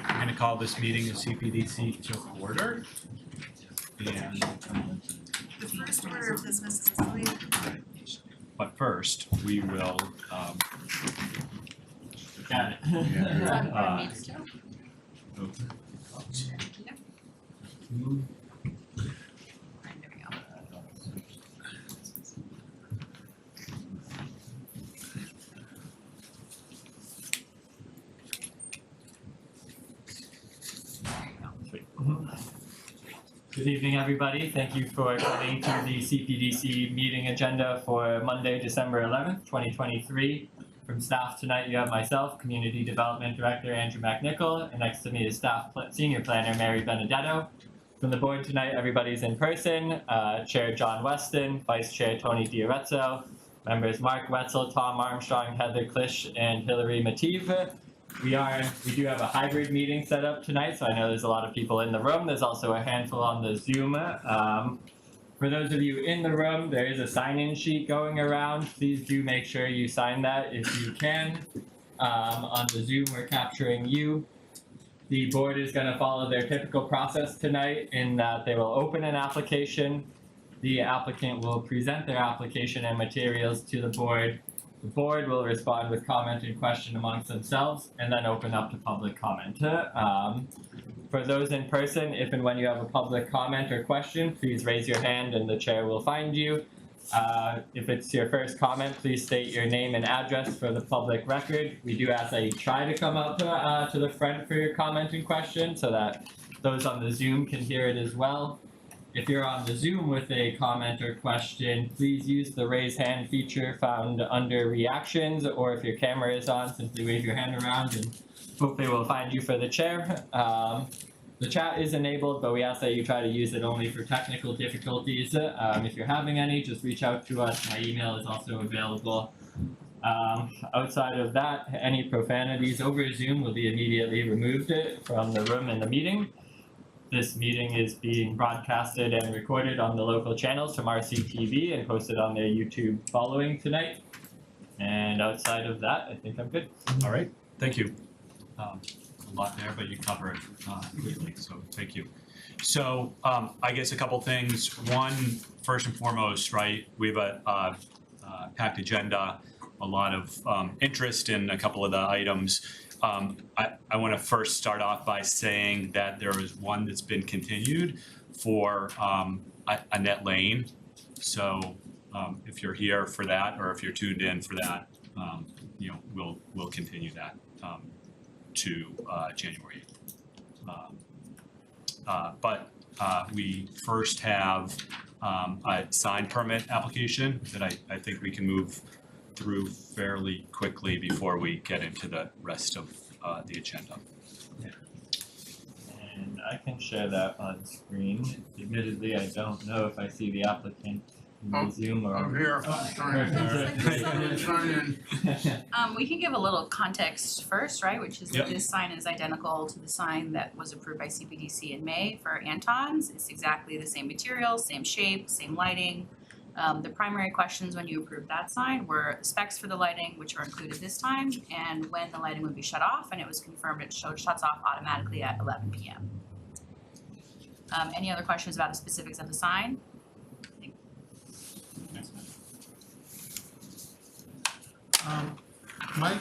I'm going to call this meeting of CPDC to order. And The first order of business is the but first, we will Got it. Good evening, everybody. Thank you for coming to the CPDC meeting agenda for Monday, December 11th, 2023. From staff tonight, you have myself, Community Development Director Andrew McNichol, and next to me is Staff Senior Planner Mary Benedetto. From the board tonight, everybody's in person. Chair John Weston, Vice Chair Tony Diarezzo, members Mark Wetzel, Tom Armstrong, Heather Klisch, and Hillary Mative. We do have a hybrid meeting set up tonight, so I know there's a lot of people in the room. There's also a handful on the Zoom. For those of you in the room, there is a sign-in sheet going around. Please do make sure you sign that if you can. On the Zoom, we're capturing you. The board is going to follow their typical process tonight in that they will open an application. The applicant will present their application and materials to the board. The board will respond with comment and question amongst themselves and then open up to public comment. For those in person, if and when you have a public comment or question, please raise your hand and the chair will find you. If it's your first comment, please state your name and address for the public record. We do ask that you try to come up to the front for your comment and question so that those on the Zoom can hear it as well. If you're on the Zoom with a comment or question, please use the raise hand feature found under reactions, or if your camera is on, simply wave your hand around and hopefully we'll find you for the chair. The chat is enabled, but we ask that you try to use it only for technical difficulties. If you're having any, just reach out to us. My email is also available. Outside of that, any profanities over Zoom will be immediately removed from the room in the meeting. This meeting is being broadcasted and recorded on the local channels from RCTV and posted on their YouTube following tonight. And outside of that, I think I'm good. all right, thank you. A lot there, but you cover it clearly, so thank you. So I guess a couple things. One, first and foremost, right, we have a packed agenda, a lot of interest in a couple of the items. I want to first start off by saying that there is one that's been continued for Annette Lane. So if you're here for that, or if you're tuned in for that, we'll continue that to January 8th. But we first have a sign permit application that I think we can move through fairly quickly before we get into the rest of the agenda. Yeah. And I can share that on screen. Admittedly, I don't know if I see the applicant in the Zoom or. I'm here. We can give a little context first, right, which is that Yep. this sign is identical to the sign that was approved by CPDC in May for Anton's. It's exactly the same material, same shape, same lighting. The primary questions when you approved that sign were specs for the lighting, which were included this time, and when the lighting would be shut off, and it was confirmed it shuts off automatically at 11 p.m. Any other questions about the specifics of the sign? My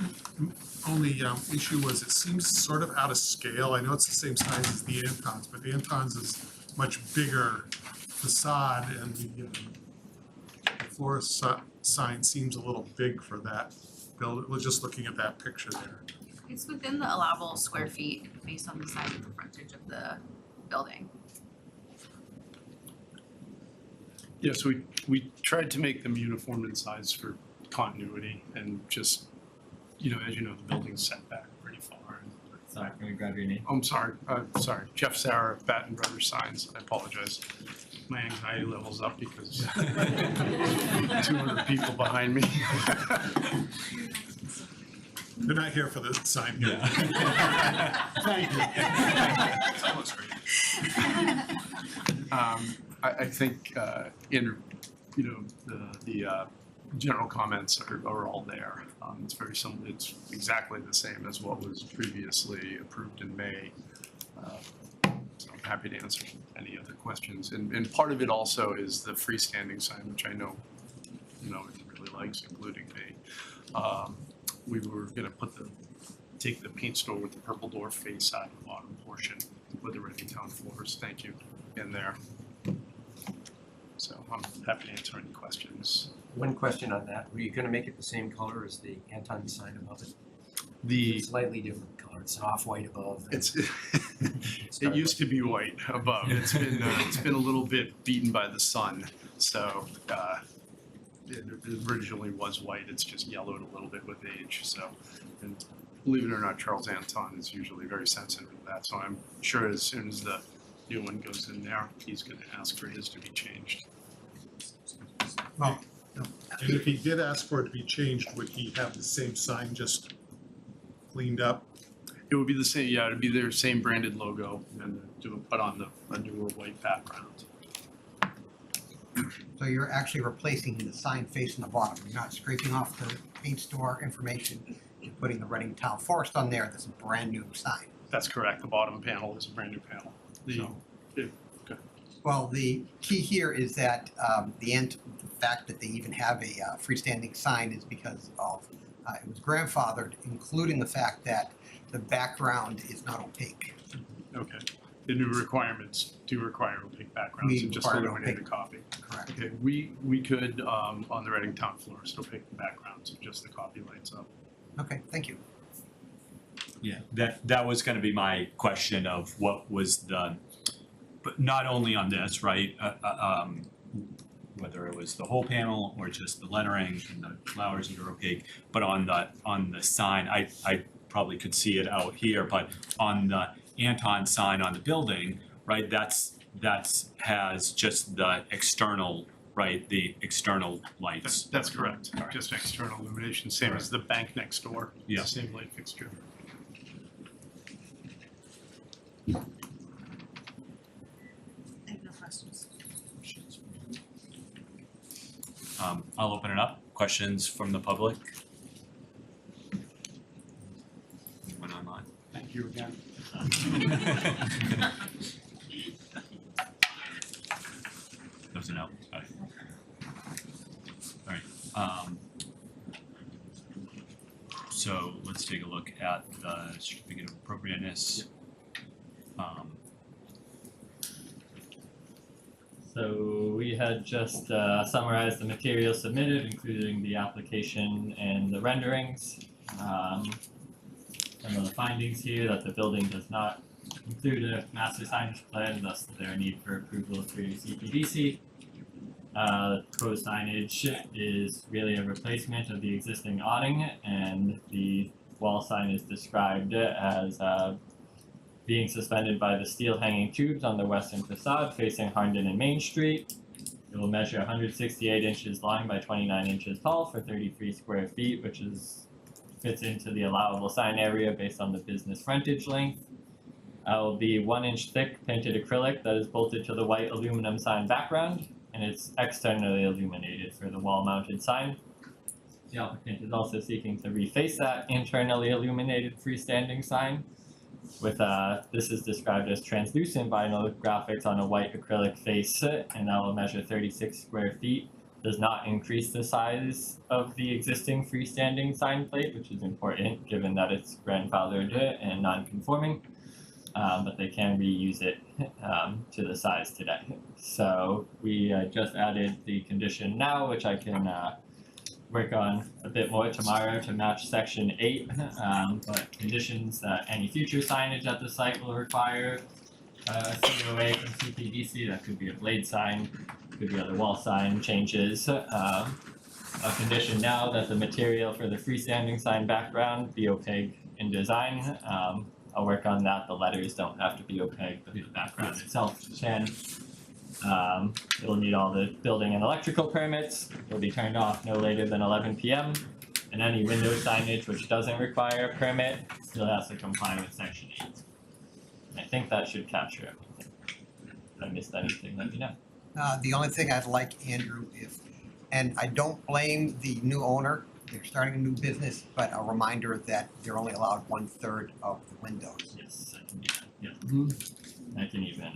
only issue was it seems sort of out of scale. I know it's the same size as the Anton's, but the Anton's is much bigger facade, and the florist sign seems a little big for that building. We're just looking at that picture there. It's within the allowable square feet based on the size of the frontage of the building. Yes, we tried to make them uniform in size for continuity and just, as you know, the building's set back pretty far. Sorry, can we grab your name? I'm sorry, Jeff Sarah, Batten Brothers Signs, I apologize. My anxiety level's up because 200 people behind me. They're not here for the sign here. Thank you. It's almost great. I think in the general comments are all there. It's very similar, it's exactly the same as what was previously approved in May. So I'm happy to answer any other questions. And part of it also is the freestanding sign, which I know, he really likes, including me. We were gonna take the paint store with the purple door face out of the bottom portion with the Reading Town floors, thank you, in there. So I'm happy to answer any questions. One question on that, were you gonna make it the same color as the Anton sign above it? The, It's a slightly different color, it's an off-white above. and it's, it's it dark used to be white above, it's been a little bit beaten by the sun, so, it originally was white, it's just yellowed a little bit with age, so. And believe it or not, Charles Anton is usually very sensitive to that, so I'm sure as soon as the new one goes in there, he's gonna ask for his to be changed. Well, and if he did ask for it to be changed, would he have the same sign just cleaned up? It would be the same, yeah, it'd be their same branded logo, and but on a newer white background. So you're actually replacing the sign facing the bottom, you're not scraping off the paint store information, you're putting the Reading Town Forest on there, that's a brand new sign. That's correct, the bottom panel is a brand new panel. Well, the key here is that the fact that they even have a freestanding sign is because of, it was grandfathered, including the fact that the background is not opaque. Okay, the new requirements do require opaque backgrounds, We and just require eliminate a opaque. copy. Correct. Okay, we could, on the Reading Town floors, opaque the background, so just the copy lights up. Okay, thank you. Yeah, that was gonna be my question of what was the, but not only on this, right? Whether it was the whole panel or just the lettering and the flowers that are opaque, but on the sign, I probably could see it out here, but on the Anton sign on the building, right, that's has just the external, right, the external lights. That's correct, just external illumination, same as the bank next door. It's Yeah. the same light fixture. I have no questions. I'll open it up. Questions from the public? Anyone online? Thank you again. That was a no. Alright. Alright, so let's take a look at the certificate of appropriateness. So we had just summarized the material submitted, including the application and the renderings. Some of the findings here that the building does not include a master signage plan, thus their need for approval through Cpdc. Proposed signage is really a replacement of the existing awning, and the wall sign is described as being suspended by the steel hanging tubes on the western facade facing Harnden and Main Street. It will measure 168 inches long by 29 inches tall for 33 square feet, which fits into the allowable sign area based on the business frontage length. It will be 1 inch thick painted acrylic that is bolted to the white aluminum sign background, and it's externally illuminated for the wall mounted sign. The applicant is also seeking to reface that internally illuminated freestanding sign with this is described as translucent vinyl graphics on a white acrylic face, and that will measure 36 square feet. Does not increase the size of the existing freestanding sign plate, which is important given that it's grandfathered and non-conforming, but they can reuse it to the size today. So we just added the condition now, which I can work on a bit more tomorrow to match section 8, but conditions that any future signage at the site will require a COA from Cpdc. That could be a blade sign, could be other wall sign changes. A condition now that the material for the freestanding sign background be opaque in design. I'll work on that. The letters don't have to be opaque, but the background itself can. It'll need all the building and electrical permits. It'll be turned off no later than 11 p.m. And any window signage which doesn't require a permit still has to comply with section 8. And I think that should capture everything. If I missed anything, let me know. The only thing I'd like, Andrew, if And I don't blame the new owner. They're starting a new business, but a reminder that they're only allowed 1/3 of the windows. Yes, I can do that, yeah. I can even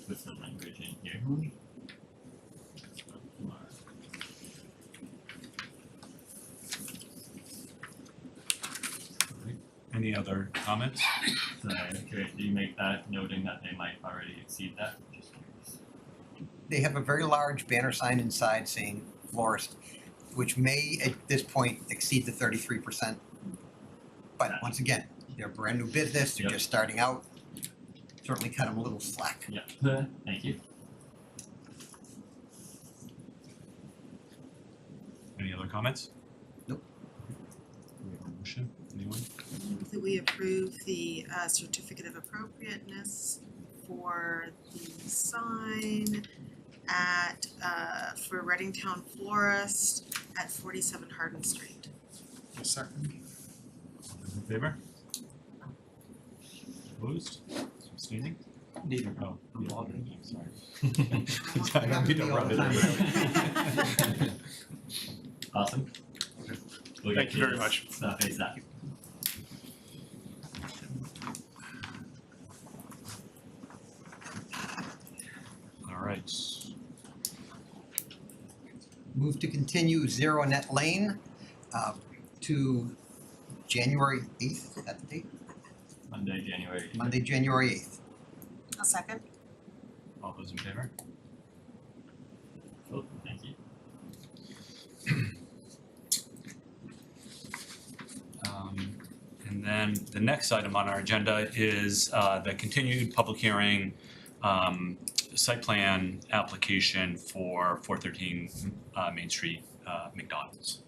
put some language in here. Any other comments? So I'm curious, do you make that noting that they might already exceed that? Just curious. They have a very large banner sign inside saying florist, which may at this point exceed the 33%. But once again, they're a brand new business, they're Yep. just starting out. Certainly cut them a little slack. Yeah, thank you. Any other comments? Nope. We have a motion, anyone? Move that we approve the certificate of appropriateness for the sign at for Reading Town Florist at 47 Hardin Street. A second. All those in favor? Opposed? Abstaining? Neither. Oh, I'm yeah, bothered. I'm sorry. I don't mean to rub it in. Awesome. Okay. We'll Thank get you very these much. Stuff ASAP. All right. Move to continue Zero Net Lane to January 8th, is that the date? Monday, January. Monday, January 8th. A second. All those in favor? Cool, thank you. And then the next item on our agenda is the continued public hearing, site plan application for 413 Main Street, McDonald's.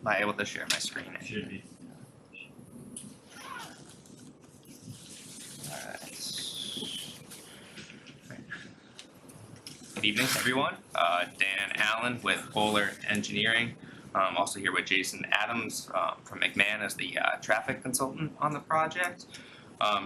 Am I able to share my screen? Should be. Good evening, everyone. Dan Allen with Bowler Engineering. Also here with Jason Adams from McMahon as the traffic consultant on the project.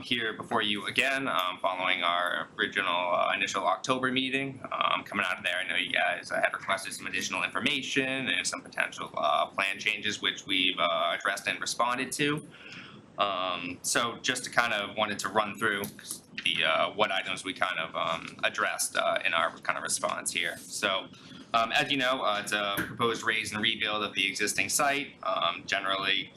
Here before you again, following our original initial October meeting. Coming out of there, I know you guys had requested some additional information and some potential plan changes, which we've addressed and responded to. So just to kind of wanted to run through the what items we kind of addressed in our kind of response here. So as you know, it's a proposed raise and rebuild of the existing site, generally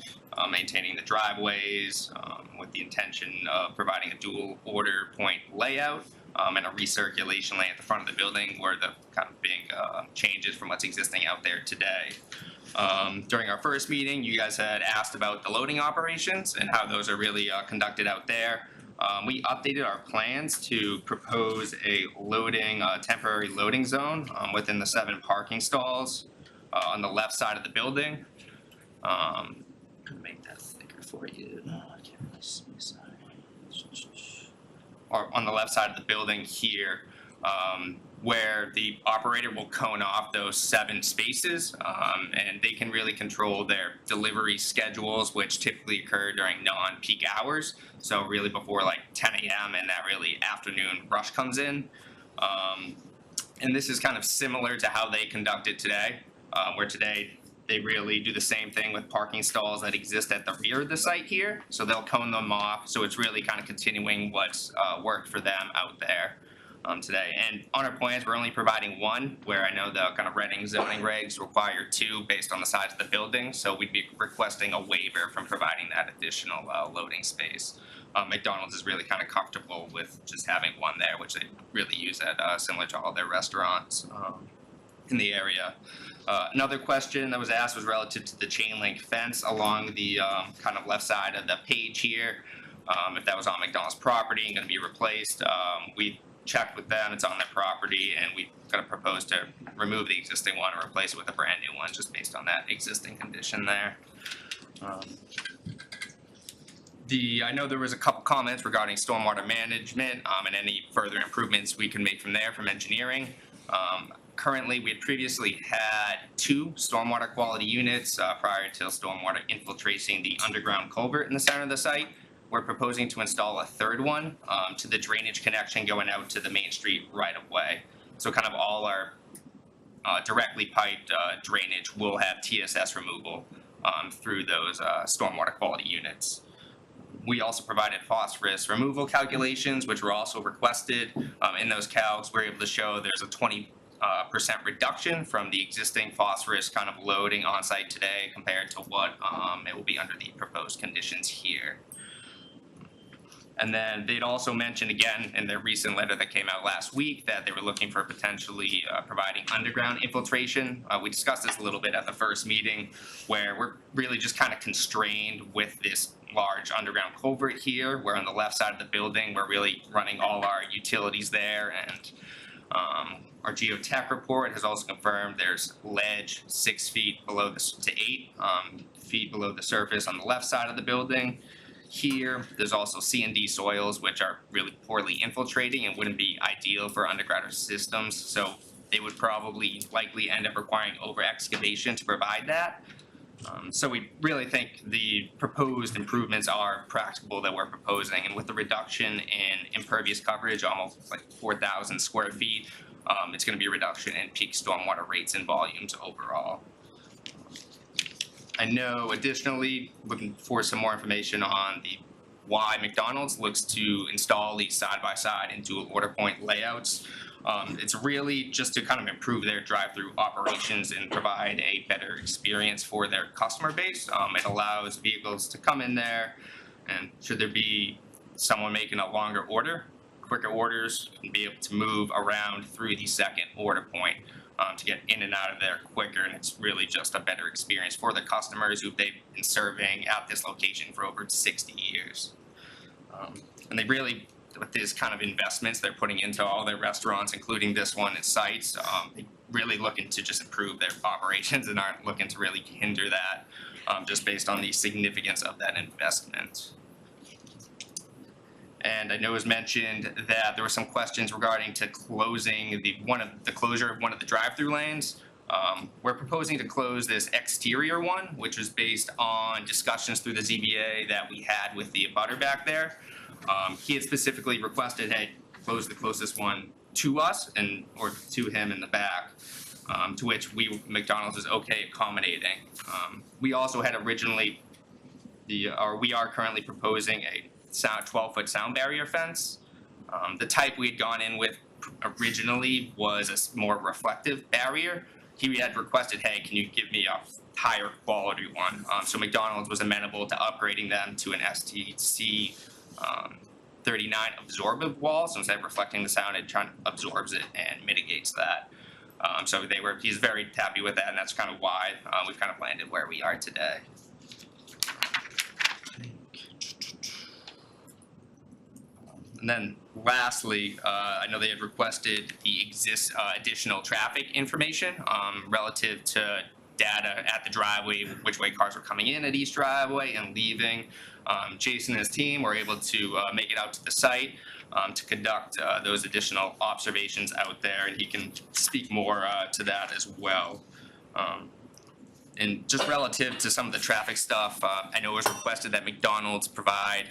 maintaining the driveways with the intention of providing a dual order point layout and a recirculation lane at the front of the building where the kind of big changes from what's existing out there today. During our first meeting, you guys had asked about the loading operations and how those are really conducted out there. We updated our plans to propose a temporary loading zone within the 7 parking stalls on the left side of the building. I'm gonna make that thicker for you. No, I can't really see the side. Or on the left side of the building here, where the operator will cone off those 7 spaces, and they can really control their delivery schedules, which typically occur during non-peak hours. So really before like 10 a.m. and that really afternoon rush comes in. And this is kind of similar to how they conduct it today, where today they really do the same thing with parking stalls that exist at the rear of the site here. So they'll cone them off. So it's really kind of continuing what's worked for them out there. Today. And on our plans, we're only providing 1, where I know the kind of Reading zoning regs require 2 based on the size of the building. So we'd be requesting a waiver from providing that additional loading space. McDonald's is really kind of comfortable with just having 1 there, which they really use at similar to all their restaurants in the area. Another question that was asked was relative to the chain link fence along the kind of left side of the page here. If that was on McDonald's property and going to be replaced, we checked with them, it's on their property, and we're going to propose to remove the existing one and replace it with a brand new one just based on that existing condition there. I know there was a couple comments regarding stormwater management, and any further improvements we can make from there from engineering. Currently, we had previously had 2 stormwater quality units, prior to stormwater infiltrating the underground culvert in the center of the site. We're proposing to install a 3rd one, to the drainage connection going out to the Main Street right of way. So kind of all our, directly piped, drainage will have TSS removal, through those, stormwater quality units. We also provided phosphorus removal calculations, which were also requested. In those calcs, we're able to show there's a 20% reduction from the existing phosphorus kind of loading on site today compared to what it will be under the proposed conditions here. And then they'd also mentioned again in their recent letter that came out last week that they were looking for potentially providing underground infiltration. We discussed this a little bit at the first meeting, where we're really just kind of constrained with this large underground culvert here, where on the left side of the building, we're really running all our utilities there, and our geotech report has also confirmed there's ledge 6 feet below to 8 feet below the surface on the left side of the building. Here, there's also C&D soils, which are really poorly infiltrating and wouldn't be ideal for underground systems, so they would probably likely end up requiring over excavation to provide that. So we really think the proposed improvements are practicable that we're proposing, and with the reduction in impervious coverage, almost like 4,000 square feet, it's going to be a reduction in peak stormwater rates and volumes overall. I know additionally, looking for some more information on why McDonald's looks to install these side-by-side and dual order point layouts. It's really just to kind of improve their drive-through operations and provide a better experience for their customer base. It allows vehicles to come in there, and should there be someone making a longer order, quicker orders can be able to move around through the second order point to get in and out of there quicker, and it's really just a better experience for the customers who they've been serving at this location for over 60 years. And they really, with these kind of investments they're putting into all their restaurants, including this one at sites, they really looking to just improve their operations and aren't looking to really hinder that, just based on the significance of that investment. And I know it was mentioned that there were some questions regarding to closing the closure of one of the drive-through lanes. We're proposing to close this exterior one, which was based on discussions through the ZBA that we had with the abutter back there. He had specifically requested, hey, close the closest one to us or to him in the back, to which McDonald's is okay accommodating. We also had originally we are currently proposing a 12-foot sound barrier fence. The type we had gone in with originally was a more reflective barrier. He had requested, hey, can you give me a higher quality one? So McDonald's was amenable to upgrading them to an STC 39 absorptive wall. So instead of reflecting the sound, it absorbs it and mitigates that. So he's very happy with that, and that's kind of why we've kind of landed where we are today. And then lastly, I know they had requested the additional traffic information relative to data at the driveway, which way cars were coming in at each driveway and leaving. Jason and his team were able to make it out to the site to conduct those additional observations out there, and he can speak more to that as well. And just relative to some of the traffic stuff, I know it was requested that McDonald's provide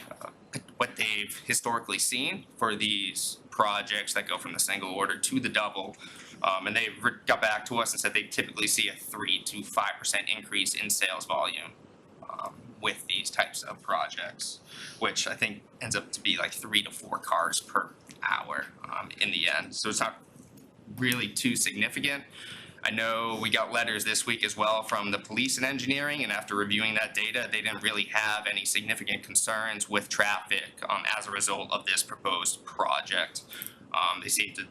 what they've historically seen for these projects that go from the single order to the double. And they got back to us and said they typically see a 3 to 5% increase in sales volume with these types of projects, which I think ends up to be like 3 to 4 cars per hour in the end. So it's not really too significant. I know we got letters this week as well from the police and engineering, and after reviewing that data, they didn't really have any significant concerns with traffic as a result of this proposed project. They seem to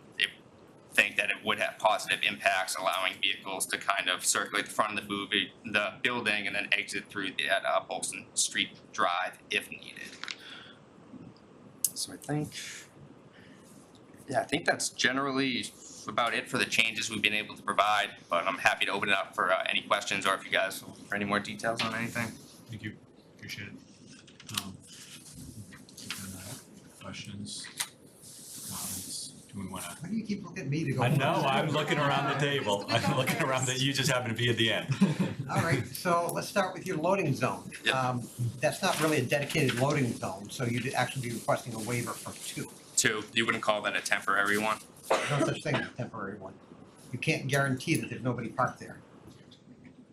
think that it would have positive impacts, allowing vehicles to kind of circulate the front of the building and then exit through that Bolton Street Drive if needed. So I think that's generally about it for the changes we've been able to provide, but I'm happy to open it up for any questions or if you guys for any more details on anything. Thank you, appreciate it. questions, comments? Do we wanna? Why do you keep looking at me to go? I know, first? I'm looking around the table. Let's go I'm looking around first. that you just happen to be at the end. All right, so let's start with your loading zone. Yep. That's not really a dedicated loading zone, so you'd actually be requesting a waiver for two. Two, you wouldn't call that a temporary one? No such thing as a temporary one. You can't guarantee that there's nobody parked there.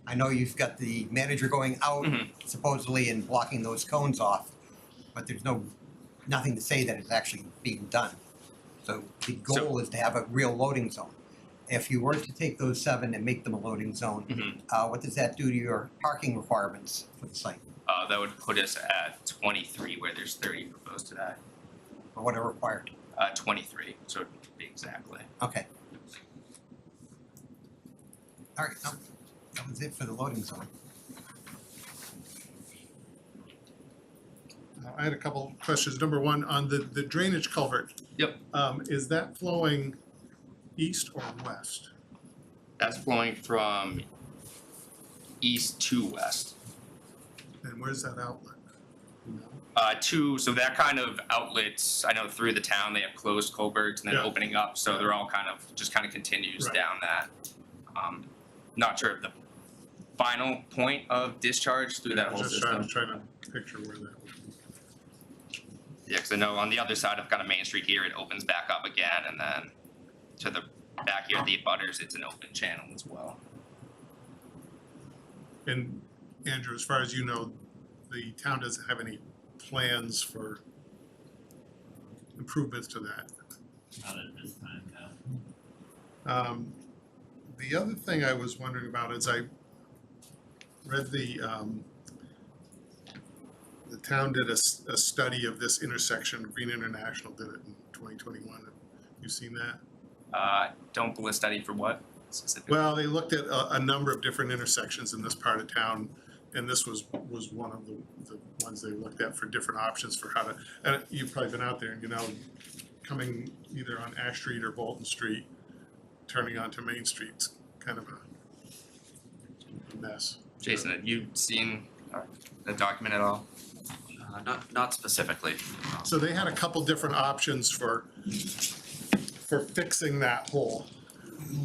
I know you've got the manager going out Mhm. supposedly and blocking those cones off, but there's nothing to say that it's actually being done. So the goal is to have a real loading zone. If you were to take those 7 and make them a loading zone, Mhm. what does that do to your parking requirements for the site, That would put us at 23, where there's 30 proposed today. or what are required? 23, so to be exactly. Okay. All right, no, that was it for the loading zone. I had a couple questions. Number one, on the drainage culvert. Yep. Is that flowing east or west? That's flowing from east to west. And where's that outlet? You know? So that kind of outlets, I know through the town, they have closed culverts and then Yeah. opening up, so they're all kind of continues Right. down that. Not sure of the final point of discharge through that I was whole just system. trying to picture where that would be. Yeah, because I know on the other side of kind of Main Street here, it opens back up again, and then to the back here, the butters, it's an open channel as well. And Andrew, as far as you know, the town doesn't have any plans for improvements to that. Not at this time, no. The other thing I was wondering about is I read the town did a study of this intersection. Green International did it in 2021. You seen that? Don't pull a study for what specifically? Well, they looked at a number of different intersections in this part of town, and this was one of the ones they looked at for different options for how to, and you've probably been out there, and you know, coming either on Ash Street or Bolton Street, turning onto Main Street's kind of a mess. Jason, have you seen the document at all? Not specifically. So they had a couple different options for fixing that hole,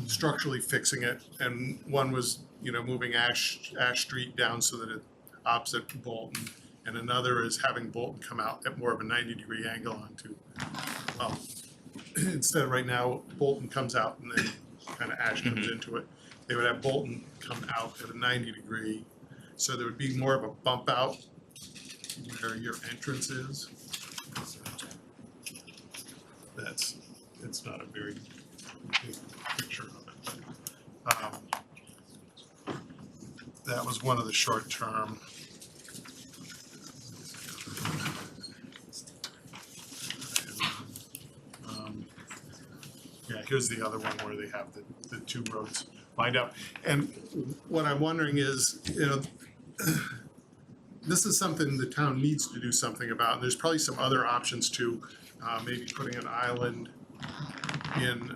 structurally fixing it, and one was, you know, moving Ash Street down so that it opposite Bolton, and another is having Bolton come out at more of a 90-degree angle onto, well, instead of right now, Bolton comes out and then kind of Ash comes into it. They would have Bolton come out at a 90-degree, so there would be more of a bump out where your entrance is. It's not a very big picture of it, but, that was one of the short-term. Yeah, here's the other one where they have the two roads lined up. And what I'm wondering is, you know, this is something the town needs to do something about, and there's probably some other options too. Maybe putting an island in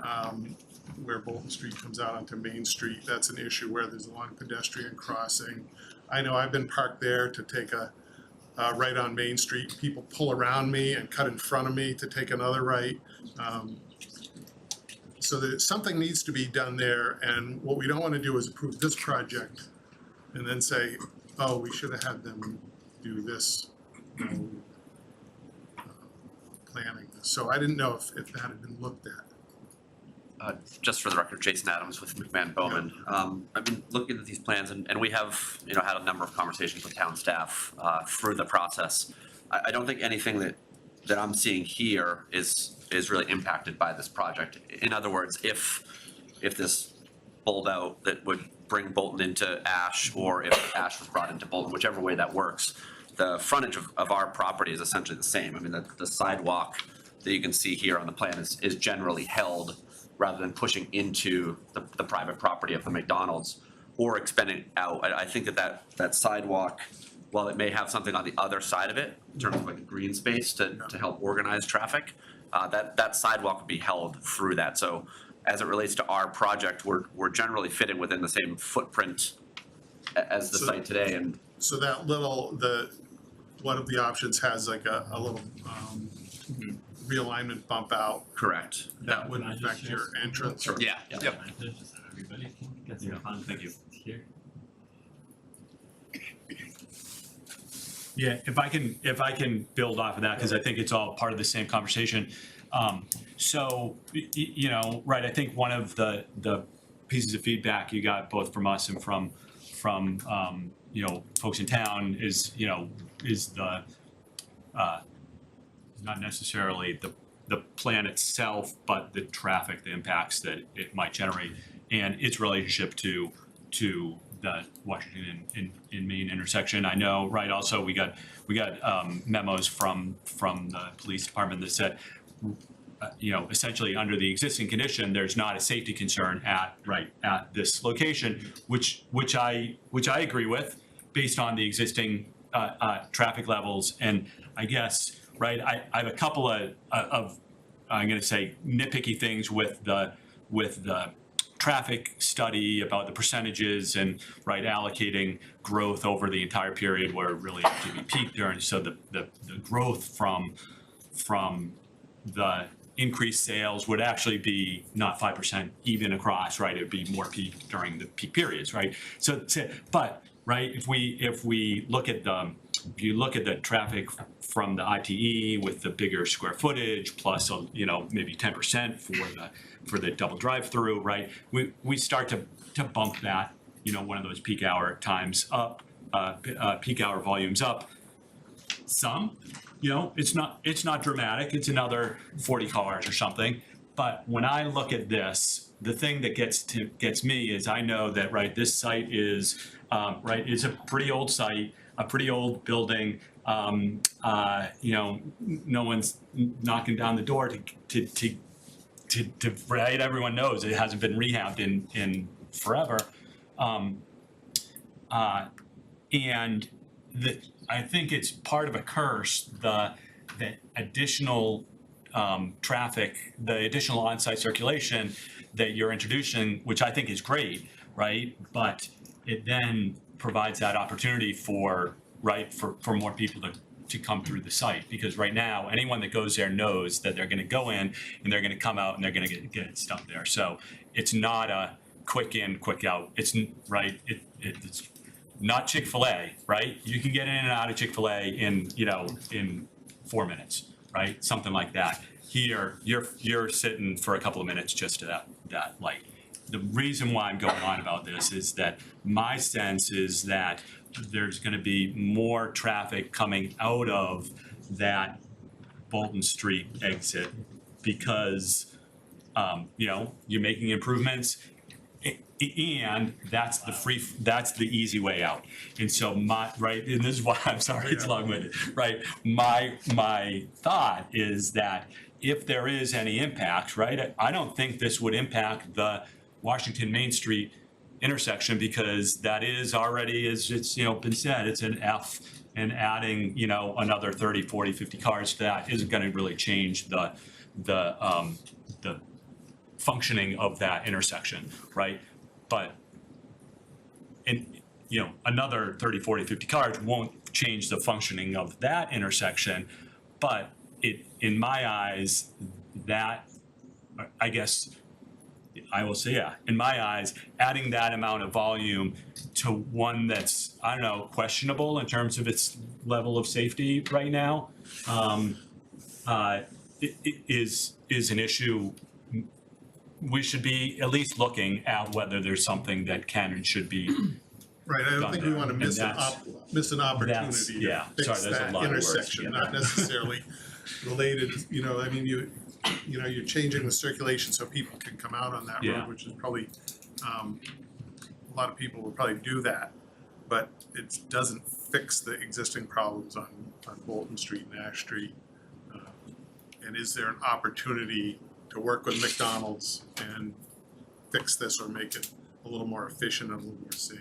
where Bolton Street comes out onto Main Street. That's an issue where there's a long pedestrian crossing. I know I've been parked there to take a right on Main Street. People pull around me and cut in front of me to take another right. So that something needs to be done there, and what we don't want to do is approve this project and then say, oh, we should have had them do this, you know, planning. So I didn't know if that had been looked at. Just for the record, Jason Adams with McMahon Bowman. I've been looking at these plans, and we have, you know, had a number of conversations with town staff through the process. I don't think anything that I'm seeing here is really impacted by this project. In other words, if this pulled out, that would bring Bolton into Ash, or if Ash was brought into Bolton, whichever way that works, the frontage of our property is essentially the same. I mean, the sidewalk that you can see here on the plan is generally held rather than pushing into the private property of the McDonald's or expanding out. I think that sidewalk, while it may have something on the other side of it, in terms of like a green space to help organize traffic, that sidewalk would be held through that. So as it relates to our project, we're generally fitting within the same footprint as the site today. And So that little, one of the options has like a little realignment bump out, Correct. that wouldn't Can I just affect share your screen? entrance or? Yeah, yeah. Yep. Just so everybody can get some Yeah, context thank you. here. Yeah, if I can build off of that, because I think it's all part of the same conversation. So, you know, right, I think one of the pieces of feedback you got both from us and from you know, folks in town is the not necessarily the plan itself, but the traffic, the impacts that it might generate, and its relationship to the Washington and Main intersection. I know, right, also we got memos from the police department that said, you know, essentially under the existing condition, there's not a safety concern at this location, which I agree with based on the existing traffic levels. And I guess, right, I have a couple of I'm going to say nitpicky things with the traffic study about the percentages and allocating growth over the entire period where it really had to be peaked during. So the growth from the increased sales would actually be not 5% even across, right? It would be more peak during the peak periods, right? But if we look at if you look at the traffic from the ITE with the bigger square footage plus maybe 10% for the double drive-through, right? We start to bump that, one of those peak hour times up, peak hour volumes up some. It's not dramatic. It's another 40 cars or something. But when I look at this, the thing that gets me is I know that this site is is a pretty old site, a pretty old building. No one's knocking down the door to right. Everyone knows it hasn't been rehabbed in forever, and I think it's part of a curse, the additional traffic, the additional on-site circulation that you're introducing, which I think is great, right? But it then provides that opportunity for more people to come through the site, because right now anyone that goes there knows that they're going to go in and they're going to come out and they're going to get stuff there. So it's not a quick in, quick out. It's it's not Chick-fil-A, right? You can get in and out of Chick-fil-A in 4 minutes, right? Something like that. Here, you're sitting for a couple of minutes just to that light. The reason why I'm going on about this is that my sense is that there's going to be more traffic coming out of that Bolton Street exit because you're making improvements. And that's the easy way out. And so and this is why I'm sorry it's long-winded, right? My thought is that if there is any impact, right, I don't think this would impact the Washington Main Street intersection, because that is already, as it's been said, it's an F, and adding another 30, 40, 50 cars to that isn't going to really change the functioning of that intersection, right? But another 30, 40, 50 cars won't change the functioning of that intersection. But in my eyes, that, I guess I will say, in my eyes, adding that amount of volume to one that's, I don't know, questionable in terms of its level of safety right now, is an issue. We should be at least looking at whether there's something that can and should be Right, I don't think we want to miss an opportunity to yeah, fix sorry, there's a that lot of words, intersection, yeah. not necessarily related, you're changing the circulation so people can come out on that Yeah. road, which is probably, a lot of people will probably do that, but it doesn't fix the existing problems on Bolton Street and Ash Street. And is there an opportunity to work with McDonald's and fix this or make it a little more efficient and a little more safe?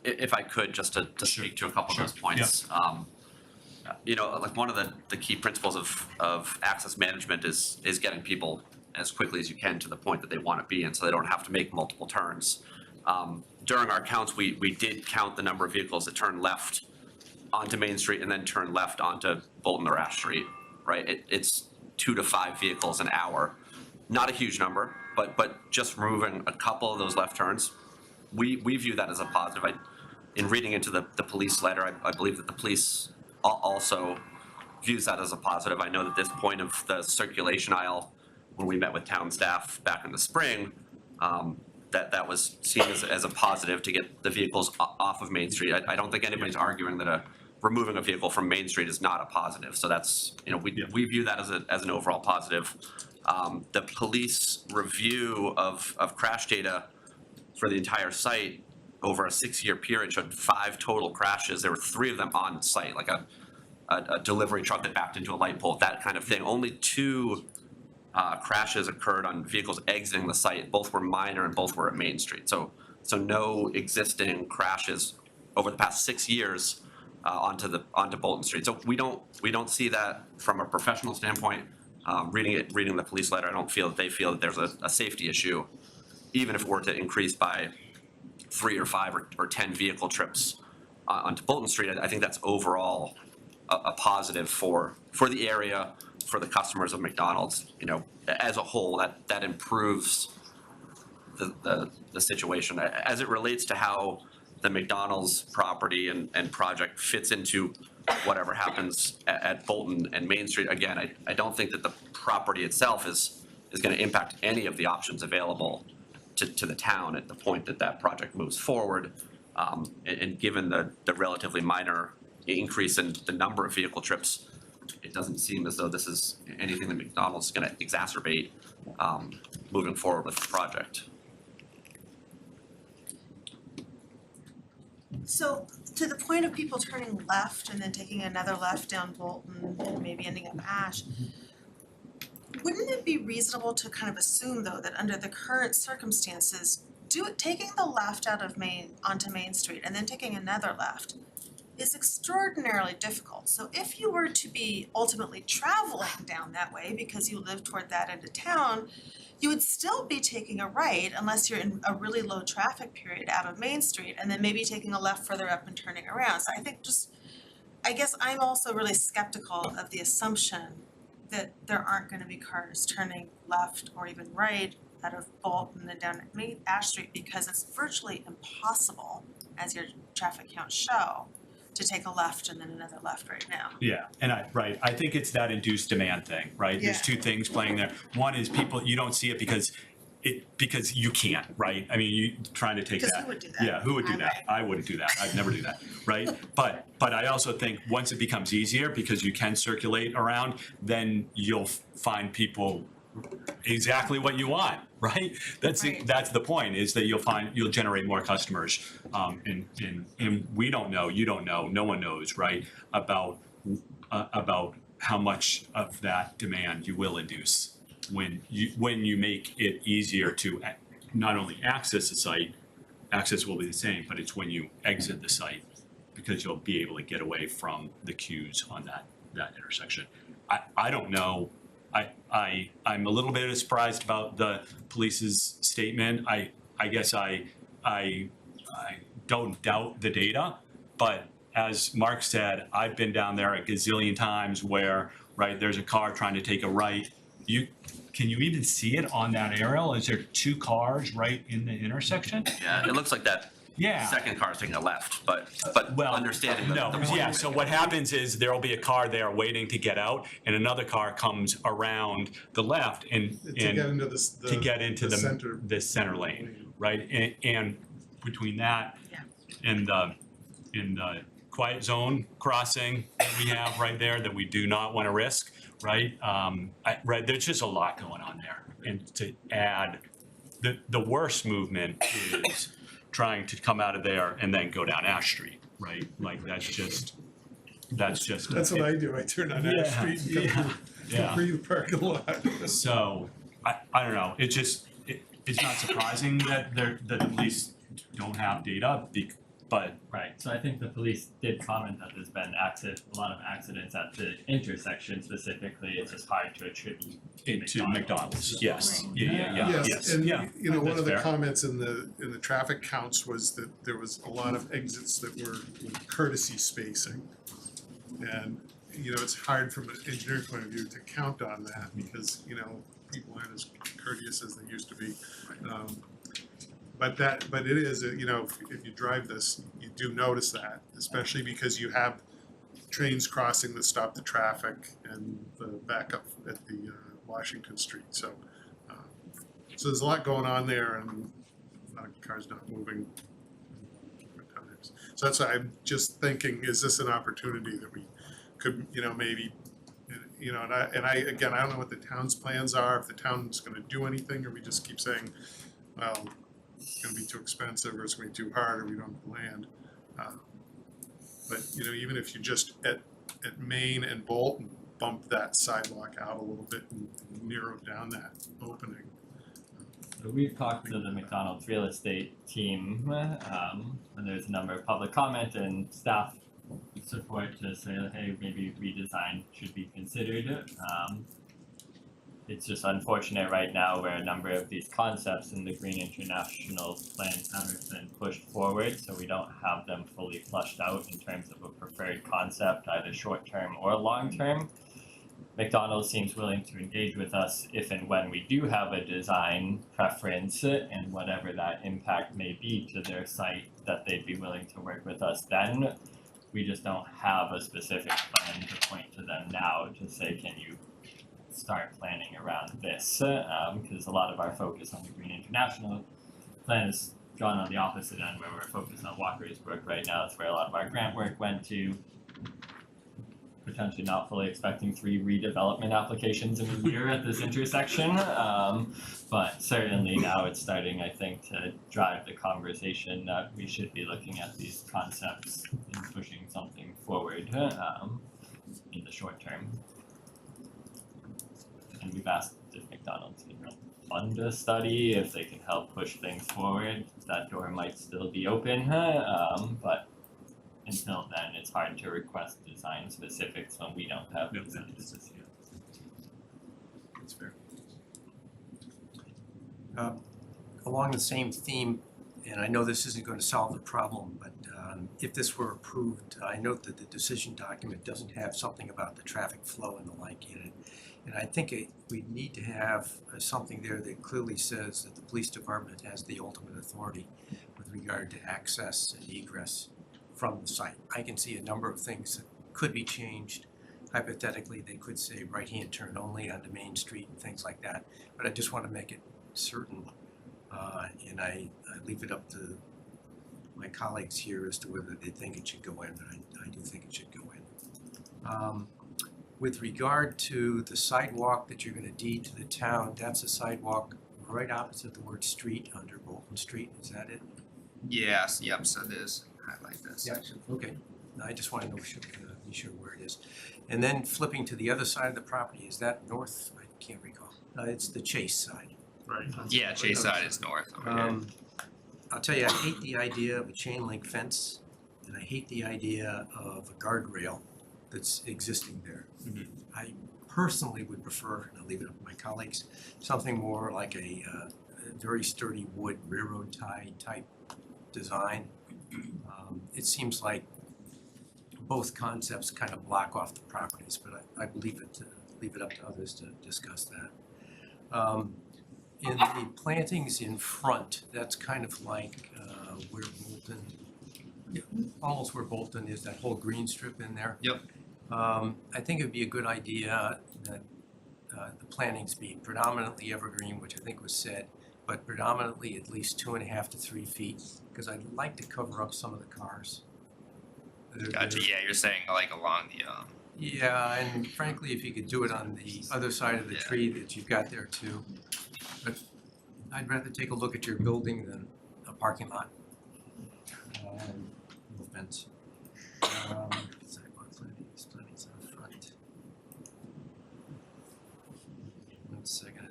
If I could, just to speak to a couple of those points. Like one of the key principles of access management is getting people as quickly as you can to the point that they want to be in, so they don't have to make multiple turns. During our counts, we did count the number of vehicles that turn left onto Main Street and then turn left onto Bolton or Ash Street. right? It's 2 to 5 vehicles an hour. Not a huge number, but just removing a couple of those left turns, we view that as a positive. In reading into the police letter, I believe that the police also views that as a positive. I know that this point of the circulation aisle, when we met with town staff back in the spring, that was seen as a positive to get the vehicles off of Main Street. I don't think anybody's arguing that removing a vehicle from Main Street is not a positive. So that's, we view that as an overall positive. The police review of crash data for the entire site over a 6-year period showed 5 total crashes. There were 3 of them on site, like a delivery truck that backed into a light pole, that kind of thing. Only 2 crashes occurred on vehicles exiting the site. Both were minor and both were at Main Street. So no existing crashes over the past 6 years onto Bolton Street. So we don't see that from a professional standpoint. Reading the police letter, I don't feel that they feel that there's a safety issue, even if it were to increase by 3 or 5 or 10 vehicle trips onto Bolton Street. I think that's overall a positive for the area, for the customers of McDonald's. As a whole, that improves the situation as it relates to how the McDonald's property and project fits into whatever happens at Bolton and Main Street. Again, I don't think that the property itself is going to impact any of the options available to the town at the point that project moves forward. And given the relatively minor increase in the number of vehicle trips, it doesn't seem as though this is anything that McDonald's is going to exacerbate moving forward with the project. So to the point of people turning left and then taking another left down Bolton and maybe ending up Ash, wouldn't it be reasonable to kind of assume though that under the current circumstances, taking the left out of onto Main Street and then taking another left is extraordinarily difficult. So if you were to be ultimately traveling down that way because you live toward that end of town, you would still be taking a right unless you're in a really low traffic period out of Main Street and then maybe taking a left further up and turning around. So I guess I'm also really skeptical of the assumption that there aren't going to be cars turning left or even right out of Bolton and down Ash Street because it's virtually impossible, as your traffic counts show, to take a left and then another left right now. Yeah, and I think it's that induced demand thing, right? There's 2 things playing there. One is people, you don't see it because you can't, right? I mean, you trying to take that. Because who would do that? Yeah, who would do that? Right. I wouldn't do that. I'd never do that, right? But I also think once it becomes easier because you can circulate around, then you'll find people exactly what you want, right? That's the point, is that you'll generate more customers, and we don't know, you don't know, no one knows, right, about how much of that demand you will induce when you make it easier to not only access the site. Access will be the same, but it's when you exit the site, because you'll be able to get away from the queues on that intersection. I don't know. I'm a little bit surprised about the police's statement. I guess I don't doubt the data, but as Mark said, I've been down there a gazillion times where, right, there's a car trying to take a right. Can you even see it on that aerial? Is there 2 cars right in the intersection? Yeah, it looks like that. Yeah. Second car is taking a left, but understanding No, the point. yeah, so what happens is there'll be a car there waiting to get out, and another car comes around the left and To get into the center lane, right? And between that and the quiet zone crossing that we have right there that we do not want to risk, right? There's just a lot going on there. And to add, the worst movement is trying to come out of there and then go down Ash Street, right? Like that's what I do. I turn on Ash Street and come through the parking lot. So I don't know. It's not surprising that the police don't have data, but Right, so I think the police did comment that there's been a lot of accidents at the intersection specifically. It's just hard to attribute to McDonald's. Yes. Right. Yes. And Yeah. one That's of the fair. comments in the traffic counts was that there was a lot of exits that were with courtesy spacing. And you know, it's hard from an engineering point of view to count on that because, you know, people aren't as courteous as they used to be. But it is, you know, if you drive this, you do notice that, especially because you have trains crossing that stop the traffic and the backup at the Washington Street. So there's a lot going on there, and cars not moving at times. So that's why I'm just thinking, is this an opportunity that we could, you know, maybe, you know, and I again, I don't know what the town's plans are, if the town's gonna do anything, or we just keep saying, well, it's gonna be too expensive, or it's gonna be too hard, or we don't have the land. But, you know, even if you just at Main and Bolton, bump that sidewalk out a little bit and narrow down that opening. So we've talked to the McDonald's real estate team, and there's a number of public comment and staff support to say, hey, maybe redesign should be considered. It's just unfortunate right now where a number of these concepts in the Green International plans haven't been pushed forward, so we don't have them fully flushed out in terms of a preferred concept, either short-term or long-term. McDonald's seems willing to engage with us if and when we do have a design preference and whatever that impact may be to their site, that they'd be willing to work with us then. We just don't have a specific plan to point to them now to say, can you start planning around this, because a lot of our focus on the Green International plan is gone on the opposite end, where we're focused on Walker's Brook right now. It's where a lot of our grant work went to. Potentially not fully expecting 3 redevelopment applications in a year at this intersection, but certainly now it's starting, I think, to drive the conversation that we should be looking at these concepts and pushing something forward in the short term. And we've asked if McDonald's can fund a study, if they can help push things forward. That door might still be open, but until then, it's hard to request design specifics when we don't have designs. That's fair. Along the same theme, and I know this isn't going to solve the problem, but if this were approved, I note that the decision document doesn't have something about the traffic flow and the like in it. And I think we need to have something there that clearly says that the police department has the ultimate authority with regard to access and egress from the site. I can see a number of things that could be changed. Hypothetically, they could say right-hand turn only onto Main Street and things like that. But I just want to make it certain, and I leave it up to my colleagues here as to whether they think it should go in, but I do think it should go in. With regard to the sidewalk that you're going to deed to the town, that's a sidewalk right opposite the word street under Bolton Street, is that it? Yes, yep, so there's, highlight this. Yeah, okay. I just want to know, be sure where it is. And then flipping to the other side of the property, is that north? I can't recall. It's the Chase side. Right. Yeah, Chase side is north over here. I'll tell you, I hate the idea of a chain link fence, and I hate the idea of a guardrail that's existing there. Mhm. I personally would prefer, and I'll leave it up to my colleagues, something more like a very sturdy wood railroad tie type design. It seems like both concepts kind of block off the properties, but I leave it up to others to discuss that. In the plantings in front, that's kind of like where Bolton, almost where Bolton is, that whole green strip in there. Yep. I think it would be a good idea that the plantings be predominantly evergreen, which I think was said, but predominantly at least 2.5 to 3 feet, because I'd like to cover up some of the cars. Gotcha, yeah, you're saying like along the, Yeah, and frankly, if you could do it on the other side of the Yeah. tree that you've got there too. But I'd rather take a look at your building than a parking lot. No offense. Sidewalk plantings on front. One second,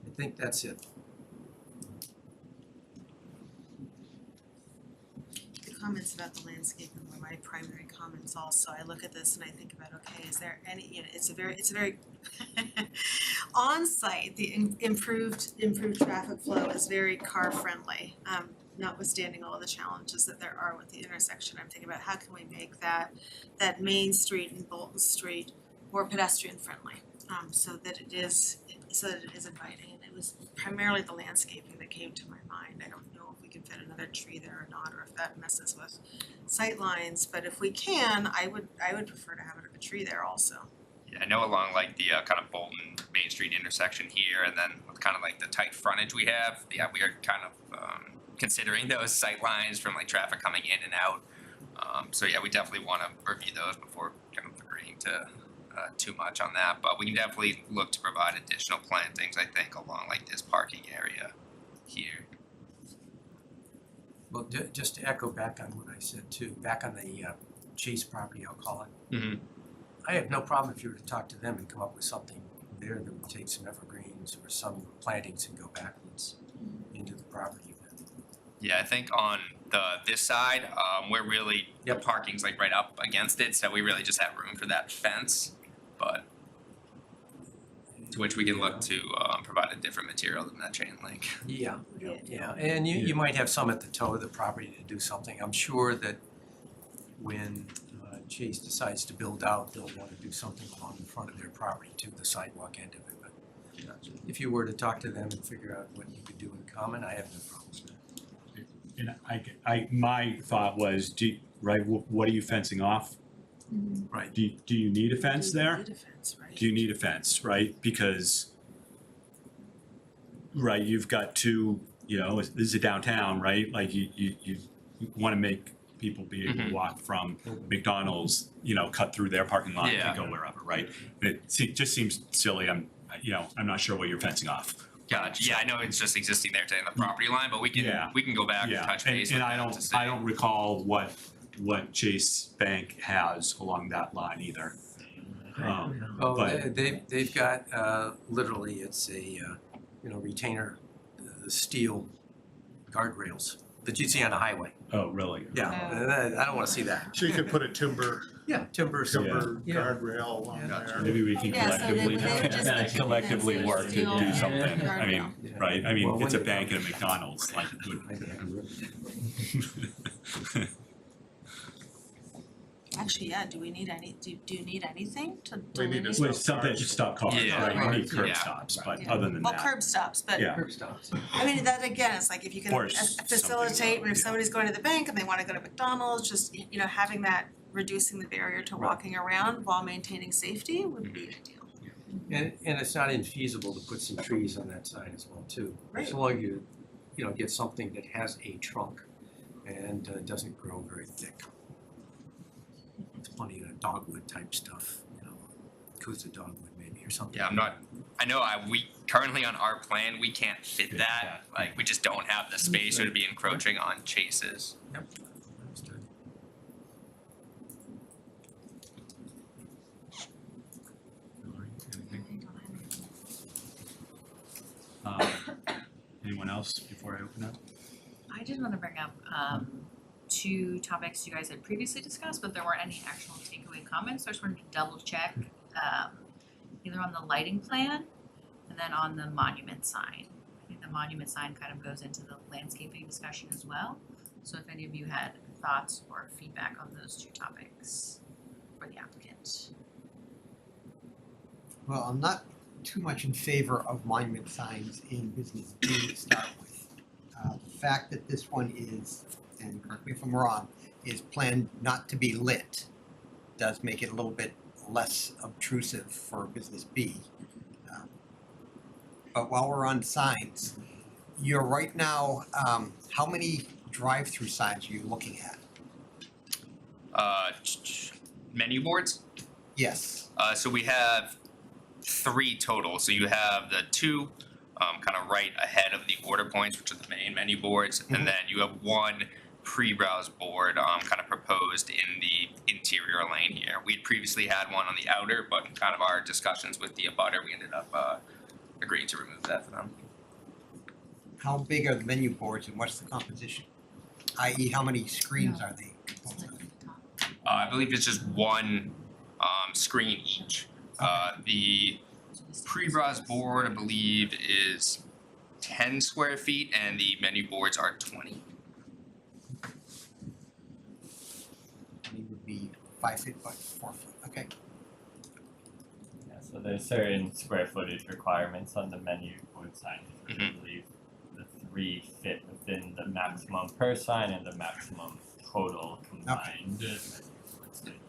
I think that's it. The comments about the landscaping were my primary comments also. I look at this and I think about, okay, is there any, it's a very on-site, the improved traffic flow is very car friendly. Notwithstanding all the challenges that there are with the intersection, I'm thinking about how can we make that Main Street and Bolton Street more pedestrian friendly, so that it is inviting. And it was primarily the landscaping that came to my mind. I don't know if we can fit another tree there or not, or if that messes with sight lines, but if we can, I would prefer to have a tree there also. Yeah, I know along like the kind of Bolton Main Street intersection here, and then with kind of like the tight frontage we have, yeah, we are kind of considering those sight lines from like traffic coming in and out. So yeah, we definitely want to review those before kind of agreeing to too much on that. But we can definitely look to provide additional plantings, I think, along like this parking area here. Well, just to echo back on what I said too, back on the Chase property, I'll call it. Mm-hmm. I have no problem if you were to talk to them and come up with something there that would take some evergreens or some plantings and go backwards into the property. Yeah, I think on this side, we're really, the Yep. parking's like right up against it, so we really just have room for that fence. But to which we can look to provide a different material than that chain link. Yeah, and you might have some at the toe of the property to do something. I'm sure that when Chase decides to build out, they'll want to do something along the front of their property too, the sidewalk end of it. But if you were to talk to them and figure out what you could do in common, I have no problem with that. And my thought was, what are you fencing off? Right. Do you need a fence there? Need a fence, right? Do you need a fence, right? Because, right, you've got two, this is a downtown, right? Like you want to make people be able to walk from McDonald's, cut through their parking lot Yeah. and go wherever, right? It just seems silly. I'm not sure what you're fencing off. Gotcha. Yeah, I know it's just existing there today in the property line, but we can go back and Yeah, touch and, base and with I them don't, to see. I don't recall what Chase Bank has along that line either. Oh, But- they've got, literally, it's a, retainer, steel guardrails that you'd see on a highway. Oh, really? Yeah, I don't wanna see that. So you could put a timber Timber. guardrail along there. Maybe we can Yeah, so they collectively, would just- collectively work to do Steel something. I guardrail. mean, Yeah. right? I mean, Well, it's a when- bank and a McDonald's, like, Actually, yeah, do you need anything to We need limit? to well, something to stop cars, Yeah. right? You need curb Yeah. stops, but Yeah. other than Well, that, curb stops, but yeah. Curb stops. I mean, that again, it's like if you can Or something, facilitate, and if yeah. somebody's going to the bank and they wanna go to McDonald's, just, having that, reducing the barrier to Right. walking around while maintaining safety would be ideal. And it's not infeasible to put some trees on that side as well too. Right. As long as you, get something that has a trunk and doesn't grow very thick. It's plenty of dogwood type stuff, Kuza dogwood maybe or something. Yeah, I know we currently on our plan, we can't fit Fit that. that. Like, we just don't have the space or to be encroaching on Chase's. Understood. Anyone else before I open up? I did wanna bring up two topics you guys had previously discussed, but there weren't any actual takeaway comments, so I just wanted to double check either on the lighting plan and then on the monument sign. I think the monument sign kind of goes into the landscaping discussion as well. So if any of you had thoughts or feedback on those two topics for the applicant. Well, I'm not too much in favor of monument signs in business B to start with. The fact that this one is, and correct me if I'm wrong, is planned not to be lit does make it a little bit less obtrusive for business B. But while we're on signs, you're right now, how many drive-through signs are you looking at? Menu boards? Yes. So we have 3 total. So you have the 2 kind of right ahead of the order points, which are the main menu boards, and then you have 1 pre-browse board kind of proposed in the interior lane here. We'd previously had one on the outer, but in kind of our discussions with the abutter, we ended up agreeing to remove that for them. How big are the menu boards and what's the composition? i.e. how many screens are they composed of? I believe it's just 1 screen each. The Pre-bras board, I believe, is 10 square feet, and the menu boards are 20. It would be 5 feet by 4 feet, okay. Yeah, so there's certain square footage requirements on the menu board signage. I Mhm. believe the 3 fit within the maximum per sign and the maximum total combined menu board signage.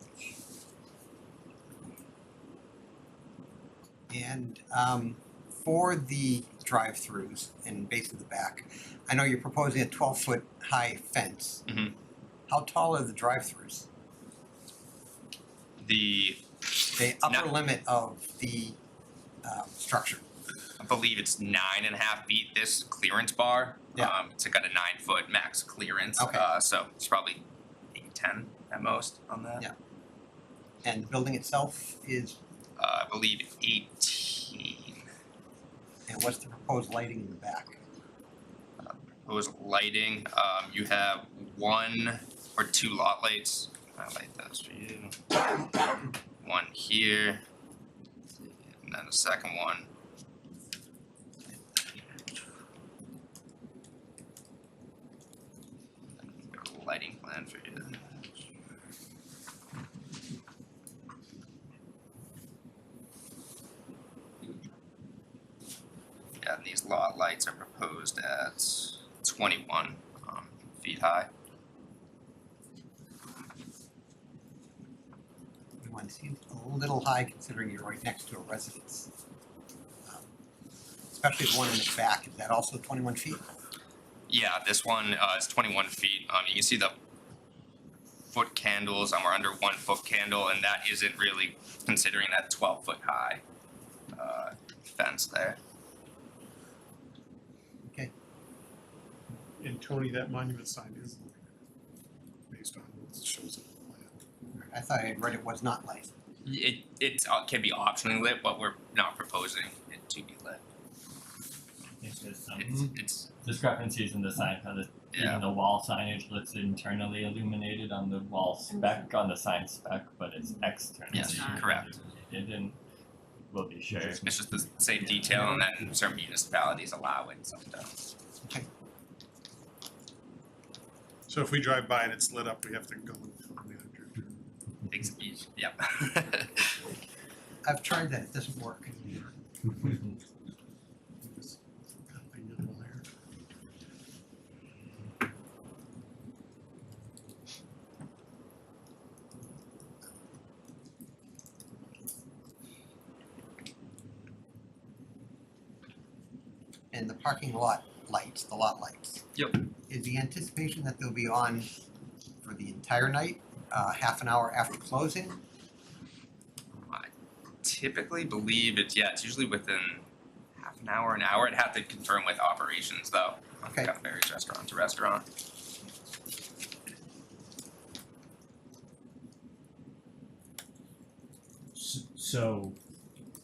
And for the drive-throughs and base of the back, I know you're proposing a 12-foot high fence. Mhm. How tall are the drive-throughs? The, The upper No. limit of the structure. I believe it's 9.5 feet, this clearance bar. Yeah. It's got a 9-foot max clearance, Okay. so it's probably 8, 10 at most on that. Yeah. And the building itself is, I believe 18. and what's the proposed lighting in the back? Proposed lighting, you have 1 or 2 lot lights. I light those for you. One here, and then the second one. Got a lighting plan for you. Yeah, and these lot lights are proposed at 21 feet high. One seems a little high considering you're right next to a residence. Especially the one in the back, is that also 21 feet? Yeah, this one is 21 feet. You can see the foot candles, we're under 1 foot candle, and that isn't really considering that 12-foot high fence there. And Tony, that monument sign is illuminated, based on what shows on the plan. I thought I had read it was not light. It can be optionally lit, but we're not proposing it to be lit. I think there's some It's discrepancies in the sign, how the Yeah. even the wall signage looks internally illuminated on the wall spec, on the sign spec, but it's externally Yes, correct. illuminated, and we'll be sure. It's just the same detail, and then certain municipalities allow it, some don't. So if we drive by and it's lit up, we have to go on the other. Yep. I've tried that, it doesn't work. And the parking lot lights, the lot lights. Yep. Is the anticipation that they'll be on for the entire night, half an hour after closing? Typically believe it's usually within half an hour, an hour. I'd have to confirm with operations though. Okay. Kind of varies restaurant to restaurant. So,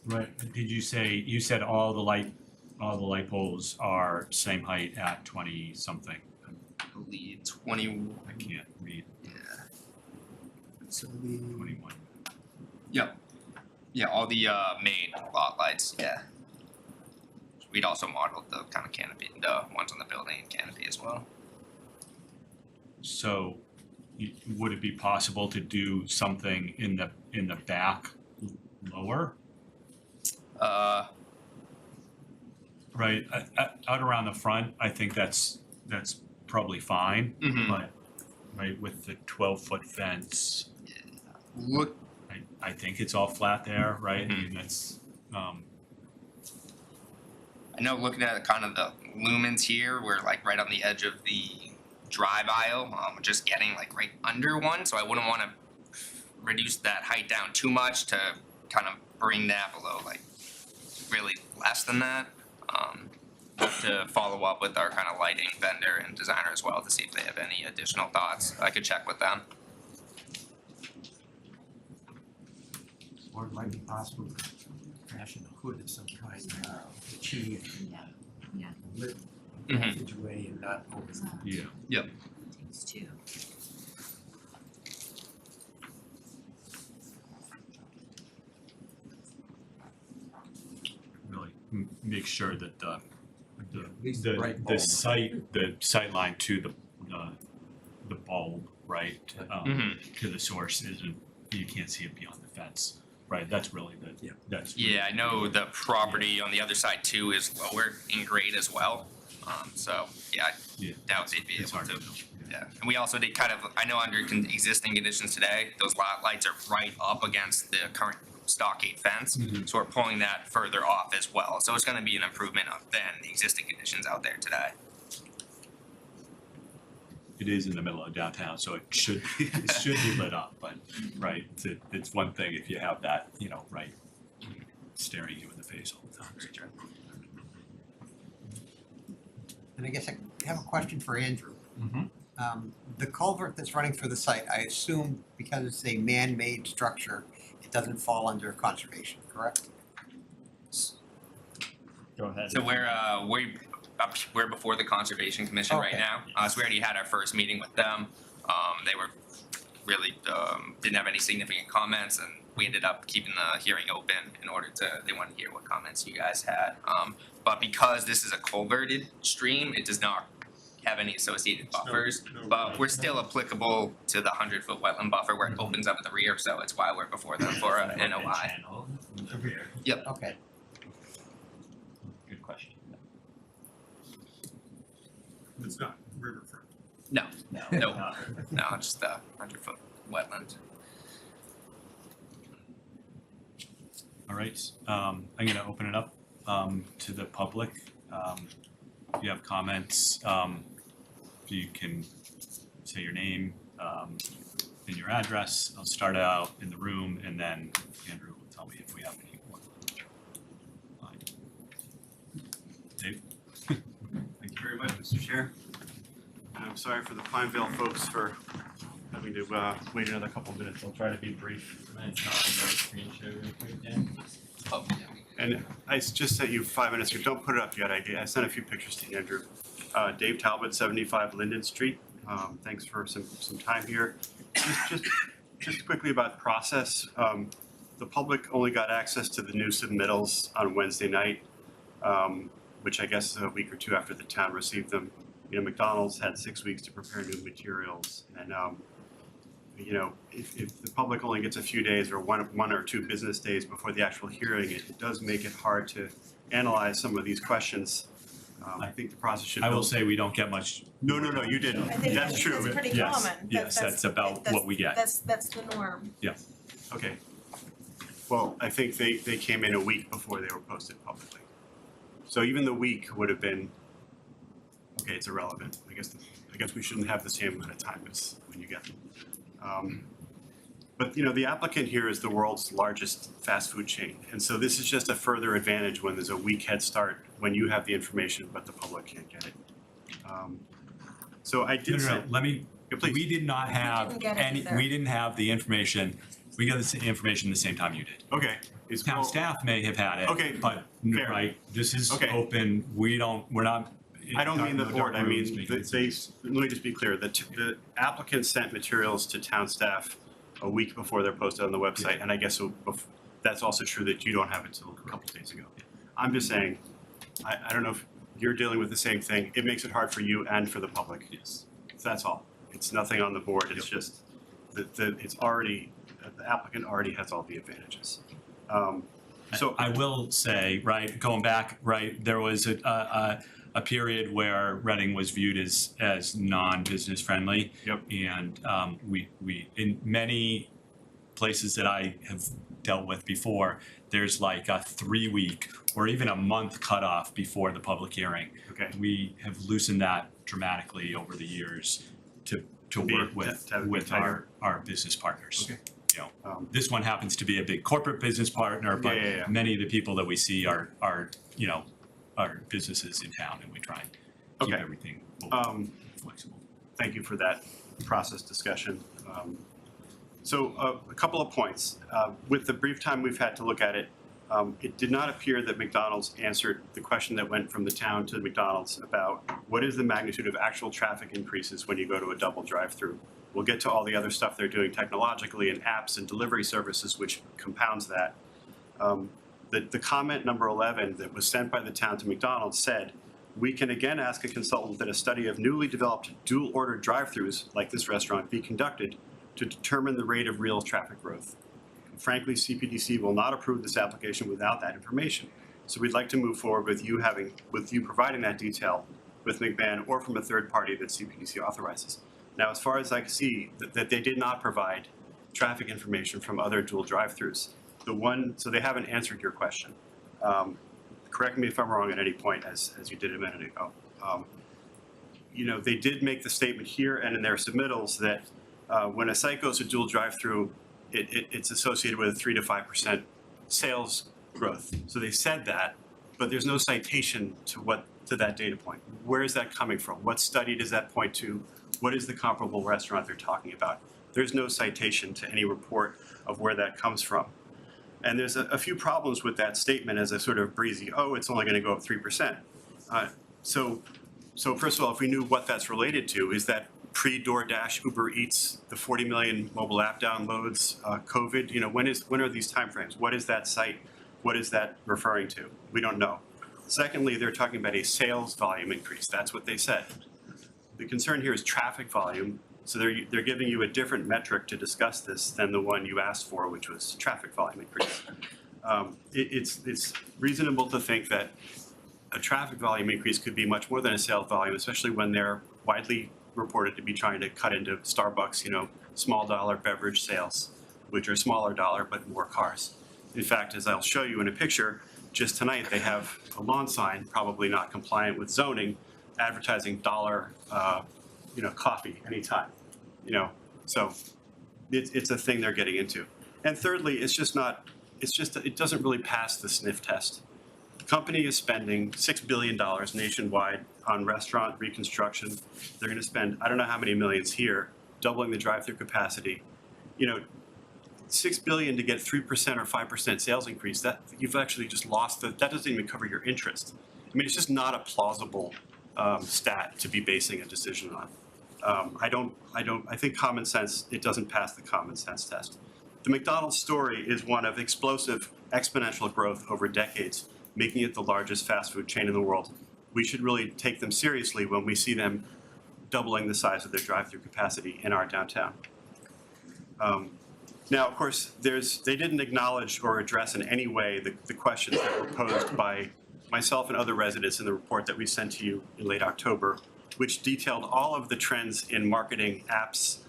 right, you said all the light poles are same height at 20 something? I believe 20. I can't read, Yeah. 21. Yeah, all the main lot lights. Yeah. We'd also modeled the kind of canopy, the ones on the building and canopy as well. So, would it be possible to do something in the back lower? Right, out around the front, I think that's probably fine, Mhm. but, right, with the 12-foot fence, Look. I think it's all flat there, right? I Mhm. mean, that's, I know looking at kind of the lumens here, we're like right on the edge of the drive aisle, just getting like right under one, so I wouldn't want to reduce that height down too much to kind of bring that below like really less than that. To follow up with our kind of lighting vendor and designer as well to see if they have any additional thoughts. I could check with them. Or it might be possible to fashion a hood of some kind to achieve Yeah. lit Mhm. passageway and not over. yeah. Takes two. make sure that the least the bright bulb. the sight line to the bulb, right, to the source isn't, you can't see it beyond the fence, right? That's really Yeah. that's. Yeah, I know the property on the other side too is lower in grade as well. So yeah, I Yeah. doubt they'd be It's able hard to. to know. Yeah, and we also did kind of, I know under existing conditions today, those lot lights are right up against the current stockade fence. Mhm. So we're pulling that further off as well. So it's gonna be an improvement than the existing conditions out there today. It is in the middle of downtown, so it should be lit up, but, right, it's one thing if you have that, right, staring you in the face all the time. And I guess I have a question for Andrew. Mhm. The culvert that's running through the site, I assume because it's a man-made structure, it doesn't fall under conservation, correct? Go ahead. So we're before the Conservation Commission right Okay. now. So we already had our first meeting with them. They were really, didn't have any significant comments, and we ended up keeping the hearing open in order to, they wanted to hear what comments you guys had. But because this is a culverted stream, it does not have any associated buffers. No, But we're still applicable to the 100-foot wetland buffer where it opens up at the rear, so it's why we're before them for a NOI. Channel in the rear. Okay. Good question. It's not riverfront. No, No. No. not- no, just a 100-foot wetland. All right, I'm gonna open it up to the public. If you have comments, you can say your name and your address. I'll start out in the room, and then Andrew will tell me if we have any more. Fine. Dave? Thank you very much, Mr. Chair. And I'm sorry for the Pineville folks for having to wait another couple minutes. I'll try to be brief. Mine's not on the screen share really quick, Dan. Oh, And I just sent you 5 minutes ago. Don't put it up yet. I sent a few pictures to Andrew. Dave Talbot, 75 Linden Street. Thanks for some time here. Just quickly about the process. The public only got access to the new submittals on Wednesday night, which I guess is a week or two after the town received them. McDonald's had 6 weeks to prepare new materials, and if the public only gets a few days or one or two business days before the actual hearing, it does make it hard to analyze some of these questions. I think the process should. I will say we don't get much. No, you didn't. I think That's true. That's pretty Yes, common. yes, that's about what we get. That's the norm. Okay. Well, I think they came in a week before they were posted publicly. So even the week would have been, okay, it's irrelevant. I guess we shouldn't have the same amount of time as when you get them. But the applicant here is the world's largest fast food chain. And so this is just a further advantage when there's a week head start, when you have the information, but the public can't get it. So I did say, Let me, yeah, please. we did not have didn't get it any, either. we didn't have the information, we got the information the same time you did. Okay. Is Town staff may have had it. Okay, But, fair. right, this is Okay. open, we're not. I don't mean the dark board, I mean, rooms making let me just be clear, the applicant sent materials to town staff a week before they're posted on the website, and I guess that's also true that you don't have it till a couple days ago. I'm just saying, I don't know if you're dealing with the same thing, it makes it hard for you and for the public. Yes. That's all, it's nothing on the board, it's just that it's already, the applicant already has all the advantages. So I will say, right, going back, right, there was a period where Reading was viewed as non-business friendly. Yep. And we in many places that I have dealt with before, there's like a 3-week or even a month cutoff before the public hearing. Okay. We have loosened that dramatically over the years to Be- work with to have it be tighter. our business partners. Okay. This one happens to be a big corporate business partner, but Yeah. many of the people that we see are businesses in town, and we try and keep Okay. everything open, flexible. Thank you for that process discussion. So a couple of points. With the brief time we've had to look at it, it did not appear that McDonald's answered the question that went from the town to McDonald's about what is the magnitude of actual traffic increases when you go to a double drive-through. We'll get to all the other stuff they're doing technologically and apps and delivery services, which compounds that. The comment number 11 that was sent by the town to McDonald's said, "We can again ask a consultant that a study of newly developed dual order drive-throughs like this restaurant be conducted to determine the rate of real traffic growth. Frankly, CPDC will not approve this application without that information. So we'd like to move forward with you providing that detail with McMahon or from a third party that CPDC authorizes." Now, as far as I can see, that they did not provide traffic information from other dual drive-throughs. So they haven't answered your question. Correct me if I'm wrong at any point, as you did a minute ago. They did make the statement here and in their submittals that when a site goes to dual drive-through, it's associated with a 3 to 5% sales growth. So they said that, but there's no citation to that data point. Where is that coming from? What study does that point to? What is the comparable restaurant they're talking about? There's no citation to any report of where that comes from. And there's a few problems with that statement as a sort of breezy, oh, it's only going to go up 3%. So first of all, if we knew what that's related to, is that pre-DoorDash, Uber Eats, the 40 million mobile app downloads, COVID, when are these timeframes? What is that site? What is that referring to? We don't know. Secondly, they're talking about a sales volume increase. That's what they said. The concern here is traffic volume. So they're giving you a different metric to discuss this than the one you asked for, which was traffic volume increase. It's reasonable to think that a traffic volume increase could be much more than a sales volume, especially when they're widely reported to be trying to cut into Starbucks, small dollar beverage sales, which are smaller dollar but more cars. In fact, as I'll show you in a picture, just tonight they have a lawn sign, probably not compliant with zoning, advertising dollar coffee anytime, so it's a thing they're getting into. And thirdly, it doesn't really pass the sniff test. The company is spending $6 billion nationwide on restaurant reconstruction. They're going to spend, I don't know how many millions here, doubling the drive-through capacity. $6 billion to get 3% or 5% sales increase, that you've actually just lost that doesn't even cover your interest. I mean, it's just not a plausible stat to be basing a decision on. I think common sense, it doesn't pass the common sense test. The McDonald's story is one of explosive exponential growth over decades, making it the largest fast food chain in the world. We should really take them seriously when we see them doubling the size of their drive-through capacity in our downtown. Now, of course, they didn't acknowledge or address in any way the questions that were posed by myself and other residents in the report that we sent to you in late October, which detailed all of the trends in marketing, apps,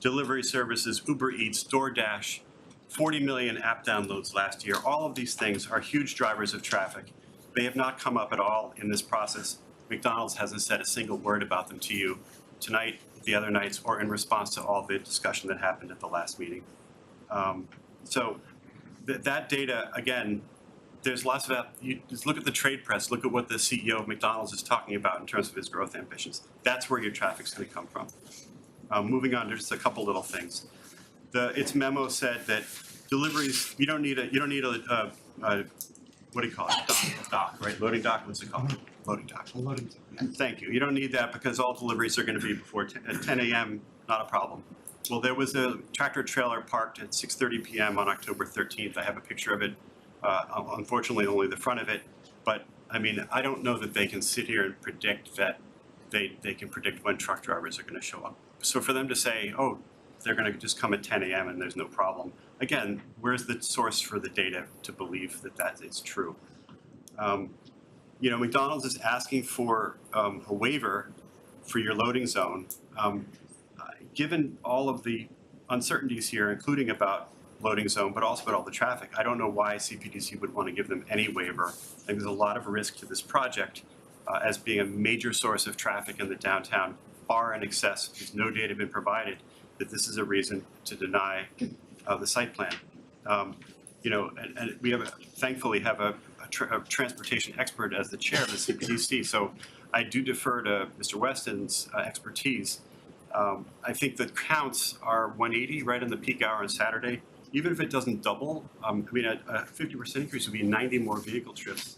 delivery services, Uber Eats, DoorDash, 40 million app downloads last year. All of these things are huge drivers of traffic. They have not come up at all in this process. McDonald's hasn't said a single word about them to you tonight, the other nights, or in response to all the discussion that happened at the last meeting. So that data, again, there's lots of, you just look at the trade press, look at what the CEO of McDonald's is talking about in terms of his growth ambitions. That's where your traffic's going to come from. Moving on to just a couple little things. Its memo said that deliveries, you don't need a what do you call it? Dock, right? Loading dock, what's it called? Loading dock. Loading. Thank you. You don't need that because all deliveries are going to be before 10 a.m., not a problem. Well, there was a tractor trailer parked at 6:30 p.m. on October 13th. I have a picture of it. Unfortunately, only the front of it. But I mean, I don't know that they can sit here and predict that they can predict when truck drivers are going to show up. So for them to say, oh, they're going to just come at 10 a.m. and there's no problem. Again, where's the source for the data to believe that that is true? McDonald's is asking for a waiver for your loading zone. Given all of the uncertainties here, including about loading zone, but also about all the traffic, I don't know why CPDC would want to give them any waiver. I think there's a lot of risk to this project as being a major source of traffic in the downtown, far in excess. There's no data been provided that this is a reason to deny the site plan. And we thankfully have a transportation expert as the chair of the CPDC, so I do defer to Mr. Weston's expertise. I think the counts are 180 right in the peak hour on Saturday. Even if it doesn't double, a 50% increase would be 90 more vehicle trips.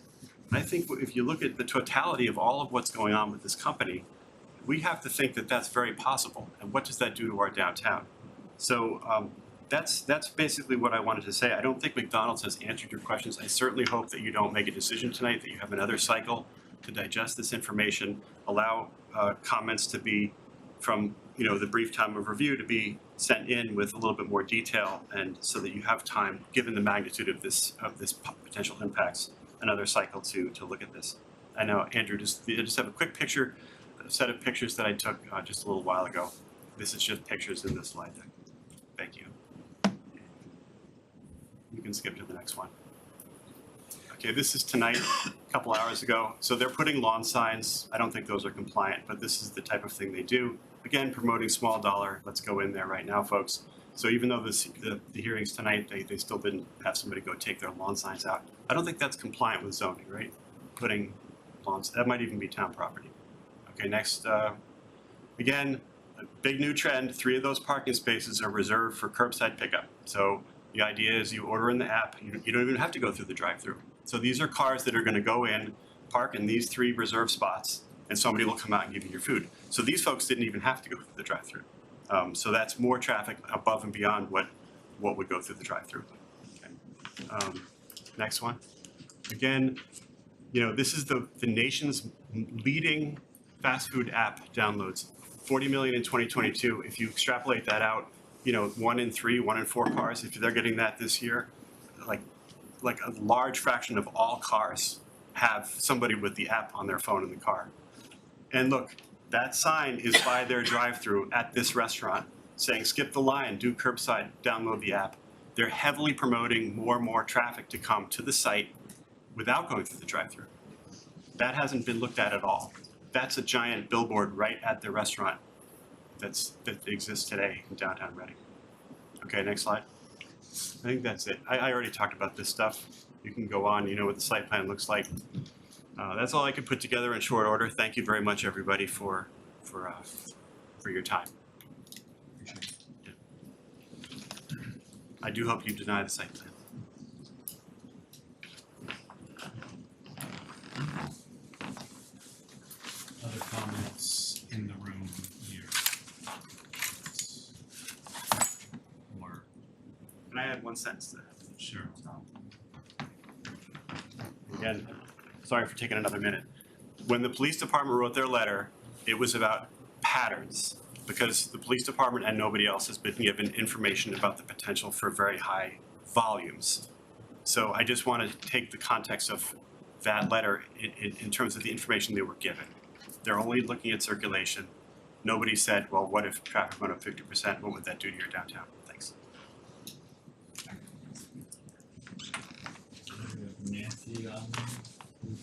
And I think if you look at the totality of all of what's going on with this company, we have to think that that's very possible. And what does that do to our downtown? So that's basically what I wanted to say. I don't think McDonald's has answered your questions. I certainly hope that you don't make a decision tonight, that you have another cycle to digest this information, allow comments to be from, the brief time of review to be sent in with a little bit more detail, and so that you have time, given the magnitude of this potential impacts, another cycle to look at this. I know, Andrew, I just have a quick picture, a set of pictures that I took just a little while ago. This is just pictures in this slide deck. Thank you. You can skip to the next one. Okay, this is tonight, a couple hours ago. So they're putting lawn signs. I don't think those are compliant, but this is the type of thing they do. Again, promoting small dollar. Let's go in there right now, folks. So even though the hearings tonight, they still didn't have somebody go take their lawn signs out. I don't think that's compliant with zoning, right? Putting lawns, that might even be town property. Okay, next, again, a big new trend, 3 of those parking spaces are reserved for curbside pickup. So the idea is you order in the app, you don't even have to go through the drive-through. So these are cars that are gonna go in, park in these 3 reserved spots, and somebody will come out and give you your food. So these folks didn't even have to go through the drive-through. So that's more traffic above and beyond what would go through the drive-through. Okay. Next one. Again, this is the nation's leading fast food app downloads. 40 million in 2022. If you extrapolate that out, 1 in 3, 1 in 4 cars, if they're getting that this year, like a large fraction of all cars have somebody with the app on their phone in the car. And look, that sign is by their drive-through at this restaurant saying, skip the line, do curbside, download the app. They're heavily promoting more and more traffic to come to the site without going through the drive-through. That hasn't been looked at all. That's a giant billboard right at the restaurant that exists today in downtown Reading. Okay, next slide. I think that's it. I already talked about this stuff. You can go on, what the site plan looks like. That's all I could put together in short order. Thank you very much, everybody, for your time. Yeah. I do hope you deny the site plan. Other comments in the room here? Or, Can I add one sentence to that? sure. Again, sorry for taking another minute. When the police department wrote their letter, it was about patterns, because the police department and nobody else has been given information about the potential for very high volumes. So I just want to take the context of that letter in terms of the information they were given. They're only looking at circulation. Nobody said, well, what if traffic went up 50%? What would that do to your downtown? Thanks. Nancy on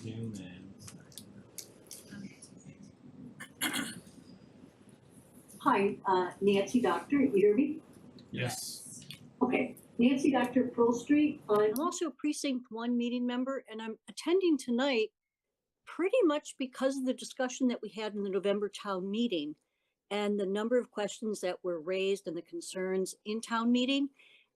Zoom and Hi, Nancy Doctor, you hear me? Yes. Okay, Nancy Doctor, Pearl Street. I'm also a Precinct 1 meeting member, and I'm attending tonight pretty much because of the discussion that we had in the November town meeting and the number of questions that were raised and the concerns in town meeting.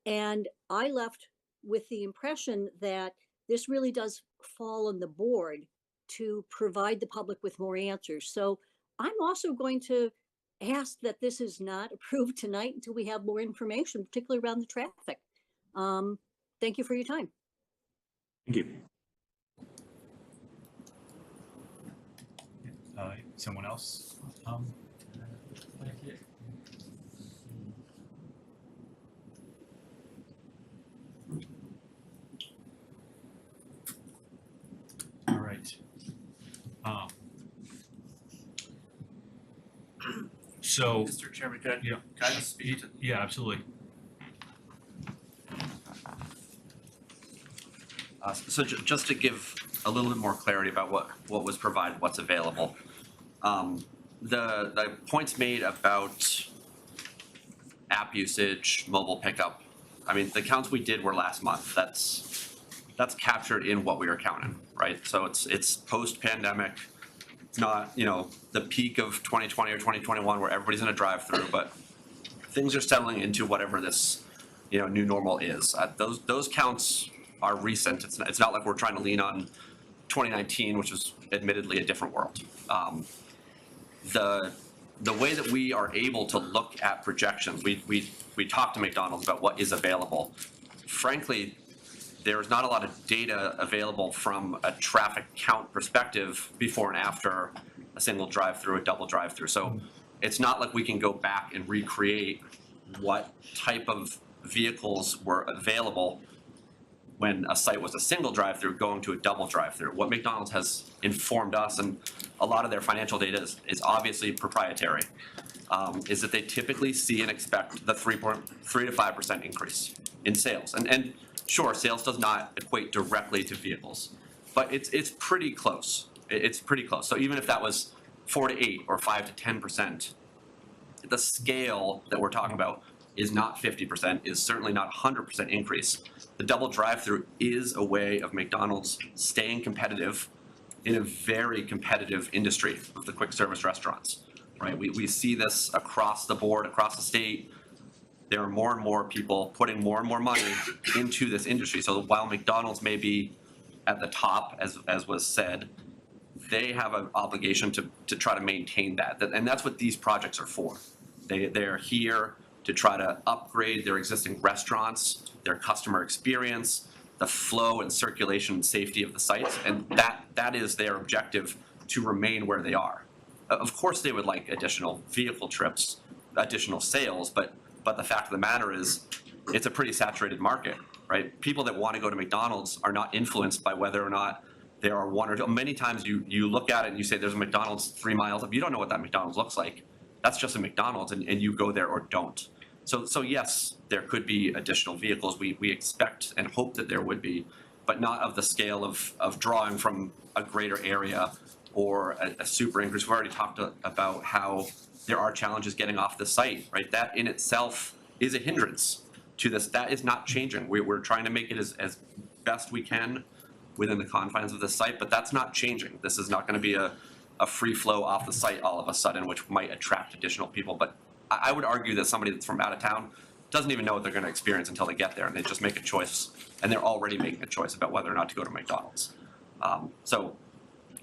And I left with the impression that this really does fall on the board to provide the public with more answers. So I'm also going to ask that this is not approved tonight until we have more information, particularly around the traffic. Thank you for your time. Thank you. Someone else? thank you. All right. So, Mr. Chairman, can yeah. I just speak to? Yeah, absolutely. So just to give a little bit more clarity about what was provided, what's available. The points made about app usage, mobile pickup, I mean, the counts we did were last month. That's captured in what we are counting, right? So it's post-pandemic. It's not, the peak of 2020 or 2021 where everybody's in a drive-through, but things are settling into whatever this, new normal is. Those counts are recent. It's not like we're trying to lean on 2019, which was admittedly a different world. The the way that we are able to look at projections, we talk to McDonald's about what is available. Frankly, there's not a lot of data available from a traffic count perspective before and after a single drive-through, a double drive-through. So it's not like we can go back and recreate what type of vehicles were available when a site was a single drive-through going to a double drive-through. What McDonald's has informed us, and a lot of their financial data is obviously proprietary, is that they typically see and expect the 3 to 5% increase in sales. And sure, sales does not equate directly to vehicles, but it's pretty close. It's pretty close. So even if that was 4 to 8 or 5 to 10%, the scale that we're talking about is not 50%, is certainly not 100% increase. The double drive-through is a way of McDonald's staying competitive in a very competitive industry of the quick service restaurants, right? We see this across the board, across the state. There are more and more people putting more and more money into this industry. So while McDonald's may be at the top, as was said, they have an obligation to try to maintain that. And that's what these projects are for. They're here to try to upgrade their existing restaurants, their customer experience, the flow and circulation and safety of the sites, and that is their objective, to remain where they are. Of course, they would like additional vehicle trips, additional sales, but the fact of the matter is, it's a pretty saturated market, right? People that want to go to McDonald's are not influenced by whether or not there are one or two. Many times you look at it and you say there's a McDonald's 3 miles up. You don't know what that McDonald's looks like. That's just a McDonald's, and you go there or don't. So yes, there could be additional vehicles. We expect and hope that there would be, but not of the scale of drawing from a greater area or a super increase. We've already talked about how there are challenges getting off the site, right? That in itself is a hindrance to this. That is not changing. We're trying to make it as best we can within the confines of the site, but that's not changing. This is not going to be a free flow off the site all of a sudden, which might attract additional people. But I would argue that somebody that's from out of town doesn't even know what they're going to experience until they get there, and they just make a choice, and they're already making a choice about whether or not to go to McDonald's. So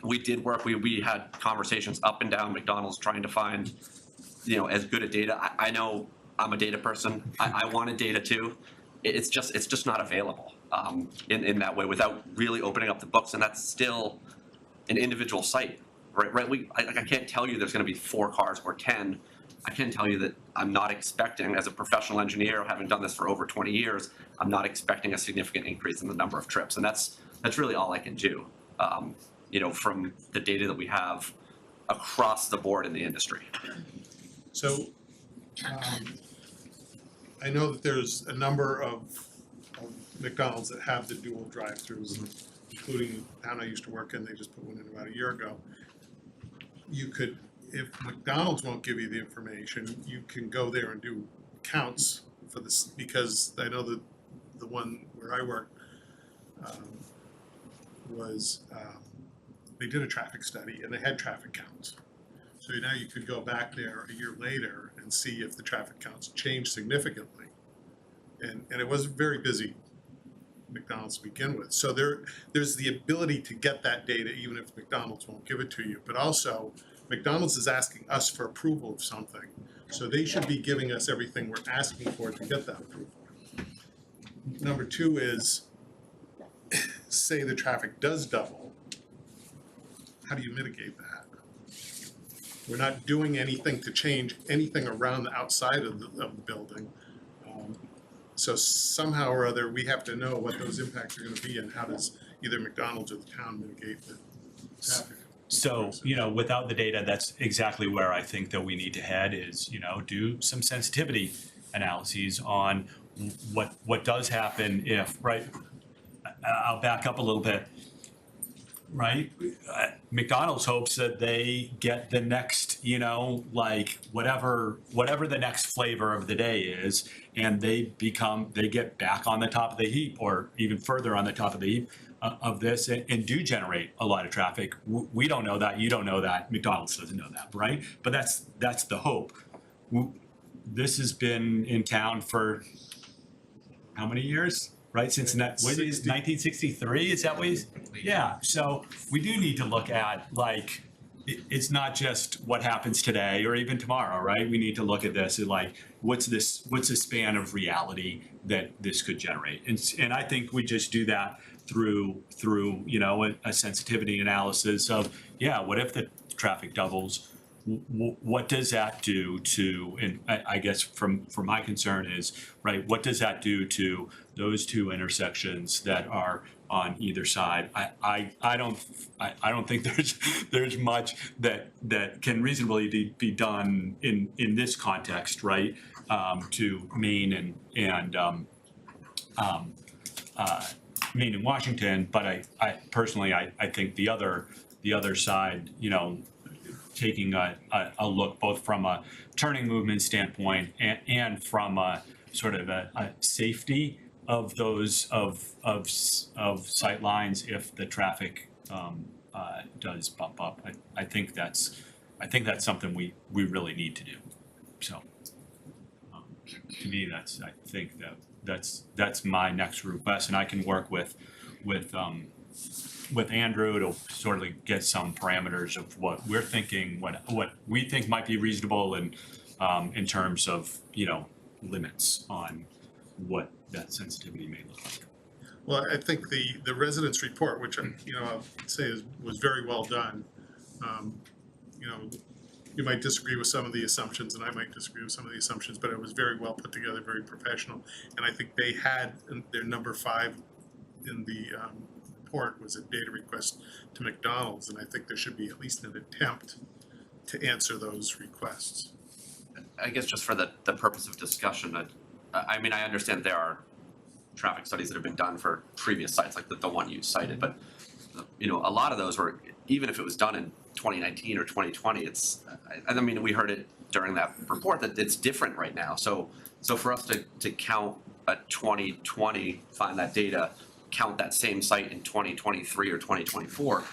we did work. We had conversations up and down McDonald's trying to find, as good a data. I know I'm a data person. I wanted data too. It's just not available in that way without really opening up the books, and that's still an individual site, right? I can't tell you there's going to be 4 cars or 10. I can tell you that I'm not expecting, as a professional engineer, having done this for over 20 years, I'm not expecting a significant increase in the number of trips, and that's really all I can do, from the data that we have across the board in the industry. So, I know that there's a number of McDonald's that have the dual drive-throughs, including the town I used to work in. They just put one in about a year ago. You could, if McDonald's won't give you the information, you can go there and do counts for this, because I know that the one where I worked they did a traffic study and they had traffic counts. So now you could go back there a year later and see if the traffic counts changed significantly. And it was very busy, McDonald's to begin with. So there's the ability to get that data even if McDonald's won't give it to you. But also, McDonald's is asking us for approval of something. So they should be giving us everything we're asking for to get that approval. Number 2 is, say the traffic does double, how do you mitigate that? We're not doing anything to change anything around the outside of the building. So somehow or other, we have to know what those impacts are going to be, and how does either McDonald's or the town mitigate the traffic. So, without the data, that's exactly where I think that we need to head is, do some sensitivity analyses on what does happen if, right? I'll back up a little bit, right? McDonald's hopes that they get the next, whatever the next flavor of the day is, and they get back on the top of the heap, or even further on the top of the heap of this, and do generate a lot of traffic. We don't know that, you don't know that, McDonald's doesn't know that, right? But that's the hope. This has been in town for how many years? Right, since 1963, is that what he's? Yeah, so we do need to look at it's not just what happens today or even tomorrow, right? We need to look at this and like, what's the span of reality that this could generate? And I think we just do that through you know, a sensitivity analysis of, yeah, what if the traffic doubles? What does that do to, and I guess from my concern is, right, what does that do to those two intersections that are on either side? I don't think there's much that can reasonably be done in this context, right? To Maine and Maine and Washington, but I personally I think the other side, you know, taking a look both from a turning movement standpoint and from a sort of a safety of those of sight lines if the traffic does bump up. I think that's something we really need to do. So to me, I think that's my next request, and I can work with Andrew to sort of get some parameters of what we're thinking, what we think might be reasonable, and in terms of, you know, limits on what that sensitivity may look like. Well, I think the residents' report, which you know, I'll say was very well done. You know, you might disagree with some of the assumptions, and I might disagree with some of the assumptions, but it was very well put together, very professional. And I think they had their number 5 in the report was a data request to McDonald's, and I think there should be at least an attempt to answer those requests. I guess just for the purpose of discussion, I mean, I understand there are traffic studies that have been done for previous sites, like the one you cited, but you know, a lot of those were, even if it was done in 2019 or 2020, I mean, we heard it during that report that it's different right now. So for us to count a 2020, find that data, count that same site in 2023 or 2024,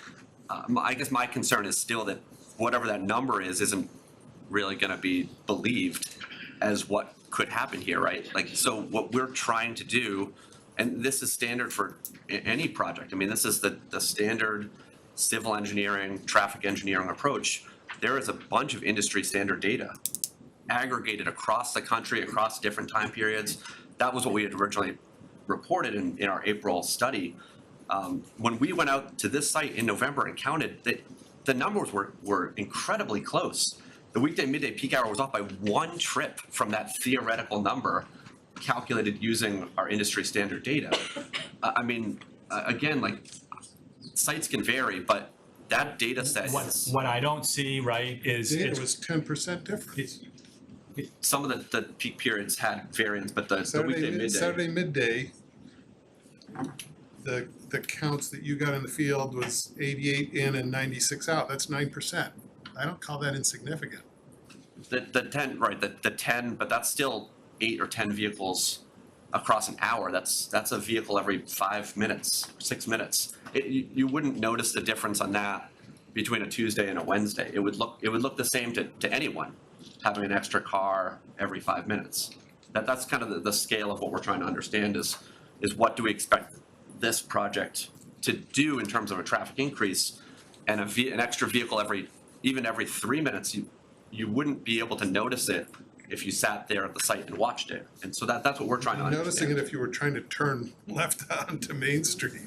I guess my concern is still that whatever that number is isn't really going to be believed as what could happen here, right? Like, so what we're trying to do, and this is standard for any project. I mean, this is the standard civil engineering, traffic engineering approach. There is a bunch of industry standard data aggregated across the country, across different time periods. That was what we had originally reported in our April study. When we went out to this site in November and counted, the numbers were incredibly close. The weekday midday peak hour was off by 1 trip from that theoretical number calculated using our industry standard data. I mean, again, like, sites can vary, but that data set is, What I don't see, right, is It was 10% difference. some of the peak periods had variance, but the weekday midday. Saturday midday, the counts that you got in the field was 88 in and 96 out. That's 9%. I don't call that insignificant. The 10, right, the 10, but that's still 8 or 10 vehicles across an hour. That's a vehicle every 5 minutes, 6 minutes. You wouldn't notice the difference on that between a Tuesday and a Wednesday. It would look the same to anyone having an extra car every 5 minutes. That's kind of the scale of what we're trying to understand is what do we expect this project to do in terms of a traffic increase, and an extra vehicle every 3 minutes. You wouldn't be able to notice it if you sat there at the site and watched it. And so that's what we're trying to understand. Noticing it if you were trying to turn left onto Main Street.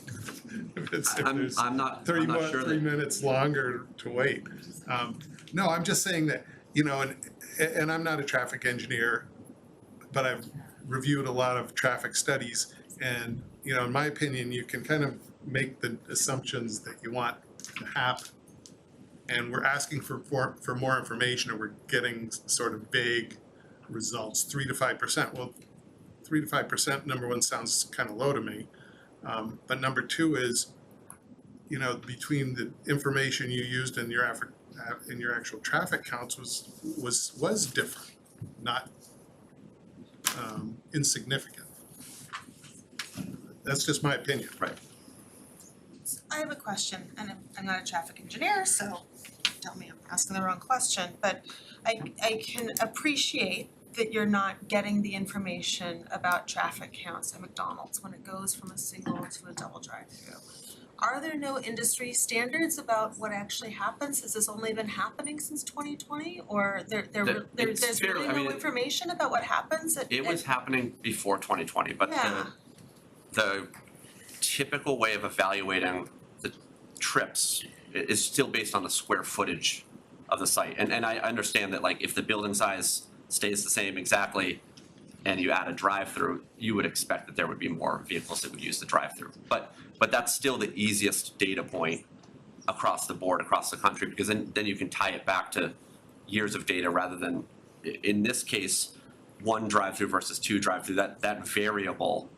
I'm not 3 sure 3 that, minutes longer to wait. No, I'm just saying that, you know, and I'm not a traffic engineer, but I've reviewed a lot of traffic studies, and, you know, in my opinion, you can kind of make the assumptions that you want to happen. And we're asking for more information, and we're getting sort of vague results, 3 to 5%. Well, 3 to 5%, number one, sounds kind of low to me. But number two is, you know, between the information you used in your actual traffic counts was different, not insignificant. That's just my opinion. right. I have a question, and I'm not a traffic engineer, so tell me I'm asking the wrong question, but I can appreciate that you're not getting the information about traffic counts at McDonald's when it goes from a single to a double drive-through. Are there no industry standards about what actually happens? Has this only been happening since 2020? Or It's there's fairly- really I mean, no information about what happens at It was happening before 2020, but Yeah. the typical way of evaluating the trips is still based on the square footage of the site. And I understand that, like, if the building size stays the same exactly and you add a drive-through, you would expect that there would be more vehicles that would use the drive-through. But that's still the easiest data point across the board, across the country, because then you can tie it back to years of data rather than, in this case, one drive-through versus two drive-through. That variable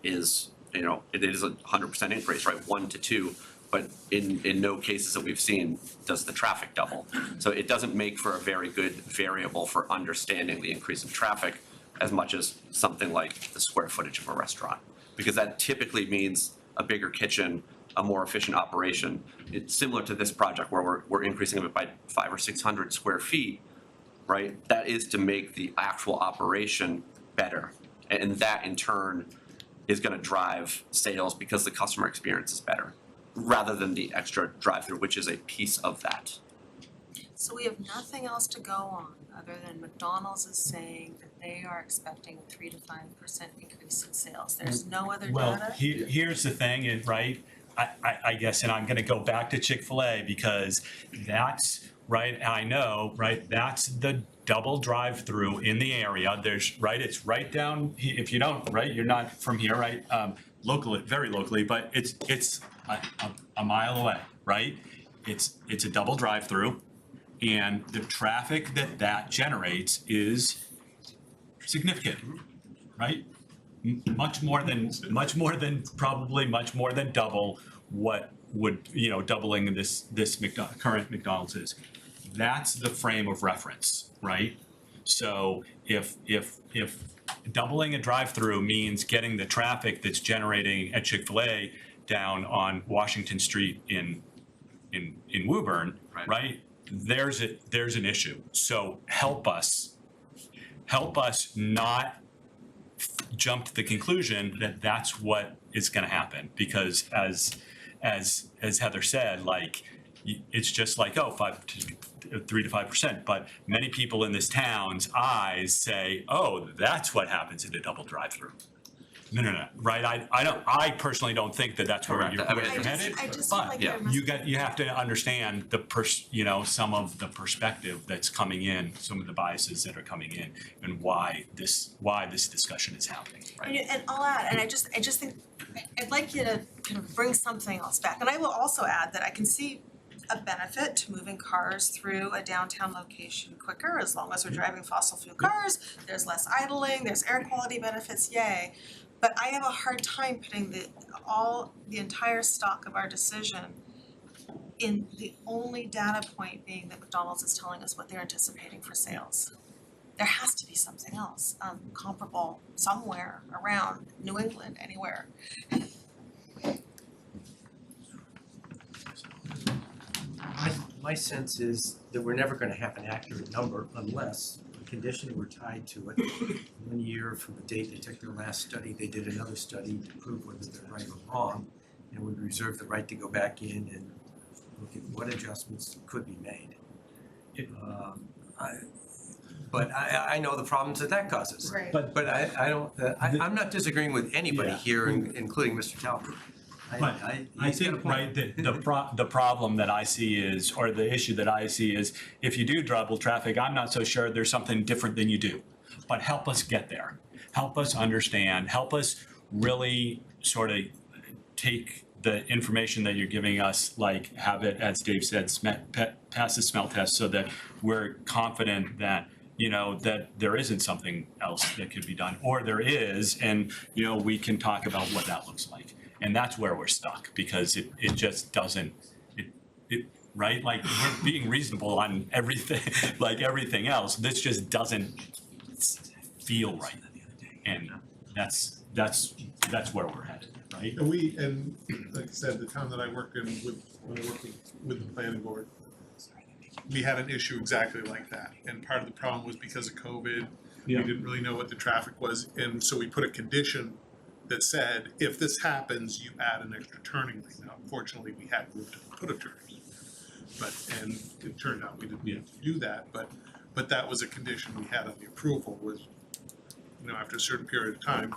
is, it is a 100% increase, right? 1 to 2, but in no cases that we've seen does the traffic double. So it doesn't make for a very good variable for understanding the increase in traffic as much as something like the square footage of a restaurant, because that typically means a bigger kitchen, a more efficient operation. It's similar to this project where we're increasing it by 500 or 600 square feet, right? That is to make the actual operation better, and that in turn is going to drive sales because the customer experience is better, rather than the extra drive-through, which is a piece of that. So we have nothing else to go on other than McDonald's is saying that they are expecting a 3 to 5% increase in sales. There's no other Well, data? here's the thing, right? I guess, and I'm gonna go back to Chick-fil-A because that's, right, I know, right, that's the double drive-through in the area. There's, right, it's right down, if you don't, right, you're not from here, right? Locally, very locally, but it's a mile away, right? It's a double drive-through, and the traffic that generates is significant, right? Much more than double what would, doubling this current McDonald's is. That's the frame of reference, right? So if doubling a drive-through means getting the traffic that's generating at Chick-fil-A down on Washington Street in Woburn, right? There's an issue. So help us not jump to the conclusion that that's what is going to happen, because as Heather said, like, it's just like, 3 to 5%, but many people in this town's eyes say, oh, that's what happens in a double drive-through. No, right? I personally don't think that that's where you're headed. I just feel But like yeah, there must you have to understand some of the perspective that's coming in, some of the biases that are coming in, and why this discussion is happening, right? And I'll add, and I just think, I'd like you to kind of bring something else back. And I will also add that I can see a benefit to moving cars through a downtown location quicker, as long as we're driving fossil fuel cars, there's less idling, there's air quality benefits, yay. But I have a hard time putting the entire stock of our decision in the only data point being that McDonald's is telling us what they're anticipating for sales. There has to be something else, comparable somewhere around New England, anywhere. My sense is that we're never gonna have an accurate number unless the condition were tied to it. 1 year from the date they took their last study, they did another study to prove whether they're right or wrong. And we reserve the right to go back in and look at what adjustments could be made. But I know the problems that causes. Right. But I don't, I'm not disagreeing with anybody Yeah. here, including Mr. Talbot. But I he's got a think, point. right, the problem that I see is, or the issue that I see is, if you do double traffic, I'm not so sure there's something different than you do. But help us get there. Help us understand, help us really sort of take the information that you're giving us, like, have it, as Dave said, pass the smell test, so that we're confident that, that there isn't something else that could be done, or there is, and, we can talk about what that looks like. And that's where we're stuck, because it just doesn't, right? Like, we're being reasonable on everything, like everything else. This just doesn't feel right. And that's where we're headed, right? And like I said, the town that I work in when I worked with the planning board, we had an issue exactly like that. And part of the problem was because of COVID, we didn't really know what the traffic was. And so we put a condition that said, if this happens, you add an extra turning lane. Now, fortunately, we had room to put a turning lane. And it turned out we didn't need to do that, but that was a condition we had on the approval was, you know, after a certain period of time,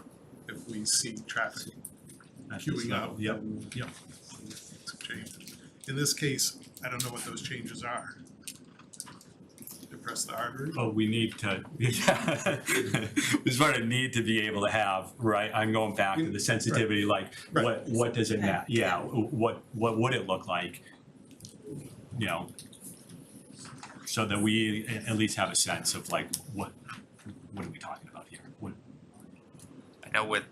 if we see traffic queuing up, Yep, then yep. some changes. In this case, I don't know what those changes are. Depress the artery? Oh, we need to, yeah. We sort of need to be able to have, right, I'm going back to the sensitivity, like, Right. what does it matter? Yeah, what would it look like? You know, so that we at least have a sense of like, what are we talking about here? What, I know with,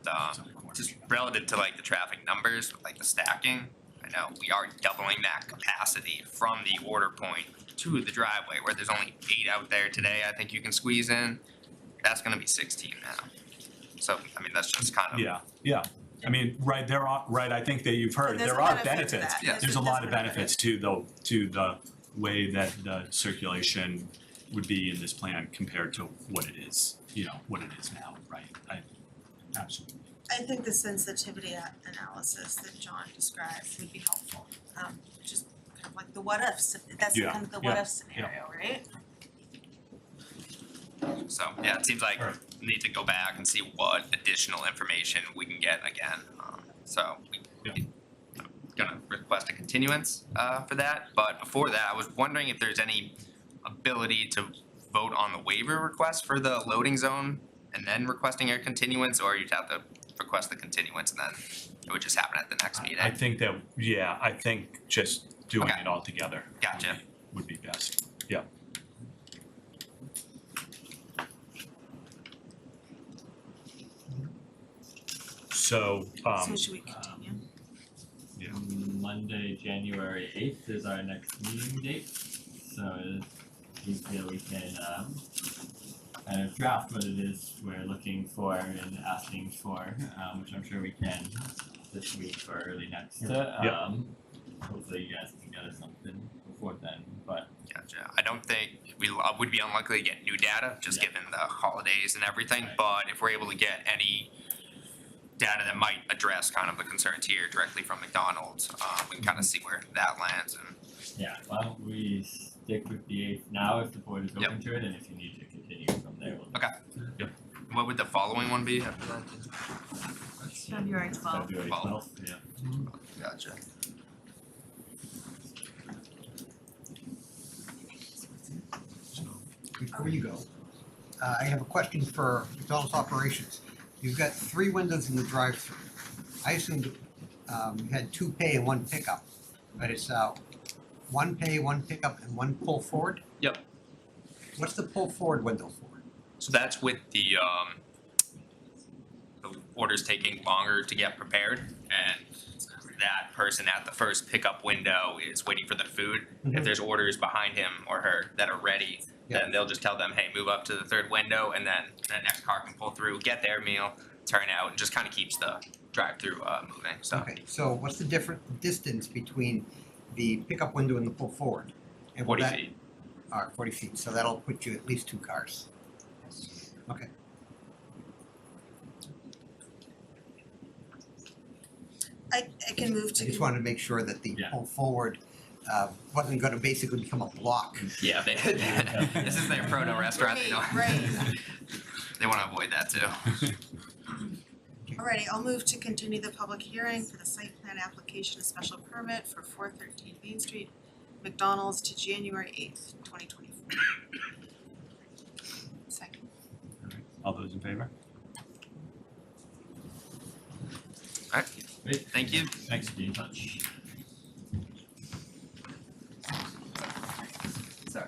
just relative to like the traffic numbers, with like the stacking, I know we are doubling that capacity from the order point to the driveway, where there's only 8 out there today, I think you can squeeze in. That's gonna be 16 now. So, I mean, that's just kind of. yeah. I mean, right, I think that you've heard, There's there a are benefit to benefits. that. Yes. There's a lot of There's benefits to the way that the circulation would be in this plan compared to what it is, you know, what it is now, right? Absolutely. I think the sensitivity analysis that John described would be helpful. Just kind of like the what ifs, that's Yeah, kind of the what yeah, if scenario, right? So, yeah, it seems like Alright. we need to go back and see what additional information we can get again. So we gonna request a continuance for that, but before that, I was wondering if there's any ability to vote on the waiver request for the loading zone and then requesting a continuance, or you'd have to request the continuance and then it would just happen at the next meeting? I think that, yeah, I think just doing Okay. it all together. Gotcha. Would be best, yeah. So, So should we continue? yeah, Monday, January 8th is our next meeting date, so we feel we can kind of draft what it is we're looking for and asking for, which I'm sure we can this week or early next. Yeah. Hopefully you guys can get us something before then, but Gotcha. I don't think we would be unlikely to get new data, just Yeah. given the holidays and everything, Right. but if we're able to get any data that might address kind of the concerns here directly from McDonald's, we can kind of see where that lands and. yeah, why don't we stick with the 8th now if the board is Yep. open to it, and if you need to continue from there, we'll. Okay. What would the following one be after that? February 12th. February 12th, yeah. Gotcha. Before you go, I have a question for McDonald's operations. You've got 3 windows in the drive-through. I assumed you had 2 pay and 1 pickup, but it's 1 pay, 1 pickup, and 1 pull forward? Yep. What's the pull forward window for? So that's with the orders taking longer to get prepared, and that person at the first pickup window is waiting for the food. If Mhm. there's orders behind him or her that are ready, then they'll just tell them, hey, move up to the 3rd window, and then the next car can pull through, get their meal, turn out, and just kind of keeps the drive-through moving. So Okay, so what's the different distance between the pickup window and the pull forward? And will 40 that- feet. All right, 40 feet, so that'll put you at least 2 cars. Okay. I can move I to. just wanted to make sure that the Yeah. pull forward wasn't gonna basically become a block. Yeah, this is their proto restaurant. They don't. Right. They want to avoid that too. Alrighty, I'll move to continue the public hearing for the site plan application and special permit for 413 Main Street, McDonald's, to January 8th, 2024. Second. all those in favor? Great, Thank you. Thanks. be in touch. Sorry.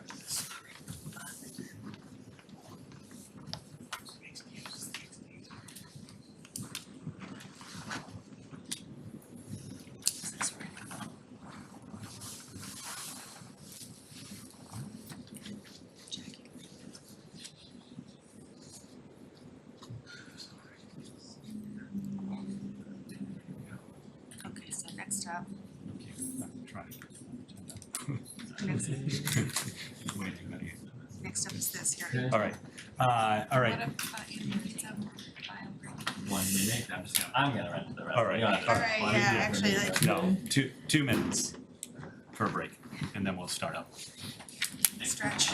Okay, so next up, Try. next, Way too many. next up is this here. Okay. All right, all right. What if, Andrew needs a file break? 1 minute, I'm gonna run to the restroom. All right. You don't have to- Alright, Why yeah, don't you actually, do it? like- No, 2 minutes for a break, and then we'll start up. Stretch.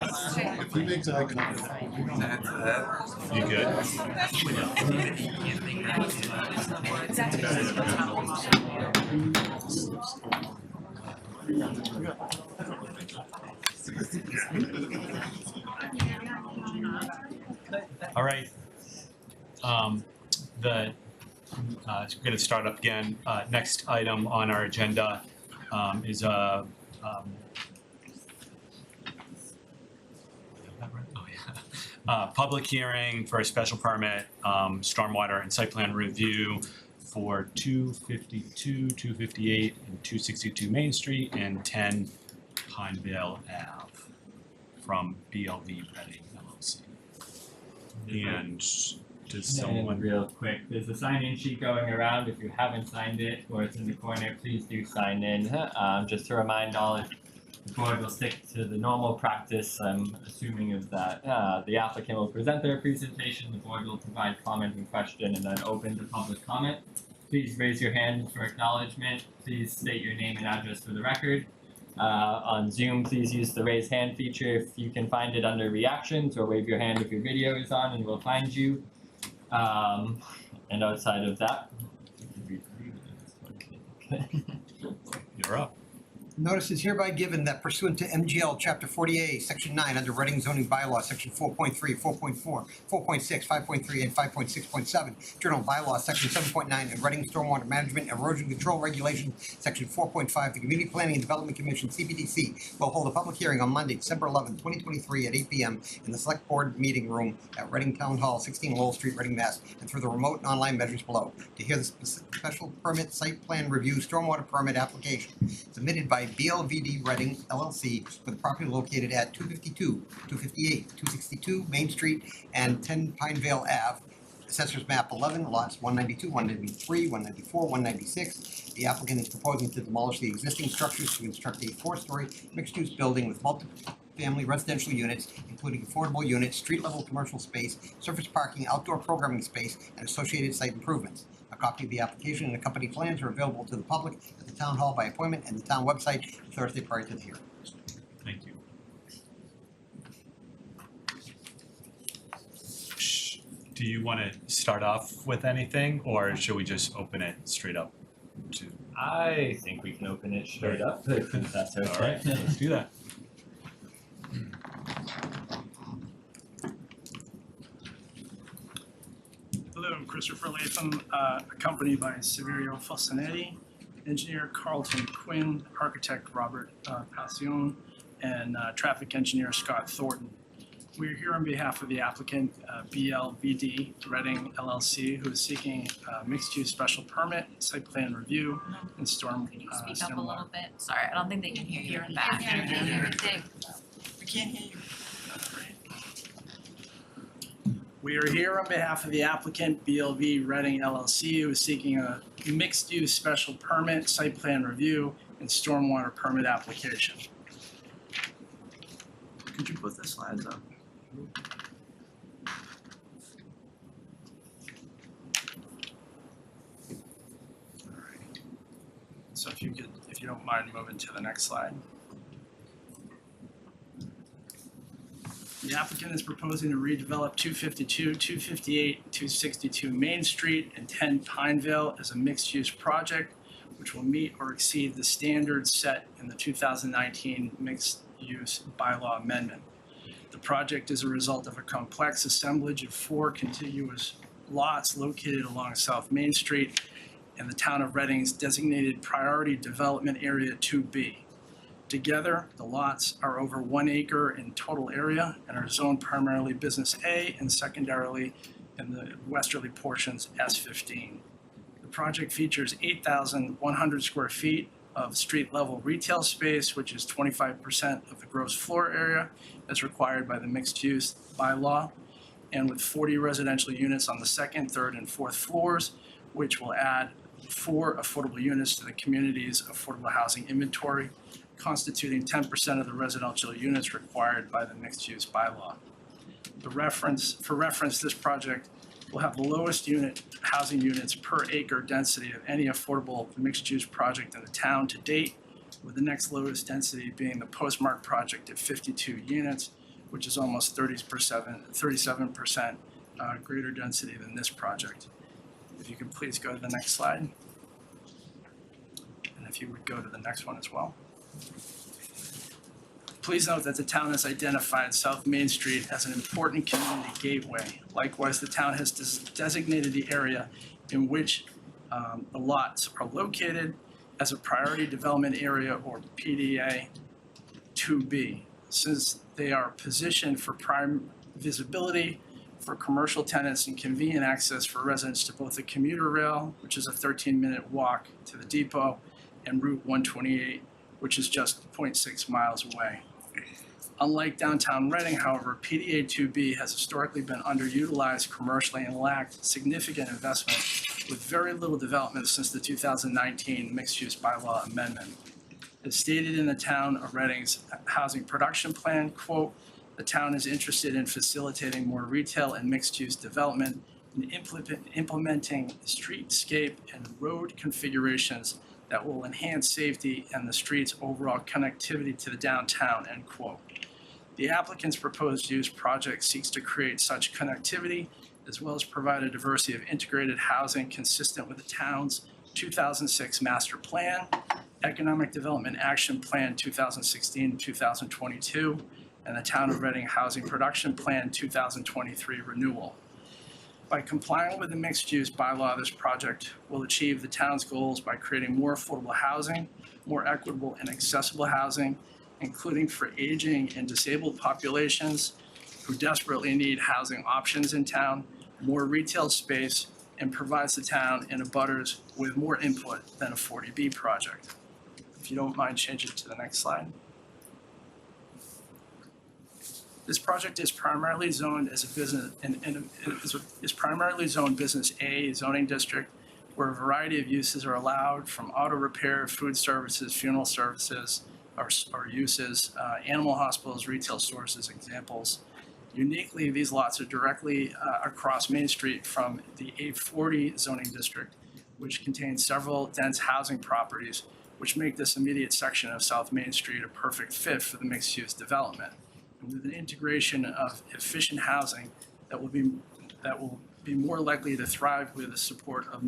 If he makes eye contact. You good? All right. We're gonna start up again. Next item on our agenda is public hearing for a special permit, stormwater and site plan review for 252, 258, and 262 Main Street and 10 Pinevale Ave from BLV Reading LLC. And does someone? And real quick, there's a sign-in sheet going around. If you haven't signed it or it's in the corner, please do sign in. Just to remind all, if the board will stick to the normal practice, I'm assuming of that. The applicant will present their presentation, the board will provide comment and question, and then open to public comment. Please raise your hand for acknowledgement. Please state your name and address for the record. On Zoom, please use the raise hand feature if you can find it under reactions, or wave your hand if your video is on and we'll find you. And outside of that, You're up. Notice is hereby given that pursuant to MGL Chapter 40A, Section 9, under Reading zoning bylaw, Section 4.3, 4.4, 4.6, 5.3, and 5.6.7, Journal bylaw, Section 7.9, and Reading stormwater management and erosion control regulations, Section 4.5, the Community Planning and Development Commission, CPDC, will hold a public hearing on Monday, December 11, 2023 at 8 p.m. in the Select Board Meeting Room at Reading Town Hall, 16 Lowell Street, Reading, Mass., and through the remote and online measures below, to hear the special permit site plan review stormwater permit application submitted by BLVD Reading LLC for the property located at 252, 258, 262 Main Street and 10 Pinevale Ave, Assessors Map 11, lots 192, 193, 194, 196. The applicant is proposing to demolish the existing structures to construct a 4-story mixed-use building with family residential units, including affordable units, street-level commercial space, surface parking, outdoor programming space, and associated site improvements. A copy of the application and accompanying plans are available to the public at the town hall by appointment and the town website Thursday prior to the hearing. Thank you. Do you want to start off with anything, or should we just open it straight up to? I think we can open it straight up, if that's okay. All right, let's do that. Hello, I'm Christopher Latham, accompanied by Severio Fossanetti, engineer Carlton Quinn, architect Robert Passion, and traffic engineer Scott Thornton. We're here on behalf of the applicant, BLVD Reading LLC, who is seeking mixed-use special permit, site plan review, and storm. Can you speak up a little stormwater. bit? Sorry, I don't think they can hear you in the back. We can't hear you. We are here on behalf of the applicant, BLV Reading LLC, who is seeking a mixed-use special permit, site plan review, and stormwater permit application. Could you put the slides up? Alright. So if you don't mind moving to the next slide. The applicant is proposing to redevelop 252, 258, 262 Main Street and 10 Pineville as a mixed-use project, which will meet or exceed the standards set in the 2019 mixed-use bylaw amendment. The project is a result of a complex assemblage of 4 contiguous lots located along South Main Street and the town of Reading's designated priority development area 2B. Together, the lots are over 1 acre in total area and are zoned primarily Business A and secondarily in the westerly portions S15. The project features 8,100 square feet of street-level retail space, which is 25% of the gross floor area as required by the mixed-use bylaw, and with 40 residential units on the second, third, and fourth floors, which will add 4 affordable units to the community's affordable housing inventory, constituting 10% of the residential units required by the mixed-use bylaw. For reference, this project will have the lowest housing units per acre density of any affordable mixed-use project in the town to date, with the next lowest density being the Postmark project at 52 units, which is almost 37% greater density than this project. If you could please go to the next slide. And if you would go to the next one as well. Please note that the town has identified South Main Street as an important community gateway. Likewise, the town has designated the area in which the lots are located as a priority development area, or PDA 2B, since they are positioned for prime visibility for commercial tenants and convenient access for residents to both the commuter rail, which is a 13-minute walk to the depot, and Route 128, which is just 0.6 miles away. Unlike downtown Reading, however, PDA 2B has historically been underutilized commercially and lacked significant investment, with very little development since the 2019 mixed-use bylaw amendment. As stated in the town of Reading's housing production plan, quote, "The town is interested in facilitating more retail and mixed-use development and implementing streetscape and road configurations that will enhance safety and the street's overall connectivity to the downtown," end quote. The applicant's proposed use project seeks to create such connectivity, as well as provide a diversity of integrated housing consistent with the town's 2006 master plan, Economic Development Action Plan 2016-2022, and the Town of Reading Housing Production Plan 2023 renewal. By complying with the mixed-use bylaw, this project will achieve the town's goals by creating more affordable housing, more equitable and accessible housing, including for aging and disabled populations who desperately need housing options in town, more retail space, and provides the town and abutters with more input than a 40B project. If you don't mind changing to the next slide. This project is primarily zoned as a business is primarily zoned Business A zoning district, where a variety of uses are allowed, from auto repair, food services, funeral services, are uses, animal hospitals, retail stores as examples. Uniquely, these lots are directly across Main Street from the 840 zoning district, which contains several dense housing properties, which make this immediate section of South Main Street a perfect fit for the mixed-use development. And with an integration of efficient housing that will be more likely to thrive with the support of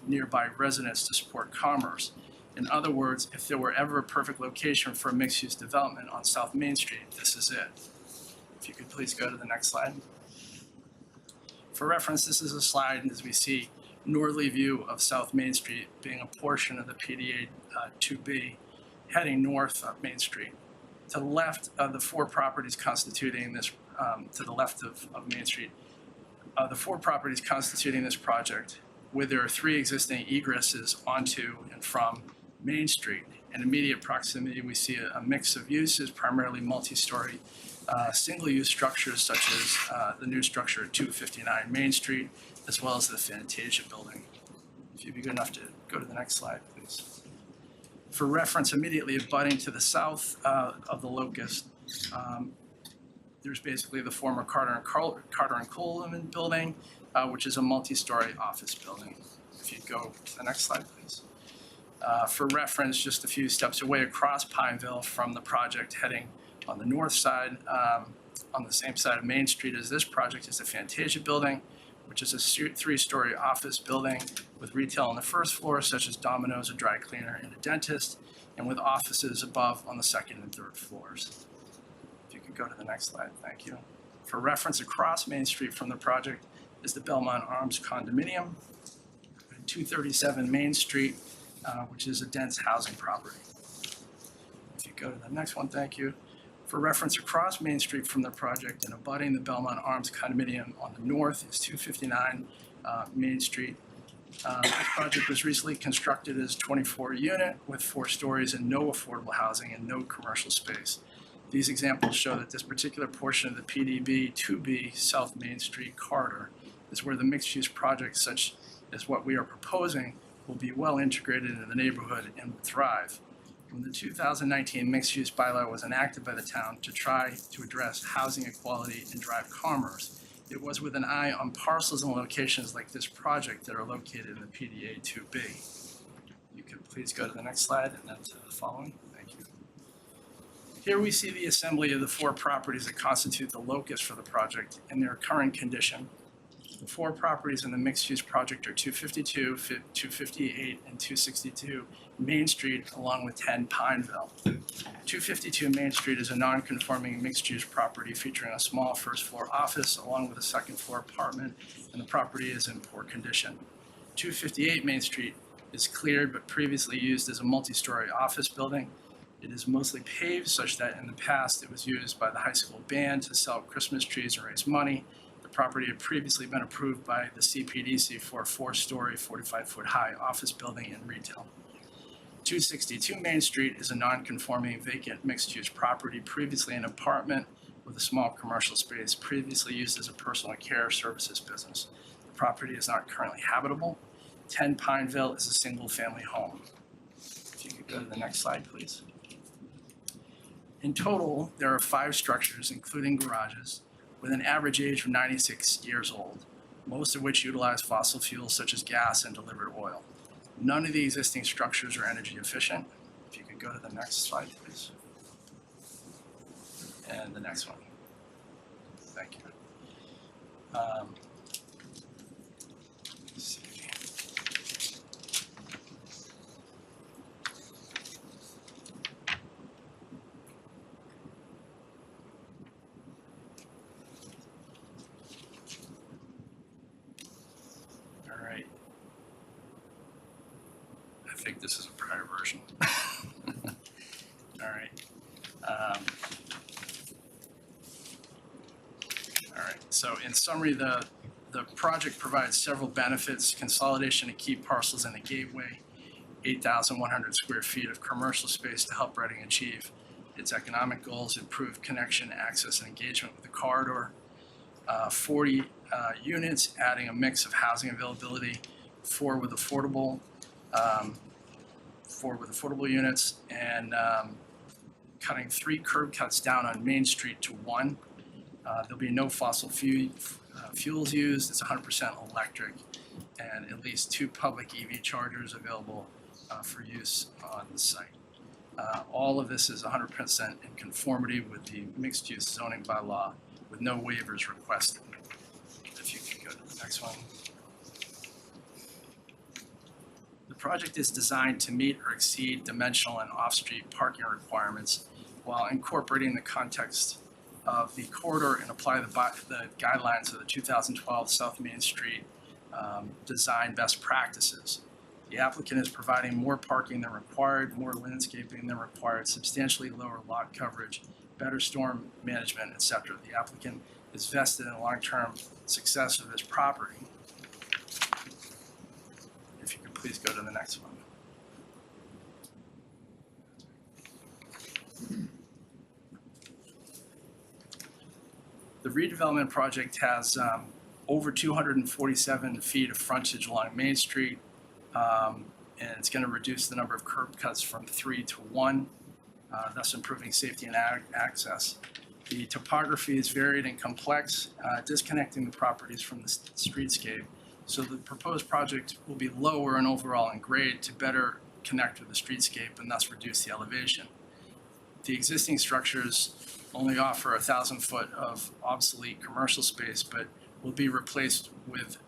nearby residents to support commerce. In other words, if there were ever a perfect location for a mixed-use development on South Main Street, this is it. If you could please go to the next slide. For reference, this is a slide as we see northerly view of South Main Street being a portion of the PDA 2B heading north up Main Street. To the left of the four properties constituting this, to the left of Main Street, the four properties constituting this project, where there are three existing egresses onto and from Main Street. In immediate proximity, we see a mix of uses, primarily multi-story single-use structures such as the new structure at 259 Main Street, as well as the Fantasia building. If you'd be good enough to go to the next slide, please. For reference, immediately abutting to the south of the locust, there's basically the former Carter and Coleman building, which is a multi-story office building. If you'd go to the next slide, please. For reference, just a few steps away across Pineville from the project heading on the north side, on the same side of Main Street as this project, is the Fantasia building, which is a three-story office building with retail on the first floor, such as Domino's, a dry cleaner, and a dentist, and with offices above on the second and third floors. If you could go to the next slide, thank you. For reference, across Main Street from the project is the Belmont Arms condominium, 237 Main Street, which is a dense housing property. If you go to the next one, thank you. For reference, across Main Street from the project and abutting the Belmont Arms condominium on the north is 259 Main Street. This project was recently constructed as 24 unit with 4 stories and no affordable housing and no commercial space. These examples show that this particular portion of the PDB 2B South Main Street corridor is where the mixed-use project such as what we are proposing will be well integrated into the neighborhood and will thrive. When the 2019 mixed-use bylaw was enacted by the town to try to address housing equality and drive commerce, it was with an eye on parcels and locations like this project that are located in the PDA 2B. You could please go to the next slide and then to the following. Thank you. Here we see the assembly of the 4 properties that constitute the locus for the project in their current condition. The 4 properties in the mixed-use project are 252, 258, and 262 Main Street, along with 10 Pineville. 252 Main Street is a non-conforming mixed-use property featuring a small first-floor office along with a second-floor apartment, and the property is in poor condition. 258 Main Street is cleared but previously used as a multi-story office building. It is mostly paved such that in the past it was used by the high school band to sell Christmas trees and raise money. Property had previously been approved by the Cpdc for a 4-story, 45-foot high office building and retail. 262 Main Street is a non-conforming vacant mixed-use property, previously an apartment with a small commercial space, previously used as a personal care services business. The property is not currently habitable. 10 Pineville is a single-family home. If you could go to the next slide, please. In total, there are 5 structures, including garages, with an average age of 96 years old, most of which utilize fossil fuels such as gas and delivered oil. None of the existing structures are energy efficient. If you could go to the next slide, please. And the next one. Thank you. Let's see. I think this is a prior version. All right. So in summary, the project provides several benefits: consolidation of key parcels in the gateway, 8,100 square feet of commercial space to help Reading achieve its economic goals, improved connection, access, and engagement with the corridor, 40 units, adding a mix of housing availability, 4 with affordable forward with affordable units and cutting 3 curb cuts down on Main Street to 1. There'll be no fossil fuels used. It's 100% electric, and at least 2 public EV chargers available for use on the site. All of this is 100% in conformity with the mixed-use zoning bylaw, with no waivers requested. If you could go to the next one. The project is designed to meet or exceed dimensional and off-street parking requirements while incorporating the context of the corridor and apply the guidelines of the 2012 South Main Street design best practices. The applicant is providing more parking than required, more landscaping than required, substantially lower lot coverage, better storm management, etc. The applicant is vested in the long-term success of this property. If you could please go to the next one. The redevelopment project has over 247 feet of frontage along Main Street, and it's going to reduce the number of curb cuts from 3 to 1, thus improving safety and access. The topography is varied and complex, disconnecting the properties from the streetscape. So the proposed project will be lower and overall in grade to better connect with the streetscape and thus reduce the elevation. The existing structures only offer 1,000 foot of obsolete commercial space, but will be replaced with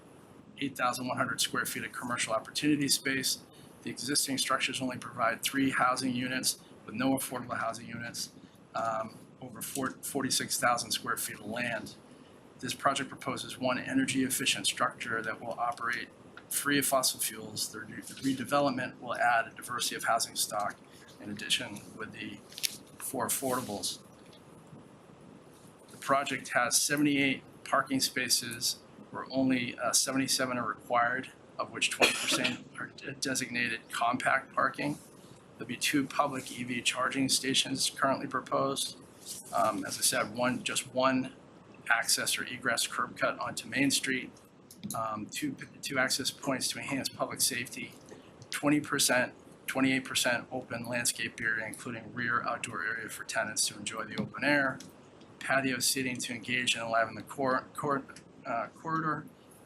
8,100 square feet of commercial opportunity space. The existing structures only provide 3 housing units with no affordable housing units, over 46,000 square feet of land. This project proposes 1 energy efficient structure that will operate free of fossil fuels. The redevelopment will add a diversity of housing stock in addition with the 4 affordables. The project has 78 parking spaces where only 77 are required, of which 20% are designated compact parking. There'll be 2 public EV charging stations currently proposed. As I said, just one access or egress curb cut onto Main Street, 2 access points to enhance public safety, 20%, 28% open landscape area, including rear outdoor area for tenants to enjoy the open air, patio seating to engage and enliven the corridor,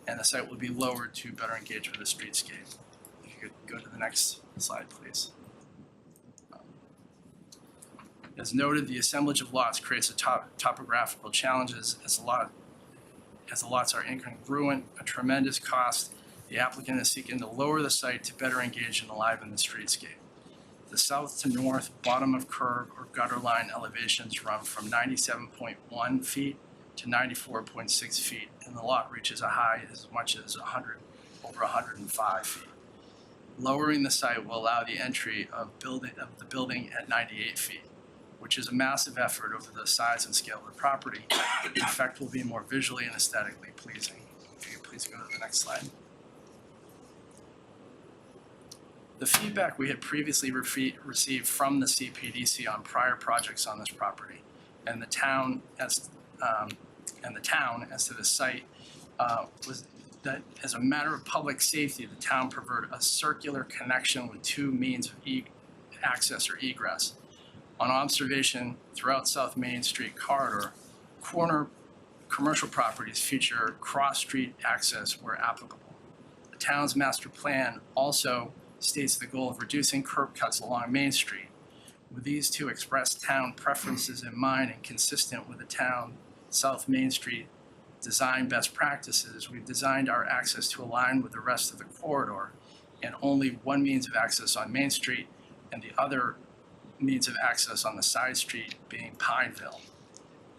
and the site will be lowered to better engage with the streetscape. If you could go to the next slide, please. As noted, the assemblage of lots creates topographical challenges as the lots are incongruent, a tremendous cost. The applicant is seeking to lower the site to better engage and enliven the streetscape. The south to north bottom of curb or gutter line elevations run from 97.1 feet to 94.6 feet, and the lot reaches a high as much as over 105 feet. Lowering the site will allow the entry of the building at 98 feet, which is a massive effort over the size and scale of the property. The effect will be more visually and aesthetically pleasing. If you could please go to the next slide. The feedback we had previously received from the Cpdc on prior projects on this property, and the town as to the site was that as a matter of public safety, the town preferred a circular connection with 2 means of access or egress. On observation throughout South Main Street corridor, corner commercial properties feature cross-street access where applicable. The town's master plan also states the goal of reducing curb cuts along Main Street. With these 2 expressed town preferences in mind and consistent with the town South Main Street design best practices, we've designed our access to align with the rest of the corridor and only 1 means of access on Main Street and the other means of access on the side street being Pineville.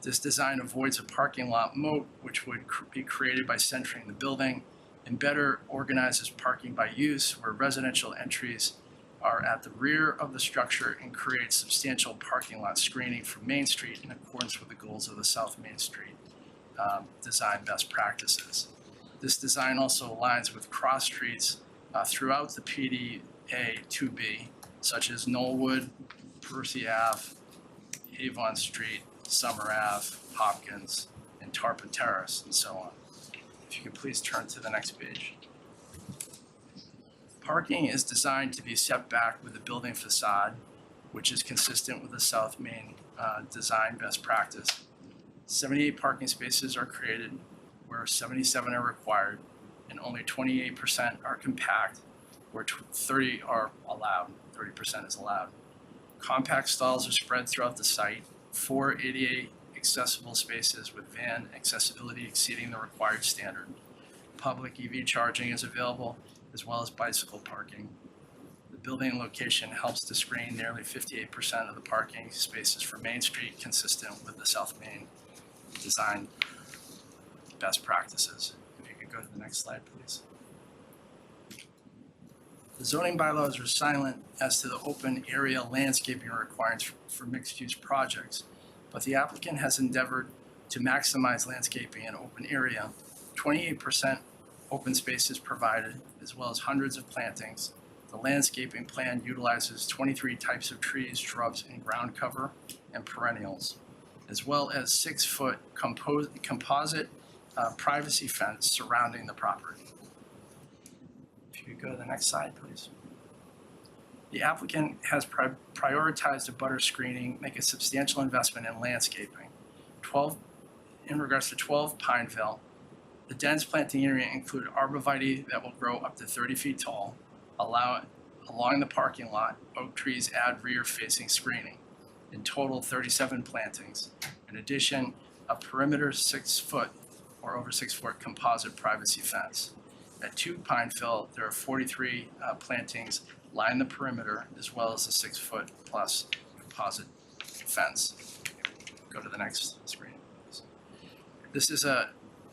This design avoids a parking lot moat which would be created by centering the building and better organizes parking by use where residential entries are at the rear of the structure and creates substantial parking lot screening from Main Street in accordance with the goals of the South Main Street design best practices. This design also aligns with cross streets throughout the PDA 2B, such as Knollwood, Percy Ave, Avon Street, Summer Ave, Hopkins, and Tarpon Terrace, and so on. If you could please turn to the next page. Parking is designed to be set back with the building facade, which is consistent with the South Main design best practice. 78 parking spaces are created, where 77 are required, and only 28% are compact, where 30 are allowed, 30% is allowed. Compact stalls are spread throughout the site, 4 ADA accessible spaces with van accessibility exceeding the required standard. Public EV charging is available, as well as bicycle parking. The building location helps to screen nearly 58% of the parking spaces for Main Street, consistent with the South Main design best practices. If you could go to the next slide, please. The zoning bylaws are silent as to the open area landscaping requirements for mixed-use projects, but the applicant has endeavored to maximize landscaping in open area. 28% open space is provided, as well as hundreds of plantings. The landscaping plan utilizes 23 types of trees, shrubs, and ground cover and perennials, as well as 6-foot composite privacy fence surrounding the property. If you could go to the next slide, please. The applicant has prioritized a butter screening, make a substantial investment in landscaping. In regards to 12 Pineville, the dense planting area include arborvitae that will grow up to 30 feet tall. Along the parking lot, oak trees add rear-facing screening. In total, 37 plantings. In addition, a perimeter 6-foot or over 6-foot composite privacy fence. At 2 Pineville, there are 43 plantings line the perimeter, as well as a 6-foot plus composite fence. Go to the next screen, please. This is a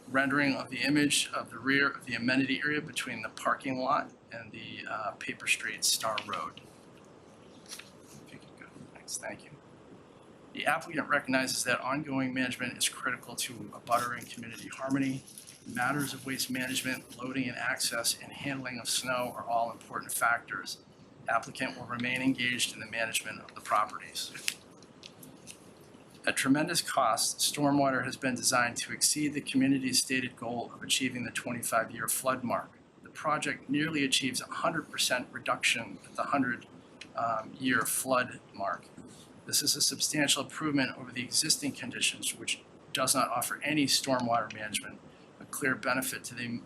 rendering of the image of the rear of the amenity area between the parking lot and the Paper Street Star Road. If you could go to the next, thank you. The applicant recognizes that ongoing management is critical to abutter and community harmony. Matters of waste management, loading and access, and handling of snow are all important factors. Applicant will remain engaged in the management of the properties. At tremendous cost, stormwater has been designed to exceed the community's stated goal of achieving the 25-year flood mark. The project nearly achieves 100% reduction at the 100-year flood mark. This is a substantial improvement over the existing conditions, which does not offer any stormwater management, a clear benefit to the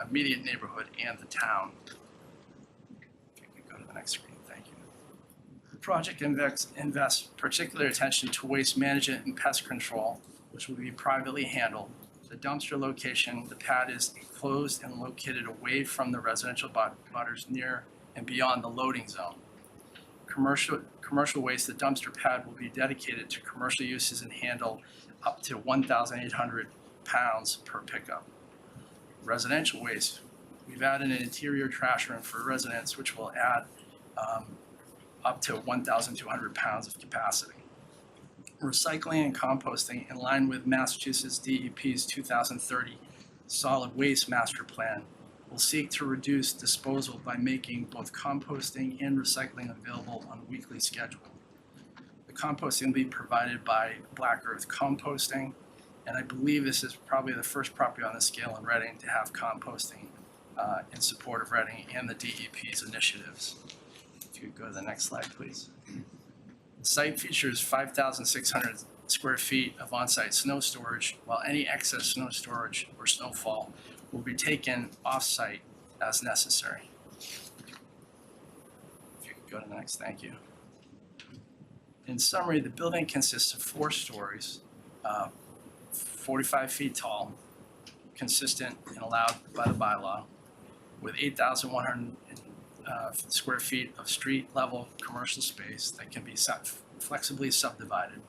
immediate neighborhood and the town. If you could go to the next screen, thank you. The project invests particular attention to waste management and pest control, which will be privately handled. The dumpster location, the pad is enclosed and located away from the residential butters near and beyond the loading zone. Commercial waste, the dumpster pad will be dedicated to commercial uses and handle up to 1,800 pounds per pickup. Residential waste, we've added an interior trash room for residents, which will add up to 1,200 pounds of capacity. Recycling and composting, in line with Massachusetts DEP's 2030 Solid Waste Master Plan, will seek to reduce disposal by making both composting and recycling available on a weekly schedule. The composting will be provided by Black Earth Composting, and I believe this is probably the first property on the scale in Reading to have composting in support of Reading and the DEP's initiatives. If you could go to the next slide, please. The site features 5,600 square feet of on-site snow storage, while any excess snow storage or snowfall will be taken off-site as necessary. If you could go to the next, thank you. In summary, the building consists of 4 stories, 45 feet tall, consistent and allowed by the bylaw, with 8,100 square feet of street-level commercial space that can be flexibly subdivided.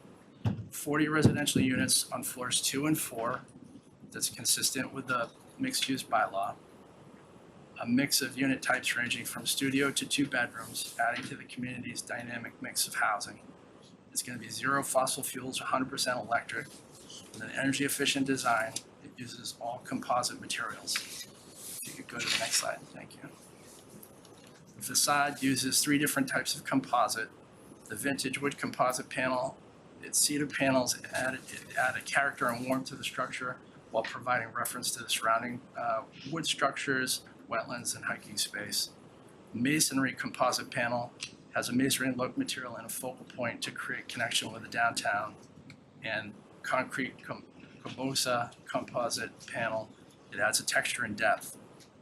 40 residential units on floors 2 and 4, that's consistent with the mixed-use bylaw. A mix of unit types ranging from studio to 2 bedrooms, adding to the community's dynamic mix of housing. It's going to be 0 fossil fuels, 100% electric, with an energy-efficient design. It uses all composite materials. If you could go to the next slide, thank you. The facade uses 3 different types of composite. The vintage wood composite panel, its cedar panels add a character and warmth to the structure while providing reference to the surrounding wood structures, wetlands, and hiking space. masonry composite panel, has a masonry look material and a focal point to create connection with the downtown, and concrete combosa composite panel. It adds a texture and depth.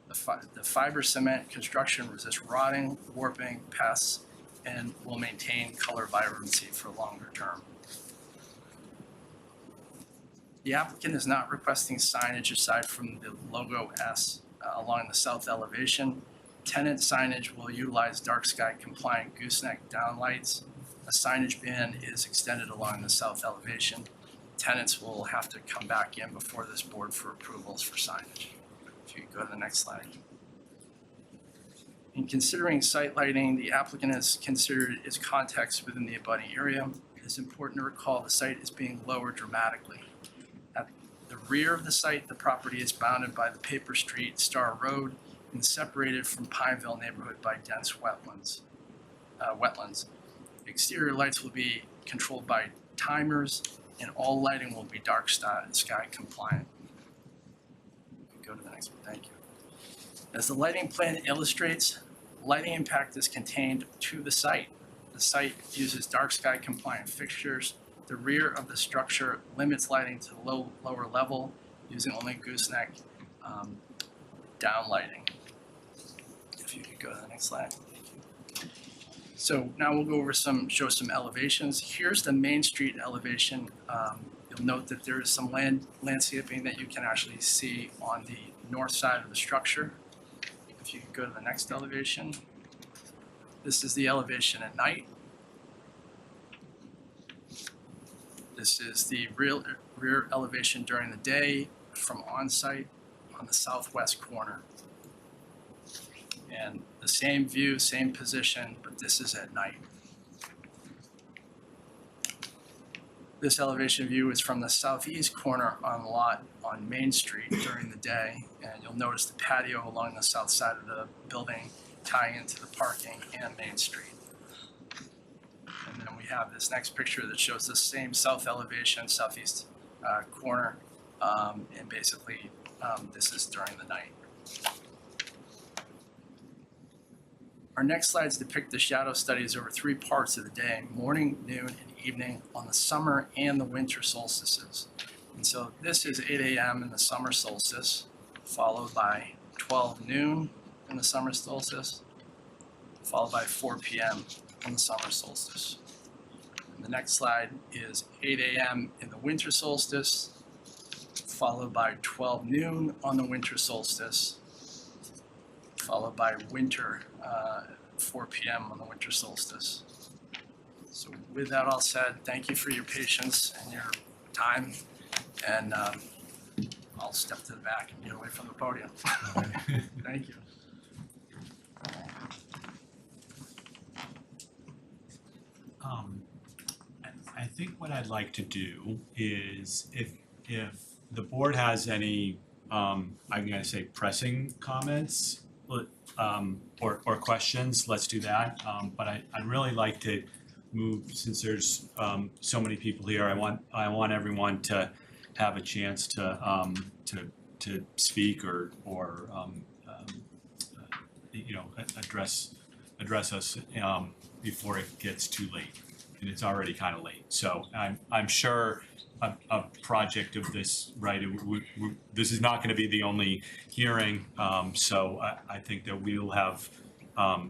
The fiber cement construction resists rotting, warping, pests, and will maintain color vibrancy for longer term. The applicant is not requesting signage aside from the logo S along the south elevation. Tenant signage will utilize dark sky compliant gooseneck downlights. A signage bin is extended along the south elevation. Tenants will have to come back in before this board for approvals for signage. If you could go to the next slide. In considering site lighting, the applicant has considered its context within the abutting area. It is important to recall the site is being lowered dramatically. At the rear of the site, the property is bounded by the Paper Street Star Road and separated from Pineville neighborhood by dense wetlands. Exterior lights will be controlled by timers, and all lighting will be dark sky compliant. Go to the next one, thank you. As the lighting plan illustrates, lighting impact is contained to the site. The site uses dark sky compliant fixtures. The rear of the structure limits lighting to the lower level using only gooseneck down lighting. If you could go to the next slide. So now we'll go over show some elevations. Here's the Main Street elevation. You'll note that there is some landscaping that you can actually see on the north side of the structure. If you could go to the next elevation. This is the elevation at night. This is the rear elevation during the day from on-site on the southwest corner. And the same view, same position, but this is at night. This elevation view is from the southeast corner on the lot on Main Street during the day. And you'll notice the patio along the south side of the building tying into the parking and Main Street. And then we have this next picture that shows the same south elevation, southeast corner. And basically, this is during the night. Our next slides depict the shadow studies over 3 parts of the day, morning, noon, and evening on the summer and the winter solstices. And so this is 8 a.m. in the summer solstice, followed by 12 noon in the summer solstice, followed by 4 p.m. on the summer solstice. And the next slide is 8 a.m. in the winter solstice, followed by 12 noon on the winter solstice, followed by winter, 4 p.m. on the winter solstice. So with that all said, thank you for your patience and your time, and I'll step to the back and get away from the podium. Thank you. I think what I'd like to do is if the board has any, I'm gonna say pressing comments, or questions, let's do that. But I'd really like to move, since there's so many people here, I want everyone to have a chance to speak or you know, address us before it gets too late. And it's already kind of late. So I'm sure a project of this, right, this is not going to be the only hearing. So I think that we'll have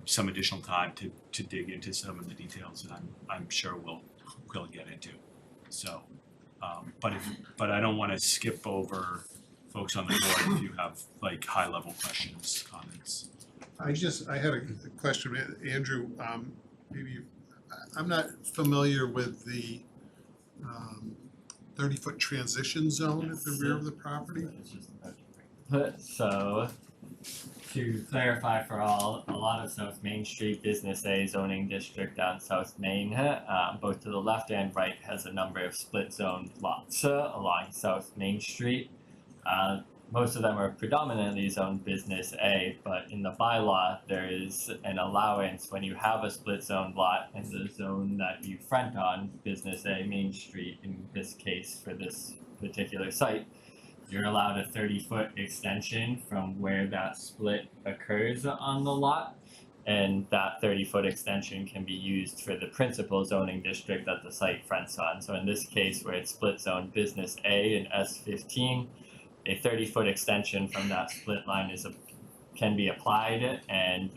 some additional time to dig into some of the details that I'm sure we'll get into. So, but I don't want to skip over folks on the board if you have like high level questions, comments. I had a question, Andrew, maybe I'm not familiar with the 30-foot transition zone at the rear of the property. So, to clarify for all, a lot of South Main Street Business A zoning district on South Main, both to the left and right, has a number of split zoned lots along South Main Street. Most of them are predominantly zoned Business A, but in the bylaw, there is an allowance when you have a split zoned lot in the zone that you front on, Business A Main Street, in this case for this particular site, you're allowed a 30-foot extension from where that split occurs on the lot. And that 30-foot extension can be used for the principal zoning district that the site fronts on. So in this case, where it's split zone business A and S15, a 30-foot extension from that split line can be applied, and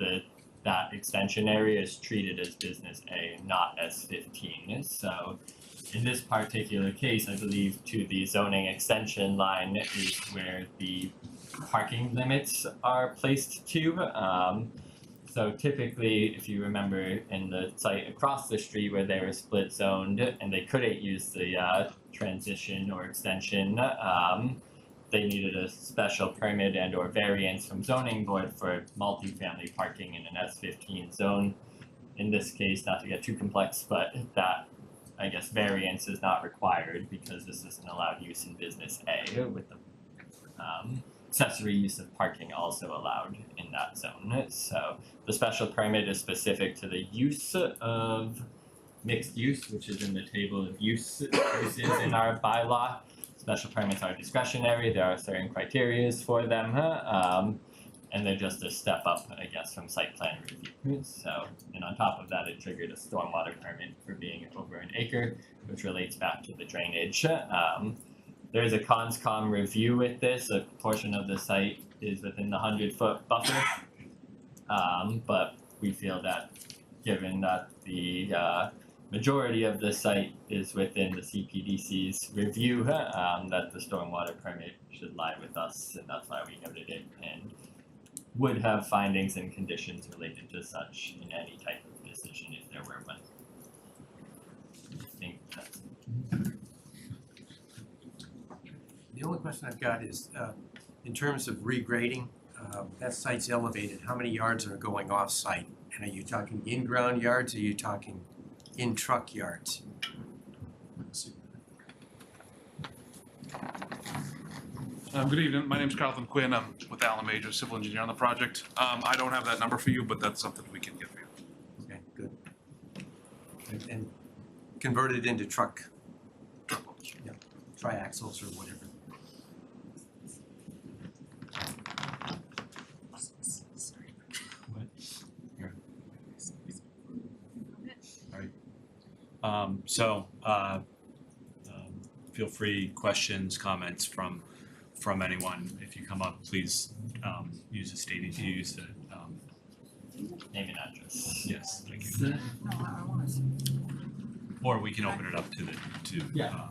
that extension area is treated as business A, not S15. So in this particular case, I believe to the zoning extension line is where the parking limits are placed to. So typically, if you remember in the site across the street where they were split zoned and they couldn't use the transition or extension, they needed a special permit and or variance from zoning board for multifamily parking in an S15 zone. In this case, not to get too complex, but that, I guess, variance is not required because this is an allowed use in business A with the accessory use of parking also allowed in that zone. So the special permit is specific to the use of mixed use, which is in the table of uses in our bylaw. Special permits are discretionary, there are certain criterias for them, and they're just a step up, I guess, from site plan review. So, and on top of that, it triggered a stormwater permit for being over an acre, which relates back to the drainage. There is a conscom review with this. A portion of the site is within the 100-foot buffer, but we feel that given that the majority of the site is within the Cpdc's review, that the stormwater permit should lie with us, and that's why we noted it, and would have findings and conditions related to such in any type of decision if there were one. I think that's The only question I've got is, in terms of regrading, that site's elevated, how many yards are going off-site? And are you talking in-ground yards, or are you talking in-truck yards? Good evening, my name's Carlton Quinn, I'm with Allen Major, civil engineer on the project. I don't have that number for you, but that's something we can get for you. Okay, good. And converted into truck, triaxles or whatever. Feel free, questions, comments from anyone. If you come up, please use the stadium, use the name and address. yes, thank you. Or we can open it up to Yeah.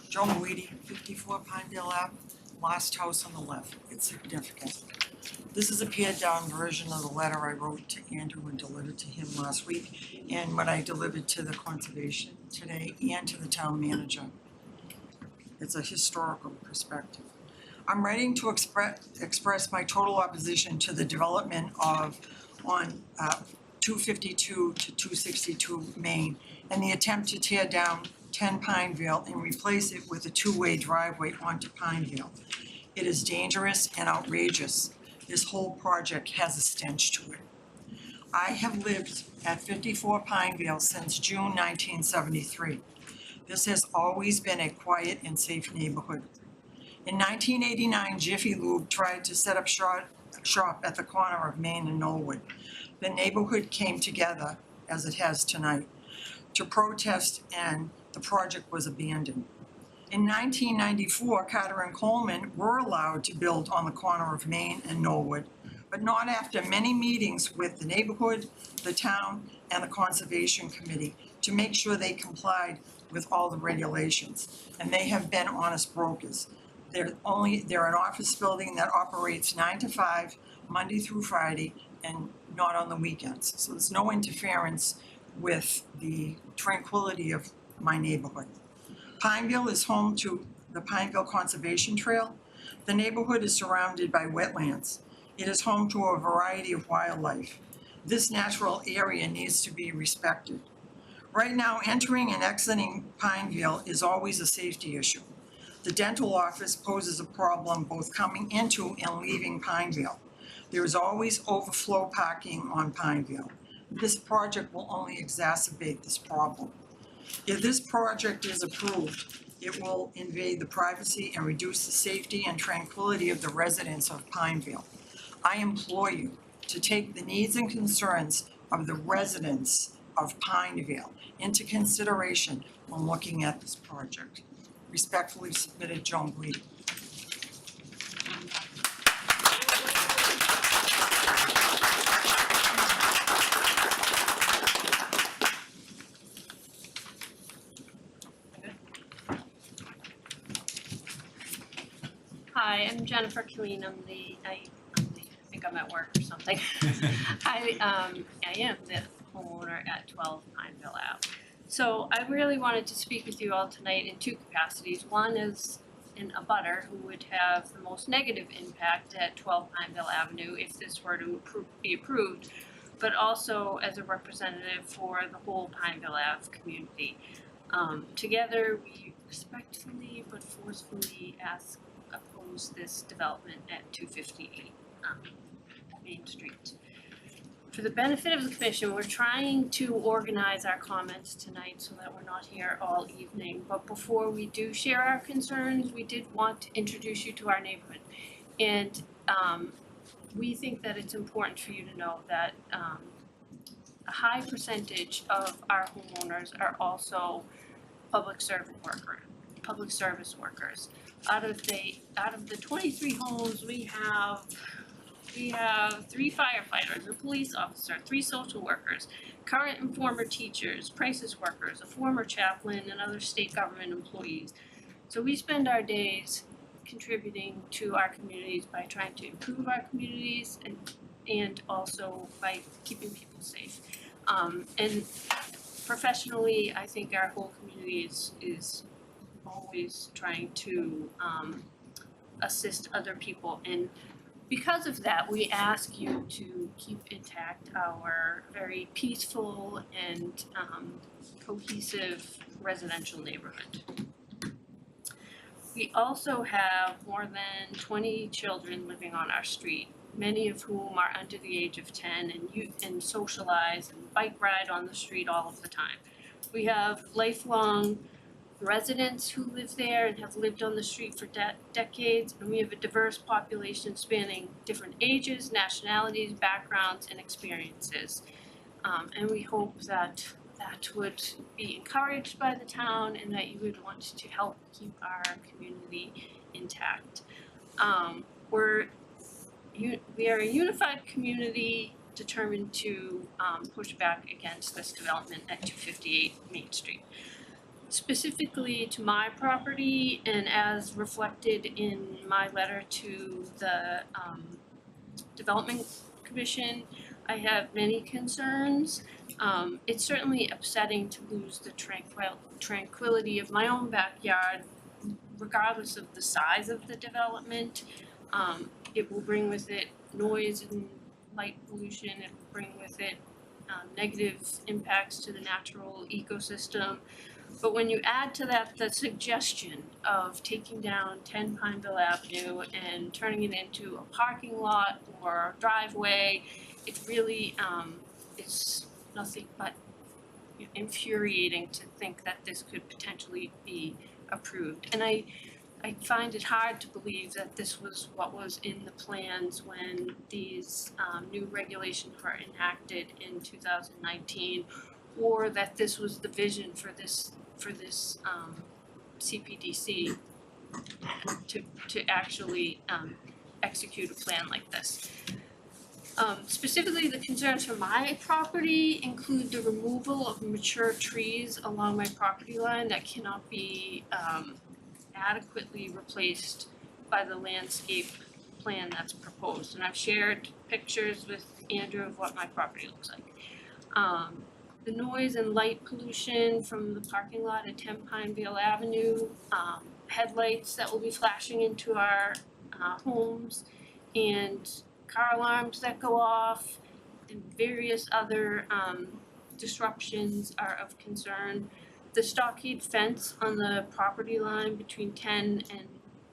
Joe Moody, 54 Pinedale Ave, last house on the left. It's significant. This is a pared down version of the letter I wrote to Andrew and delivered to him last week, and what I delivered to the conservation today and to the town manager. It's a historical perspective. I'm writing to express my total opposition to the development of on 252 to 262 Main and the attempt to tear down 10 Pineville and replace it with a two-way driveway onto Pineville. It is dangerous and outrageous. This whole project has a stench to it. I have lived at 54 Pineville since June 1973. This has always been a quiet and safe neighborhood. In 1989, Jiffy Lube tried to set up shop at the corner of Main and Knollwood. The neighborhood came together, as it has tonight, to protest, and the project was abandoned. In 1994, Carter and Coleman were allowed to build on the corner of Main and Knollwood, but not after many meetings with the neighborhood, the town, and the Conservation Committee to make sure they complied with all the regulations. And they have been honest brokers. They're an office building that operates 9 to 5, Monday through Friday, and not on the weekends. So there's no interference with the tranquility of my neighborhood. Pineville is home to the Pineville Conservation Trail. The neighborhood is surrounded by wetlands. It is home to a variety of wildlife. This natural area needs to be respected. Right now, entering and exiting Pineville is always a safety issue. The dental office poses a problem both coming into and leaving Pineville. There is always overflow parking on Pineville. This project will only exacerbate this problem. If this project is approved, It will invade the privacy and reduce the safety and tranquility of the residents of Pineville. I implore you to take the needs and concerns of the residents of Pineville into consideration when looking at this project. Respectfully submitted, Joan Guidi. Hi, I'm Jennifer Killeen. I think I'm at work or something. I am the homeowner at 12 Pineville Ave. So I really wanted to speak with you all tonight in two capacities. One is in a butter who would have the most negative impact at 12 Pineville Avenue if this were to be approved, but also as a representative for the whole Pineville Ave community. Together, we respectfully but forcefully oppose this development at 258 Main Street. For the benefit of the commission, we're trying to organize our comments tonight so that we're not here all evening. But before we do share our concerns, we did want to introduce you to our neighborhood. And we think that it's important for you to know that a high percentage of our homeowners are also public service workers. Out of the 23 homes, we have 3 firefighters, a police officer, 3 social workers, current and former teachers, crisis workers, a former chaplain, and other state government employees. So we spend our days contributing to our communities by trying to improve our communities and also by keeping people safe. And professionally, I think our whole community is always trying to assist other people. And because of that, we ask you to keep intact our very peaceful and cohesive residential neighborhood. We also have more than 20 children living on our street, many of whom are under the age of 10 and socialize and bike ride on the street all of the time. We have lifelong residents who live there and have lived on the street for decades, and we have a diverse population spanning different ages, nationalities, backgrounds, and experiences. And we hope that would be encouraged by the town and that you would want to help keep our community intact. We are a unified community determined to push back against this development at 258 Main Street. Specifically to my property, and as reflected in my letter to the Development Commission, I have many concerns. It's certainly upsetting to lose the tranquility of my own backyard, regardless of the size of the development. It will bring with it noise and light pollution. It will bring with it negative impacts to the natural ecosystem. But when you add to that the suggestion of taking down 10 Pineville Avenue and turning it into a parking lot or driveway, it really is nothing but infuriating to think that this could potentially be approved. And I find it hard to believe that this was what was in the plans when these new regulations were enacted in 2019, or that this was the vision for this Cpdc to actually execute a plan like this. Specifically, the concerns for my property include the removal of mature trees along my property line that cannot be adequately replaced by the landscape plan that's proposed. And I've shared pictures with Andrew of what my property looks like. The noise and light pollution from the parking lot at 10 Pineville Avenue, headlights that will be flashing into our homes, and car alarms that go off, and various other disruptions are of concern. The stockade fence on the property line between 10 and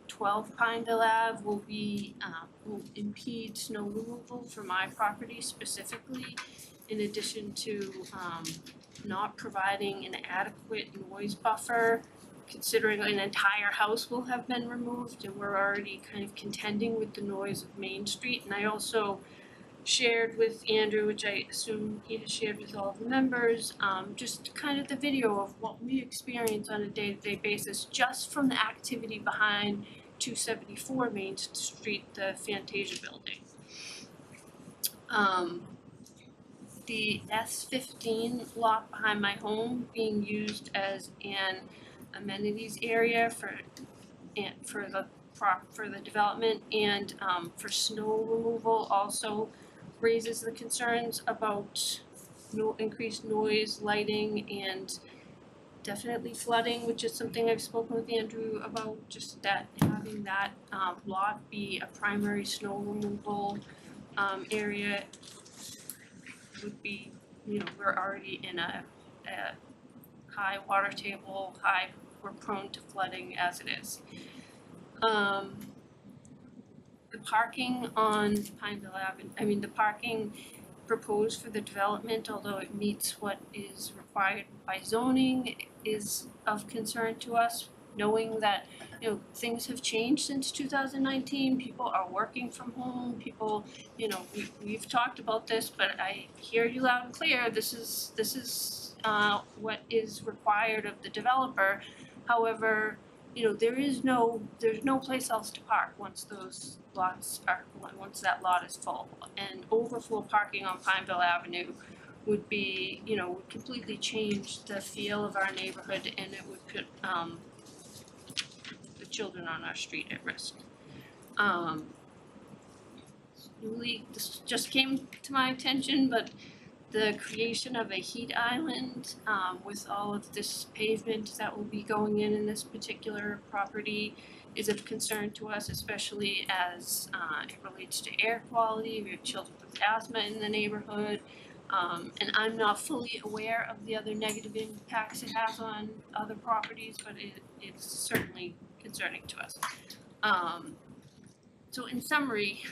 12 Pineville Ave will impede snow removal for my property specifically, in addition to not providing an adequate noise buffer considering an entire house will have been removed, and we're already kind of contending with the noise of Main Street. And I also shared with Andrew, which I assume he has shared with all of the members, just kind of the video of what we experience on a day-to-day basis just from the activity behind 274 Main Street, the Fantasia building. The S15 lot behind my home being used as an amenities area for the development and for snow removal also raises the concerns about increased noise, lighting, and definitely flooding, which is something I've spoken with Andrew about, just that having that lot be a primary snow removal area would be, we're already in a high water table, we're prone to flooding as it is. The parking on Pineville Avenue, the parking proposed for the development, although it meets what is required by zoning, is of concern to us, knowing that, things have changed since 2019, people are working from home, people, we've talked about this, but I hear you loud and clear, this is what is required of the developer. However, there's no place else to park once once that lot is full. And overflow parking on Pineville Avenue would be, would completely change the feel of our neighborhood, and it would put the children on our street at risk. This just came to my attention, but the creation of a heat island with all of this pavement that will be going in this particular property is of concern to us, especially as it relates to air quality. We have children with asthma in the neighborhood, and I'm not fully aware of the other negative impacts it has on other properties, but it's certainly concerning to us. So in summary,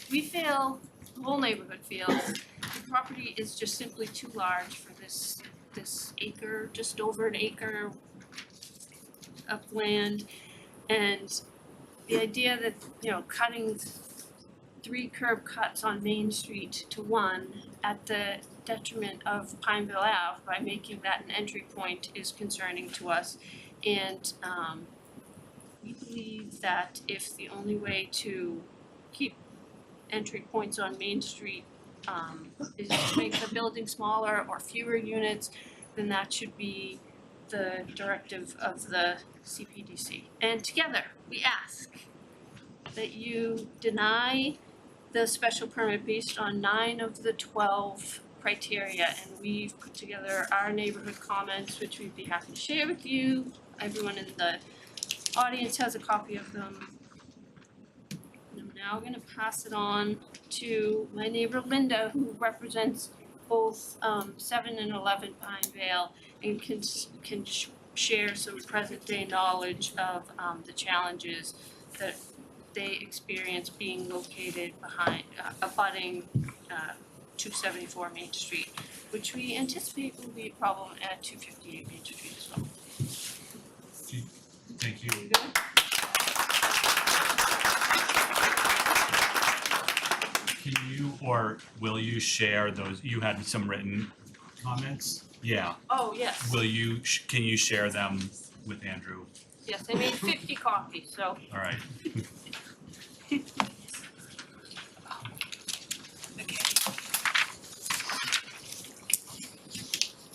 we feel, the whole neighborhood feels, the property is just simply too large for this acre, just over an acre of land. And the idea that, cutting 3 curb cuts on Main Street to 1 at the detriment of Pineville Ave by making that an entry point is concerning to us. And we believe that if the only way to keep entry points on Main Street is to make the building smaller or fewer units, then that should be the directive of the Cpdc. And together, we ask that you deny the special permit based on 9 of the 12 criteria, and we've put together our neighborhood comments, which we'd be happy to share with you. Everyone in the audience has a copy of them. I'm now going to pass it on to my neighbor Linda, who represents both 7 and 11 Pinevale, and can share some present day knowledge of the challenges that they experience being located behind abutting 274 Main Street, which we anticipate will be a problem at 258 Main Street as well. Thank you. You good? Can you or will you share those? You had some written comments? Yeah. Oh, yes. Can you share them with Andrew? Yes, I made 50 copies, so. All right.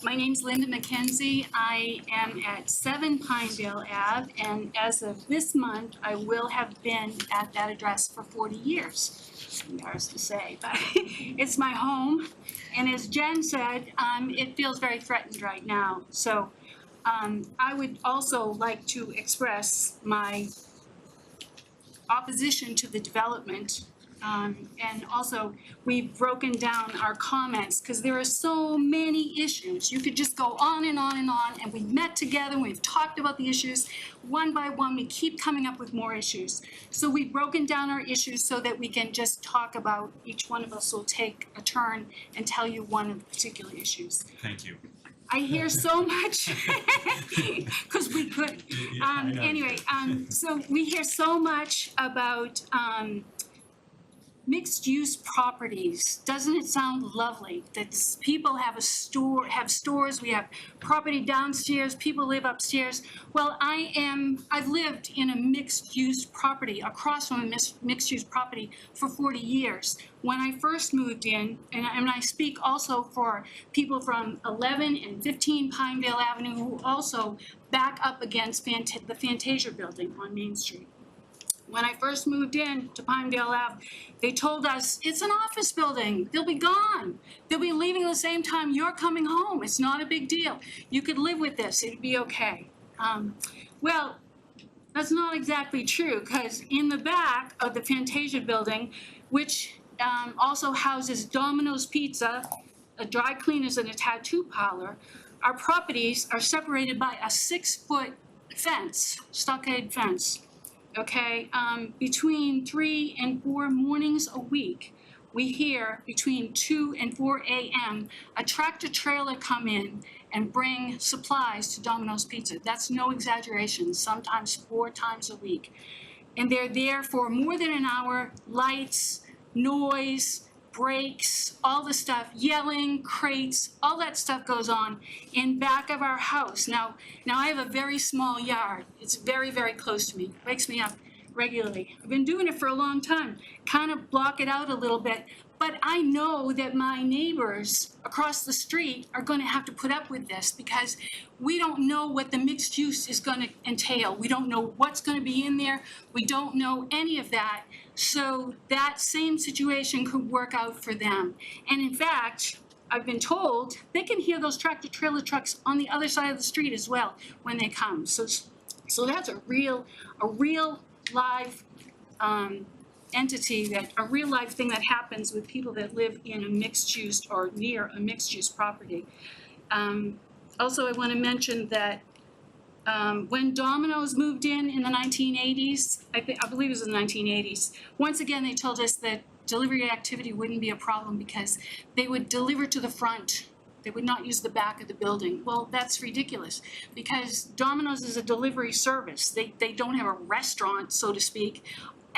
My name's Linda McKenzie. I am at 7 Pinevale Ave, and as of this month, I will have been at that address for 40 years. It's embarrassed to say, but it's my home. And as Jen said, it feels very threatened right now. So I would also like to express my opposition to the development. And also, we've broken down our comments because there are so many issues. You could just go on and on and on, and we met together, and we've talked about the issues. One by one, we keep coming up with more issues. So we've broken down our issues so that we can just talk about, each one of us will take a turn and tell you one of the particular issues. Thank you. I hear so much, because we could. I know. Anyway, so we hear so much about mixed-use properties. Doesn't it sound lovely that people have stores, we have property downstairs, people live upstairs? Well, I've lived in a mixed-use property, across from a mixed-use property for 40 years. When I first moved in, and I speak also for people from 11 and 15 Pineville Avenue who also back up against the Fantasia building on Main Street. When I first moved in to Pineville Ave, they told us, it's an office building, they'll be gone. They'll be leaving the same time you're coming home, it's not a big deal. You could live with this, it'd be okay. Well, that's not exactly true, because in the back of the Fantasia building, which also houses Domino's Pizza, a dry cleaners and a tattoo parlor, our properties are separated by a 6-foot fence, stockade fence. Okay, between 3 and 4 mornings a week, we hear between 2 and 4 a.m. a tractor trailer come in and bring supplies to Domino's Pizza. That's no exaggeration, sometimes 4 times a week. And they're there for more than an hour, lights, noise, brakes, all the stuff, yelling, crates, all that stuff goes on in back of our house. Now I have a very small yard. It's very, very close to me. Wakes me up regularly. I've been doing it for a long time. Kind of block it out a little bit. But I know that my neighbors across the street are going to have to put up with this, because we don't know what the mixed use is going to entail. We don't know what's going to be in there. We don't know any of that. So that same situation could work out for them. And in fact, I've been told they can hear those tractor trailer trucks on the other side of the street as well when they come. So that's a real live entity, that a real life thing that happens with people that live in a mixed use or near a mixed use property. Also, I want to mention that when Domino's moved in the 1980s, I believe it was in the 1980s, once again they told us that delivery activity wouldn't be a problem because they would deliver to the front. They would not use the back of the building. Well, that's ridiculous, because Domino's is a delivery service. They don't have a restaurant, so to speak.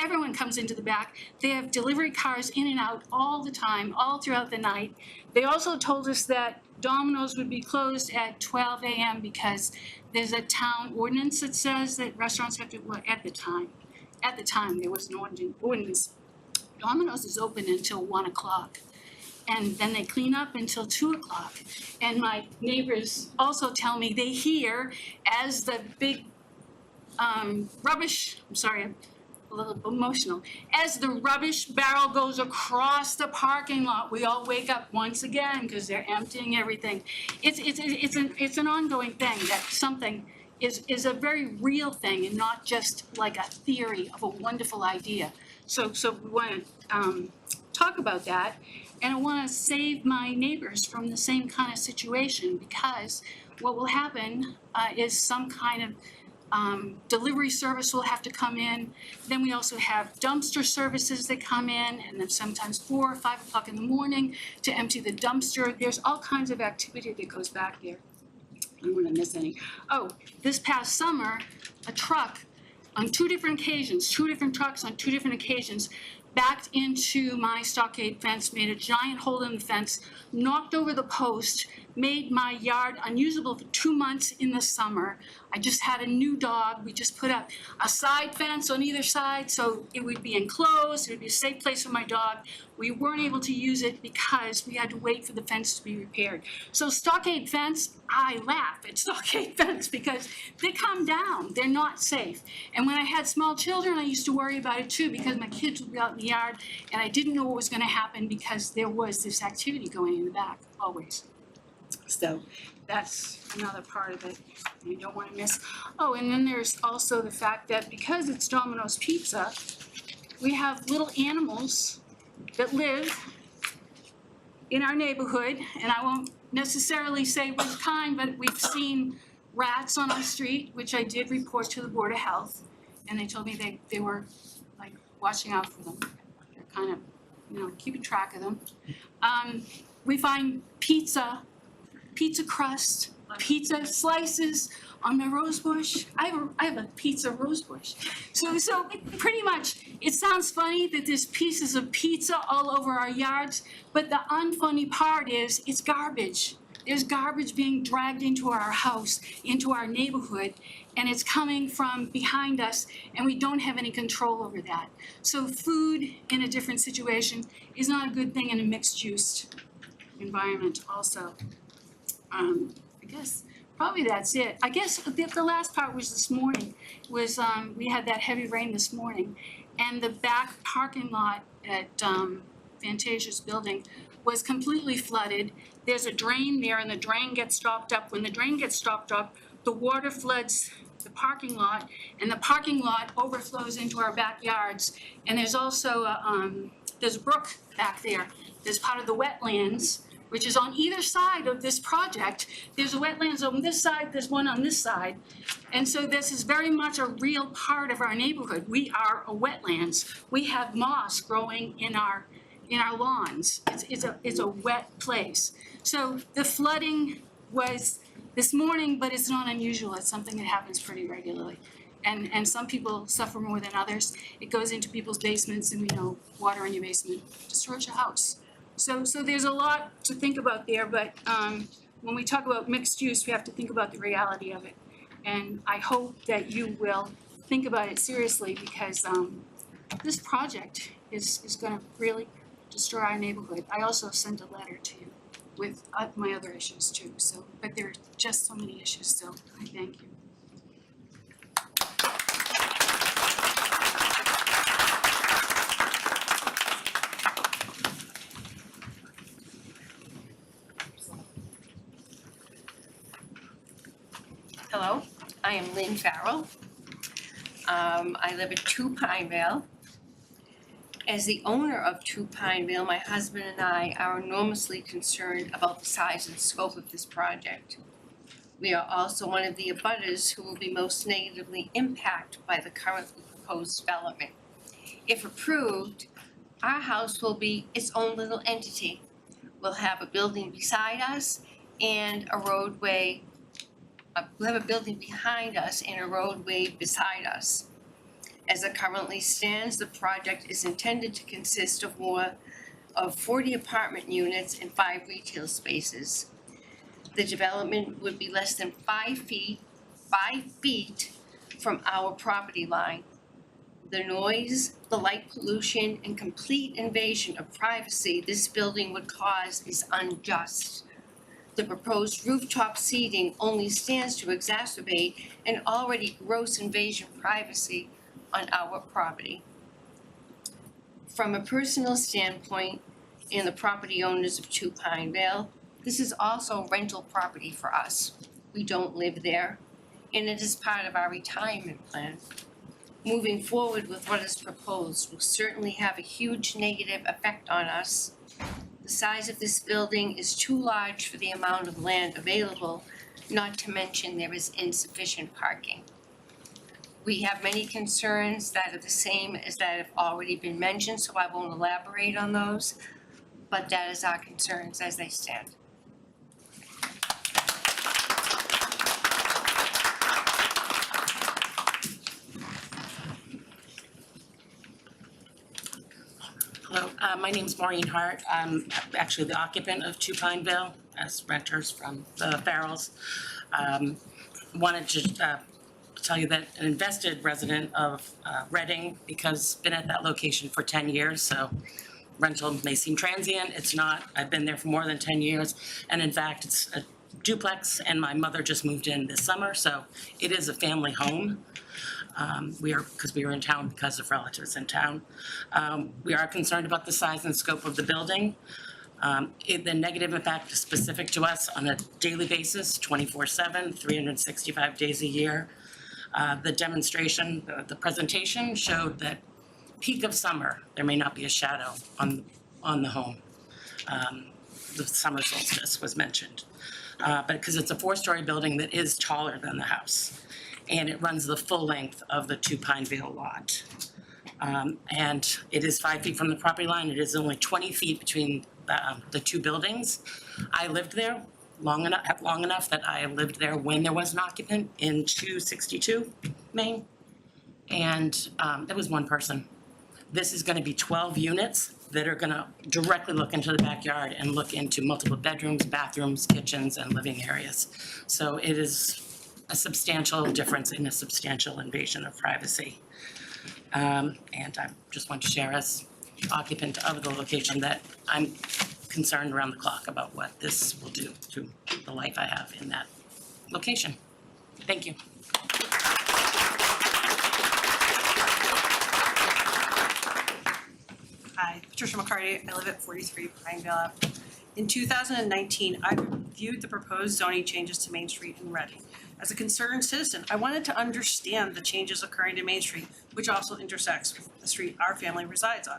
Everyone comes into the back. They have delivery cars in and out all the time, all throughout the night. They also told us that Domino's would be closed at 12 a.m. because there's a town ordinance that says that restaurants have to, well, at the time there was an ordinance. Domino's is open until 1 o'clock. And then they clean up until 2 o'clock. And my neighbors also tell me they hear as the big rubbish, I'm sorry, I'm a little emotional, as the rubbish barrel goes across the parking lot, we all wake up once again because they're emptying everything. It's an ongoing thing, that something is a very real thing and not just like a theory of a wonderful idea. So we want to talk about that. And I want to save my neighbors from the same kind of situation, because what will happen is some kind of delivery service will have to come in. Then we also have dumpster services that come in, and then sometimes 4 or 5 o'clock in the morning to empty the dumpster. There's all kinds of activity that goes back there. I don't want to miss any. Oh, this past summer, a truck on 2 different occasions, 2 different trucks on 2 different occasions, backed into my stockade fence, made a giant hole in the fence, knocked over the post, made my yard unusable for 2 months in the summer. I just had a new dog. We just put up a side fence on either side so it would be enclosed, it would be a safe place for my dog. We weren't able to use it because we had to wait for the fence to be repaired. So stockade fence, I laugh at stockade fence because they come down, they're not safe. And when I had small children, I used to worry about it too, because my kids would be out in the yard and I didn't know what was gonna happen because there was this activity going in the back, always. So that's another part of it you don't want to miss. Oh, and then there's also the fact that because it's Domino's Pizza, we have little animals that live in our neighborhood, and I won't necessarily say which kind, but we've seen rats on our street, which I did report to the Board of Health, and they told me they were like watching out for them. They're kind of, keeping track of them. We find pizza pizza crust, pizza slices on my rose bush. I have a pizza rose bush. So pretty much, it sounds funny that there's pieces of pizza all over our yards, but the unfunny part is it's garbage. There's garbage being dragged into our house, into our neighborhood, and it's coming from behind us, and we don't have any control over that. So food in a different situation is not a good thing in a mixed-use environment also. I guess probably that's it. I guess the last part was this morning, was we had that heavy rain this morning, and the back parking lot at Fantasia's building was completely flooded. There's a drain there, and the drain gets stopped up. When the drain gets stopped up, the water floods the parking lot, and the parking lot overflows into our backyards. And there's also there's a brook back there. There's part of the wetlands, which is on either side of this project. There's a wetlands on this side, there's one on this side. And so this is very much a real part of our neighborhood. We are a wetlands. We have moss growing in our lawns. It's a wet place. So the flooding was this morning, but it's not unusual. It's something that happens pretty regularly. And some people suffer more than others. It goes into people's basements, and we know water in your basement destroys your house. So there's a lot to think about there, but when we talk about mixed use, we have to think about the reality of it. And I hope that you will think about it seriously, because this project is gonna really destroy our neighborhood. I also sent a letter to you with my other issues too, so, but there are just so many issues still. I thank you. Hello, I am Lynn Farrell. I live at 2 Pinevale. As the owner of 2 Pinevale, my husband and I are enormously concerned about the size and scope of this project. We are also one of the abutters who will be most negatively impacted by the currently proposed development. If approved, our house will be its own little entity. We'll have a building beside us and a roadway. We'll have a building behind us and a roadway beside us. As it currently stands, the project is intended to consist of more of 40 apartment units and 5 retail spaces. The development would be less than 5 feet from our property line. The noise, the light pollution, and complete invasion of privacy this building would cause is unjust. The proposed rooftop seating only stands to exacerbate an already gross invasion of privacy on our property. From a personal standpoint, and the property owners of 2 Pinevale, this is also rental property for us. We don't live there, and it is part of our retirement plan. Moving forward with what is proposed will certainly have a huge negative effect on us. The size of this building is too large for the amount of land available, not to mention there is insufficient parking. We have many concerns that are the same as that have already been mentioned, so I won't elaborate on those, but that is our concerns as they stand. Hello, my name's Maureen Hart. I'm actually the occupant of 2 Pinevale as renters from the Farrells. Wanted to tell you that an invested resident of Reading, because been at that location for 10 years, so rental may seem transient, it's not. I've been there for more than 10 years, and in fact, it's a duplex, and my mother just moved in this summer, so it is a family home. Because we were in town because of relatives in town. We are concerned about the size and scope of the building. The negative impact is specific to us on a daily basis, 24/7, 365 days a year. The demonstration, the presentation showed that peak of summer, there may not be a shadow on the home. The summer solstice was mentioned. But because it's a 4-story building that is taller than the house. And it runs the full length of the 2 Pinevale lot. And it is 5 feet from the property line. It is only 20 feet between the 2 buildings. I lived there long enough that I lived there when there was an occupant in 262 Main. And it was one person. This is gonna be 12 units that are gonna directly look into the backyard and look into multiple bedrooms, bathrooms, kitchens, and living areas. So it is a substantial difference in a substantial invasion of privacy. And I just want to share as occupant of the location that I'm concerned around the clock about what this will do to the life I have in that location. Thank you. Hi, Patricia McCarty. I live at 43 Pineville Ave. In 2019, I reviewed the proposed zoning changes to Main Street in Reading. As a concerned citizen, I wanted to understand the changes occurring to Main Street, which also intersects with the street our family resides on.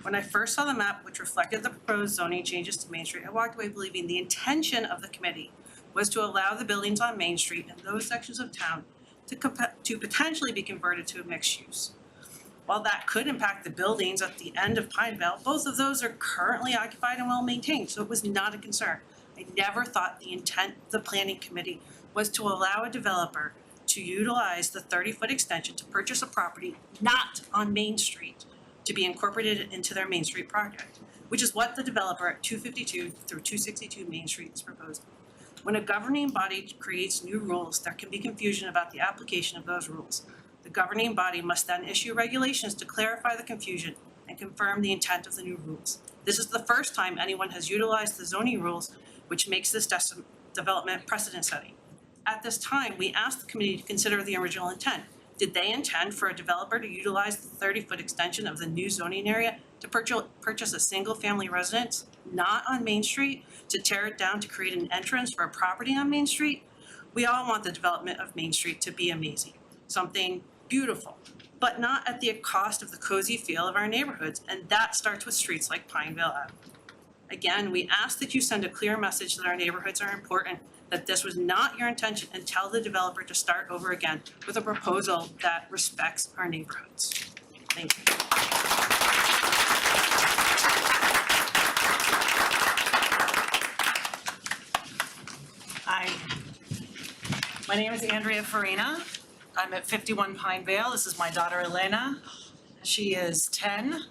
When I first saw the map, which reflected the proposed zoning changes to Main Street, I walked away believing the intention of the committee was to allow the buildings on Main Street and those sections of town to potentially be converted to a mixed use. While that could impact the buildings at the end of Pineville, both of those are currently occupied and well maintained, so it was not a concern. I never thought the intent of the planning committee was to allow a developer to utilize the 30-foot extension to purchase a property not on Main Street to be incorporated into their Main Street project, which is what the developer at 252 through 262 Main Street is proposing. When a governing body creates new rules, there can be confusion about the application of those rules. The governing body must then issue regulations to clarify the confusion and confirm the intent of the new rules. This is the first time anyone has utilized the zoning rules, which makes this development precedent setting. At this time, we asked the committee to consider the original intent. Did they intend for a developer to utilize the 30-foot extension of the new zoning area to purchase a single-family residence not on Main Street, to tear it down to create an entrance for a property on Main Street? We all want the development of Main Street to be amazing, something beautiful, but not at the cost of the cozy feel of our neighborhoods, and that starts with streets like Pineville Ave. Again, we ask that you send a clear message that our neighborhoods are important, that this was not your intention, and tell the developer to start over again with a proposal that respects our neighborhoods. Thank you. Hi. My name is Andrea Farina. I'm at 51 Pineville. This is my daughter Elena. She is 10.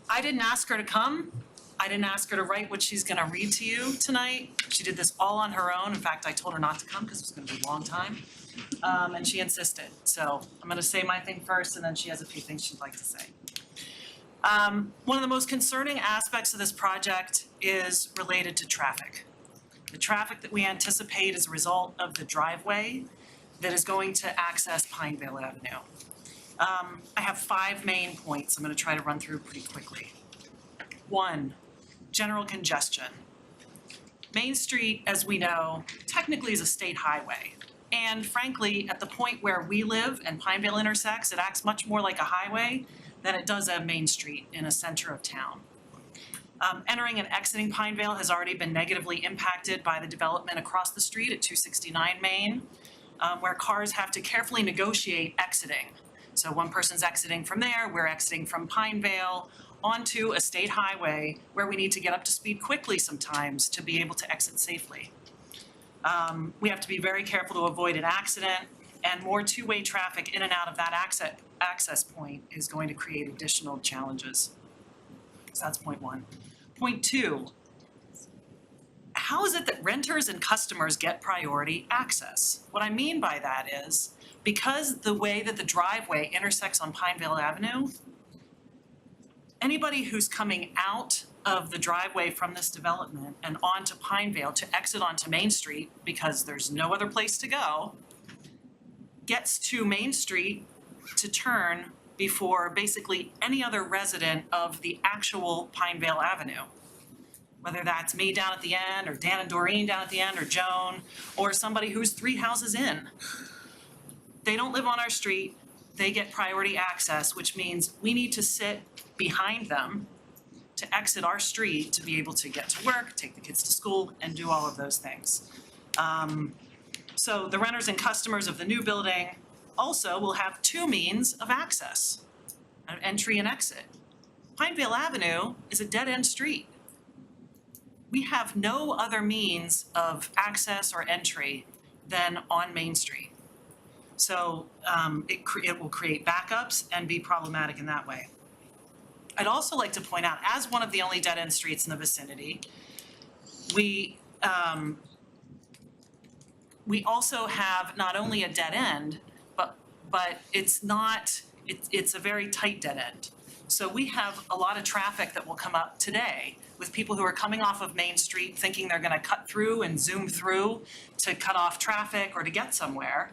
I didn't ask her to come. I didn't ask her to write what she's gonna read to you tonight. She did this all on her own. In fact, I told her not to come because it was gonna be a long time. And she insisted. So I'm gonna say my thing first, and then she has a few things she'd like to say. One of the most concerning aspects of this project is related to traffic. The traffic that we anticipate as a result of the driveway that is going to access Pineville Avenue. I have 5 main points I'm gonna try to run through pretty quickly. 1, general congestion. Main Street, as we know, technically is a state highway. And frankly, at the point where we live and Pineville intersects, it acts much more like a highway than it does a Main Street in a center of town. Entering and exiting Pineville has already been negatively impacted by the development across the street at 269 Main, where cars have to carefully negotiate exiting. So one person's exiting from there, we're exiting from Pineville onto a state highway where we need to get up to speed quickly sometimes to be able to exit safely. We have to be very careful to avoid an accident, and more two-way traffic in and out of that access point is going to create additional challenges. So that's point 1. Point 2, how is it that renters and customers get priority access? What I mean by that is, because the way that the driveway intersects on Pineville Avenue, anybody who's coming out of the driveway from this development and onto Pineville to exit onto Main Street, because there's no other place to go, gets to Main Street to turn before basically any other resident of the actual Pineville Avenue. Whether that's me down at the end, or Dan and Doreen down at the end, or Joan, or somebody who's 3 houses in. They don't live on our street, they get priority access, which means we need to sit behind them to exit our street to be able to get to work, take the kids to school, and do all of those things. So the renters and customers of the new building also will have 2 means of access, an entry and exit. Pineville Avenue is a dead-end street. we have no other means of access or entry than on Main Street. So it will create backups and be problematic in that way. I'd also like to point out, as one of the only dead-end streets in the vicinity, we also have not only a dead end, but it's a very tight dead end. So we have a lot of traffic that will come up today with people who are coming off of Main Street thinking they're gonna cut through and zoom through to cut off traffic or to get somewhere.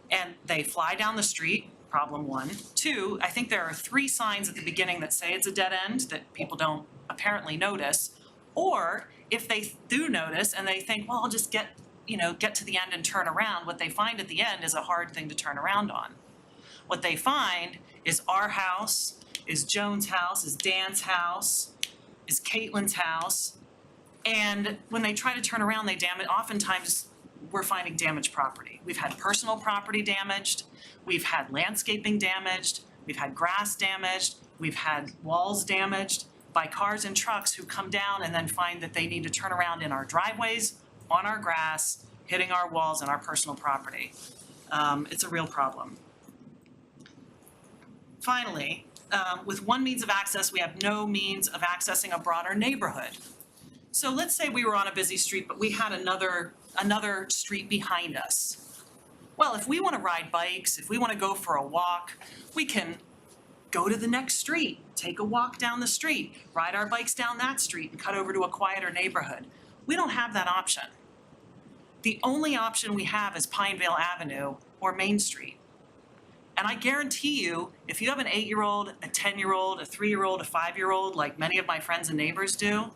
And they fly down the street, problem one. Two, I think there are 3 signs at the beginning that say it's a dead end that people don't apparently notice. Or if they do notice and they think, well, I'll just get to the end and turn around, what they find at the end is a hard thing to turn around on. What they find is our house, is Joan's house, is Dan's house, is Caitlin's house. And when they try to turn around, they damage, oftentimes we're finding damaged property. We've had personal property damaged, we've had landscaping damaged, we've had grass damaged, we've had walls damaged by cars and trucks who come down and then find that they need to turn around in our driveways, on our grass, hitting our walls and our personal property. It's a real problem. Finally, with one means of access, we have no means of accessing a broader neighborhood. So let's say we were on a busy street, but we had another street behind us. Well, if we want to ride bikes, if we want to go for a walk, we can go to the next street, take a walk down the street, ride our bikes down that street and cut over to a quieter neighborhood. We don't have that option. The only option we have is Pinevale Avenue or Main Street. And I guarantee you, if you have an 8-year-old, a 10-year-old, a 3-year-old, a 5-year-old, like many of my friends and neighbors do,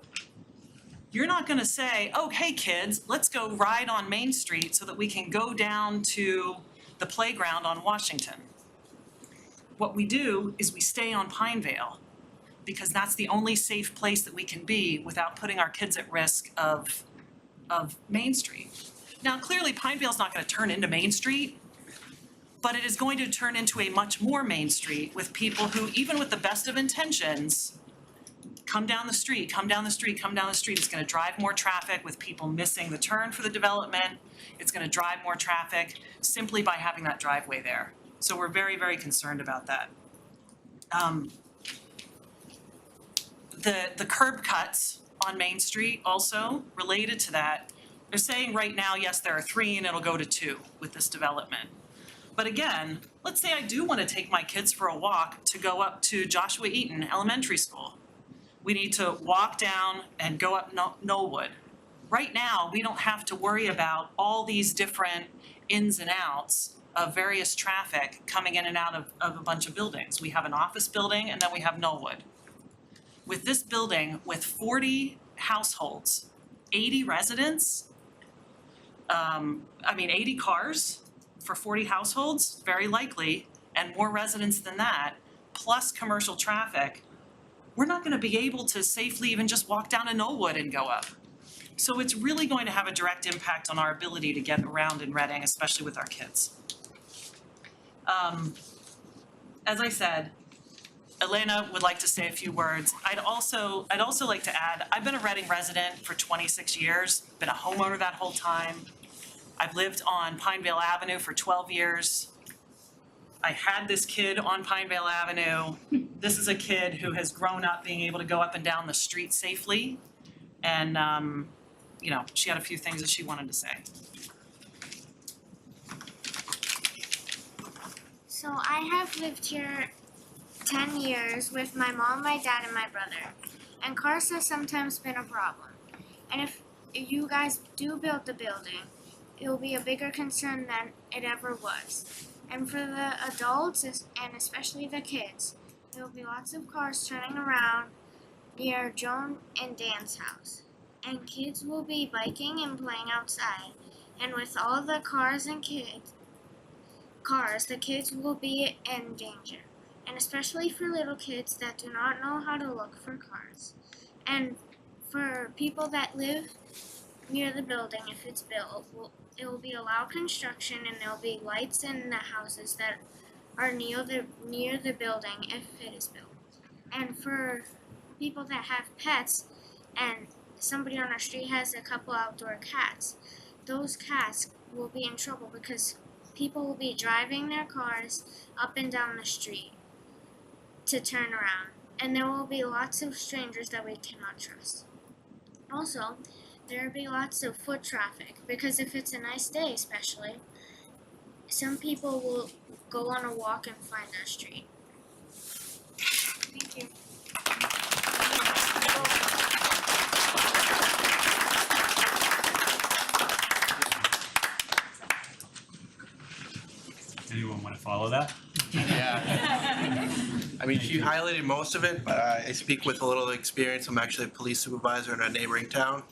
you're not gonna say, oh, hey kids, let's go ride on Main Street so that we can go down to the playground on Washington. What we do is we stay on Pinevale because that's the only safe place that we can be without putting our kids at risk of Main Street. Now, clearly Pinevale's not gonna turn into Main Street, but it is going to turn into a much more Main Street with people who, even with the best of intentions, come down the street, come down the street, come down the street. It's gonna drive more traffic with people missing the turn for the development. It's gonna drive more traffic simply by having that driveway there. So we're very, very concerned about that. The curb cuts on Main Street also related to that. They're saying right now, yes, there are 3 and it'll go to 2 with this development. But again, let's say I do want to take my kids for a walk to go up to Joshua Eaton Elementary School. We need to walk down and go up Knollwood. Right now, we don't have to worry about all these different ins and outs of various traffic coming in and out of a bunch of buildings. We have an office building and then we have Knollwood. With this building, with 40 households, 80 residents, 80 cars for 40 households, very likely, and more residents than that, plus commercial traffic, we're not gonna be able to safely even just walk down to Knollwood and go up. So it's really going to have a direct impact on our ability to get around in Reading, especially with our kids. As I said, Elena would like to say a few words. I'd also like to add, I've been a Reading resident for 26 years, been a homeowner that whole time. I've lived on Pinevale Avenue for 12 years. I had this kid on Pinevale Avenue. This is a kid who has grown up being able to go up and down the street safely. And, she had a few things that she wanted to say. So I have lived here 10 years with my mom, my dad, and my brother. And cars have sometimes been a problem. And if you guys do build the building, it will be a bigger concern than it ever was. And for the adults, and especially the kids, there will be lots of cars turning around near Joan and Dan's house. And kids will be biking and playing outside. And with all the cars, the kids will be in danger. And especially for little kids that do not know how to look for cars. And for people that live near the building, if it's built, it will be allowed construction, and there will be lights in the houses that are near the building if it is built. And for people that have pets, and somebody on our street has a couple outdoor cats, those cats will be in trouble because people will be driving their cars up and down the street to turn around, and there will be lots of strangers that we cannot trust. Also, there will be lots of foot traffic because if it's a nice day especially, some people will go on a walk and find our street. Thank you. Anyone want to follow that? Yeah. I mean, she highlighted most of it, but I speak with a little experience. I'm actually a police supervisor in a neighboring town.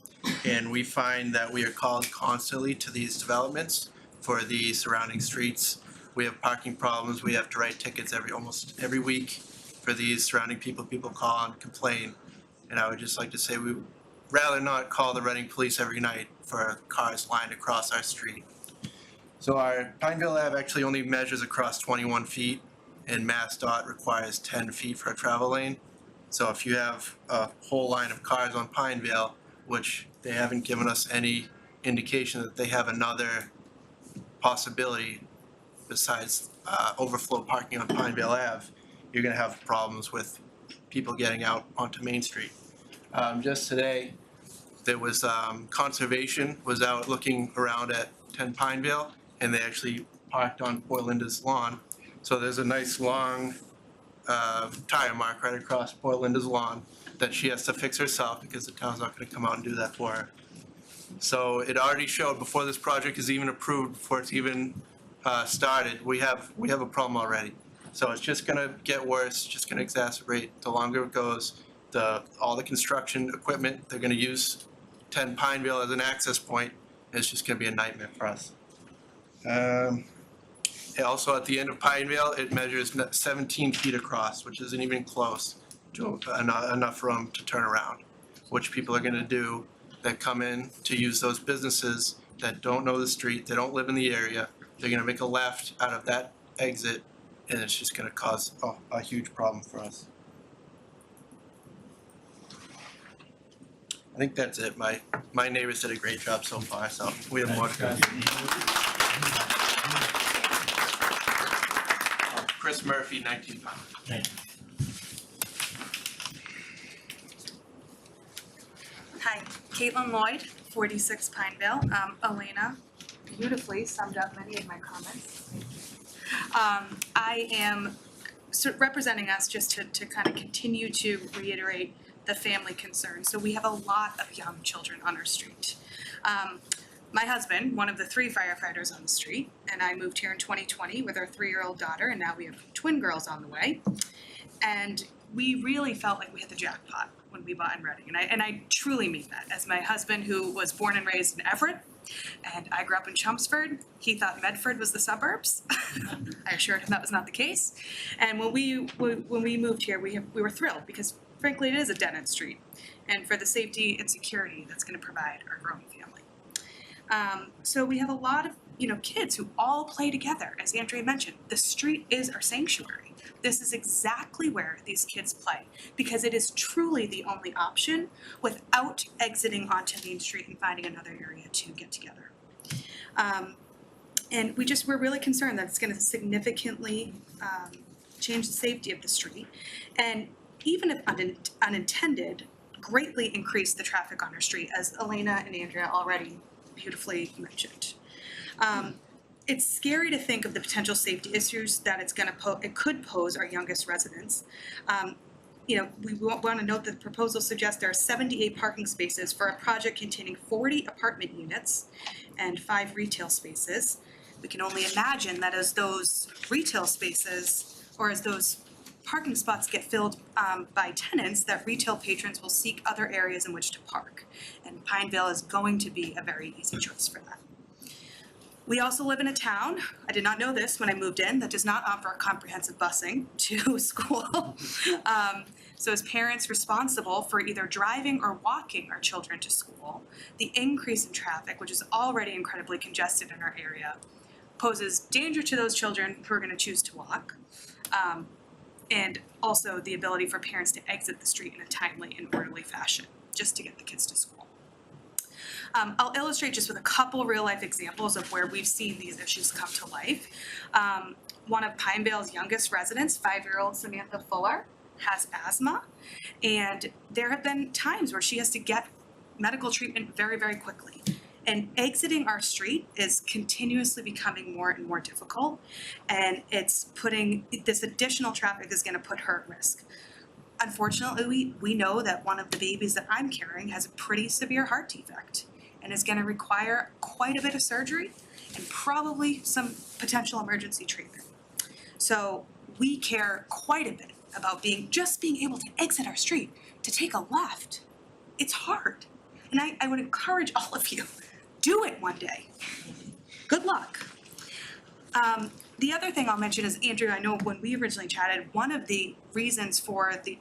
And we find that we are called constantly to these developments for the surrounding streets. We have parking problems. We have to write tickets almost every week for these surrounding people. People call and complain. And I would just like to say we would rather not call the Reading police every night for cars lined across our street. So our Pineville Ave actually only measures across 21 feet, and MassDOT requires 10 feet for a travel lane. So if you have a whole line of cars on Pineville, which they haven't given us any indication that they have another possibility besides overflow parking on Pineville Ave, you're gonna have problems with people getting out onto Main Street. Just today, there was conservation was out looking around at 10 Pineville, and they actually parked on Poor Linda's lawn. So there's a nice long tire mark right across Poor Linda's lawn that she has to fix herself because the town's not gonna come out and do that for her. So it already showed before this project is even approved, before it's even started, we have a problem already. So it's just gonna get worse, just gonna exacerbate the longer it goes. All the construction equipment, they're gonna use 10 Pineville as an access point. It's just gonna be a nightmare for us. Also at the end of Pineville, it measures 17 feet across, which isn't even close to enough room to turn around, which people are gonna do that come in to use those businesses that don't know the street, they don't live in the area. They're gonna make a left out of that exit, and it's just gonna cause a huge problem for us. I think that's it. My neighbors did a great job so far, so we have more to go. Chris Murphy, 19 Pound. Thank you. Hi, Caitlin Lloyd, 46 Pineville. Elena beautifully summed up many of my comments. I am representing us just to kind of continue to reiterate the family concern. So we have a lot of young children on our street. My husband, one of the 3 firefighters on the street, and I moved here in 2020 with our 3-year-old daughter, and now we have twin girls on the way. And we really felt like we hit the jackpot when we bought in Reading. And I truly mean that. As my husband, who was born and raised in Everett, and I grew up in Chelmsford, he thought Medford was the suburbs. I assured him that was not the case. And when we moved here, we were thrilled because frankly, it is a dead-end street. And for the safety and security that's gonna provide our growing family. So we have a lot of, kids who all play together. As Andrea mentioned, the street is our sanctuary. This is exactly where these kids play because it is truly the only option without exiting onto Main Street and finding another area to get together. And we're really concerned that it's gonna significantly change the safety of the street. And even if unintended, greatly increase the traffic on our street, as Elena and Andrea already beautifully mentioned. It's scary to think of the potential safety issues that it could pose our youngest residents. We want to note that the proposal suggests there are 78 parking spaces for a project containing 40 apartment units and 5 retail spaces. We can only imagine that as those retail spaces or as those parking spots get filled by tenants, that retail patrons will seek other areas in which to park. And Pineville is going to be a very easy choice for that. We also live in a town, I did not know this when I moved in, that does not offer comprehensive busing to school. So as parents responsible for either driving or walking our children to school, the increase in traffic, which is already incredibly congested in our area, poses danger to those children who are going to choose to walk. And also the ability for parents to exit the street in a timely and orderly fashion. just to get the kids to school. I'll illustrate just with a couple real life examples of where we've seen these issues come to life. One of Pinevale's youngest residents, 5-year-old Samantha Fuller, has asthma, and there have been times where she has to get medical treatment very, very quickly. And exiting our street is continuously becoming more and more difficult, and it's putting, this additional traffic is gonna put her at risk. Unfortunately, we know that one of the babies that I'm carrying has a pretty severe heart defect and is gonna require quite a bit of surgery and probably some potential emergency treatment. So we care quite a bit about being able to exit our street, to take a left. It's hard. And I would encourage all of you, do it one day. Good luck. The other thing I'll mention is, Andrew, I know when we originally chatted, one of the reasons for the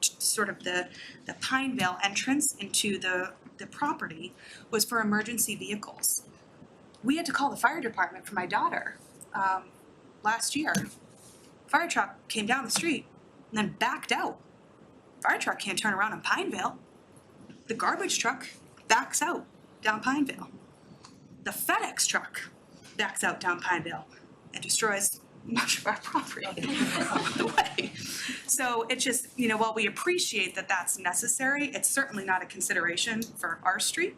Pinevale entrance into the property was for emergency vehicles. We had to call the fire department for my daughter last year. Fire truck came down the street and then backed out. Fire truck can't turn around in Pinevale. The garbage truck backs out down Pinevale. The FedEx truck backs out down Pinevale and destroys much of our property along the way. So it's just, while we appreciate that that's necessary, it's certainly not a consideration for our street.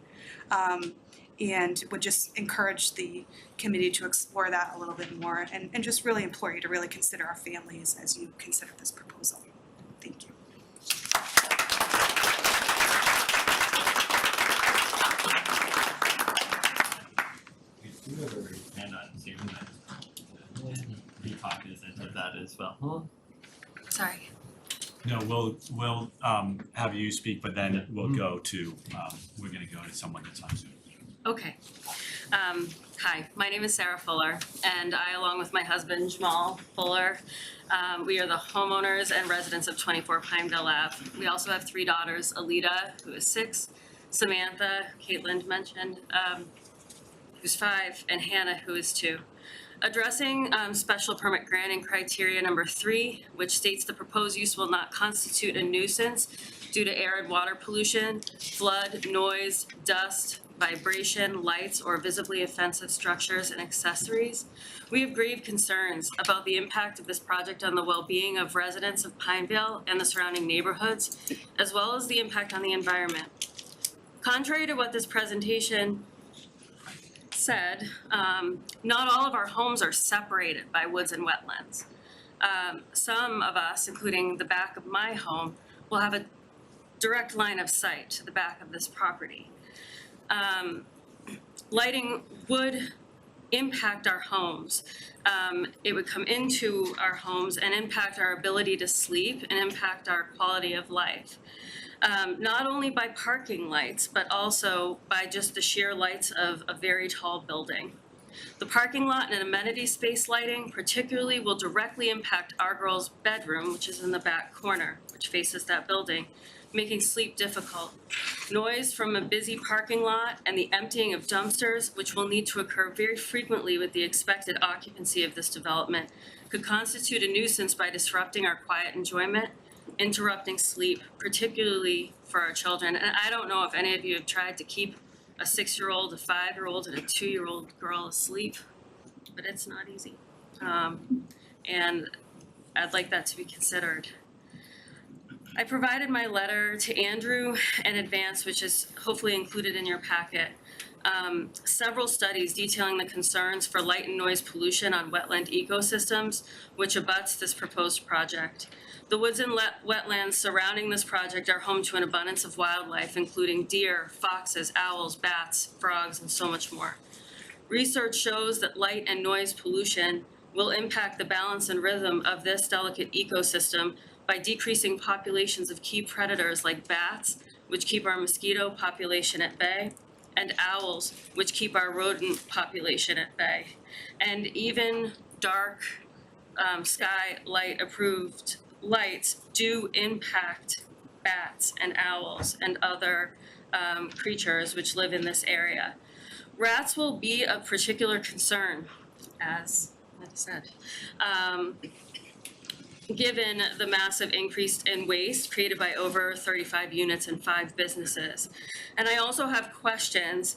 And would just encourage the committee to explore that a little bit more and just really implore you to really consider our families as you consider this proposal. Thank you. We do have a raised hand on Zoom that be cognizant of that as well. Sorry. No, we'll have you speak, but then we'll go to, we're gonna go to someone that's on Zoom. Okay. Hi, my name is Sarah Fuller, and I, along with my husband Jamal Fuller, we are the homeowners and residents of 24 Pineville Ave. We also have 3 daughters, Alita, who is 6, Samantha, Caitlin mentioned, who's 5, and Hannah, who is 2. Addressing special permit granting criteria number 3, which states the proposed use will not constitute a nuisance due to air and water pollution, flood, noise, dust, vibration, lights, or visibly offensive structures and accessories. We have grave concerns about the impact of this project on the well-being of residents of Pinevale and the surrounding neighborhoods, as well as the impact on the environment. Contrary to what this presentation said, not all of our homes are separated by woods and wetlands. Some of us, including the back of my home, will have a direct line of sight to the back of this property. Lighting would impact our homes. It would come into our homes and impact our ability to sleep and impact our quality of life. Not only by parking lights, but also by just the sheer lights of a very tall building. The parking lot and amenity space lighting particularly will directly impact our girl's bedroom, which is in the back corner, which faces that building, making sleep difficult. Noise from a busy parking lot and the emptying of dumpsters, which will need to occur very frequently with the expected occupancy of this development, could constitute a nuisance by disrupting our quiet enjoyment, interrupting sleep, particularly for our children. And I don't know if any of you have tried to keep a 6-year-old, a 5-year-old, and a 2-year-old girl asleep, but it's not easy. And I'd like that to be considered. I provided my letter to Andrew in advance, which is hopefully included in your packet. Several studies detailing the concerns for light and noise pollution on wetland ecosystems, which abuts this proposed project. The woods and wetlands surrounding this project are home to an abundance of wildlife, including deer, foxes, owls, bats, frogs, and so much more. Research shows that light and noise pollution will impact the balance and rhythm of this delicate ecosystem by decreasing populations of key predators like bats, which keep our mosquito population at bay, and owls, which keep our rodent population at bay. And even dark sky light approved lights do impact bats and owls and other creatures which live in this area. Rats will be of particular concern, as I said. given the massive increase in waste created by over 35 units and 5 businesses. And I also have questions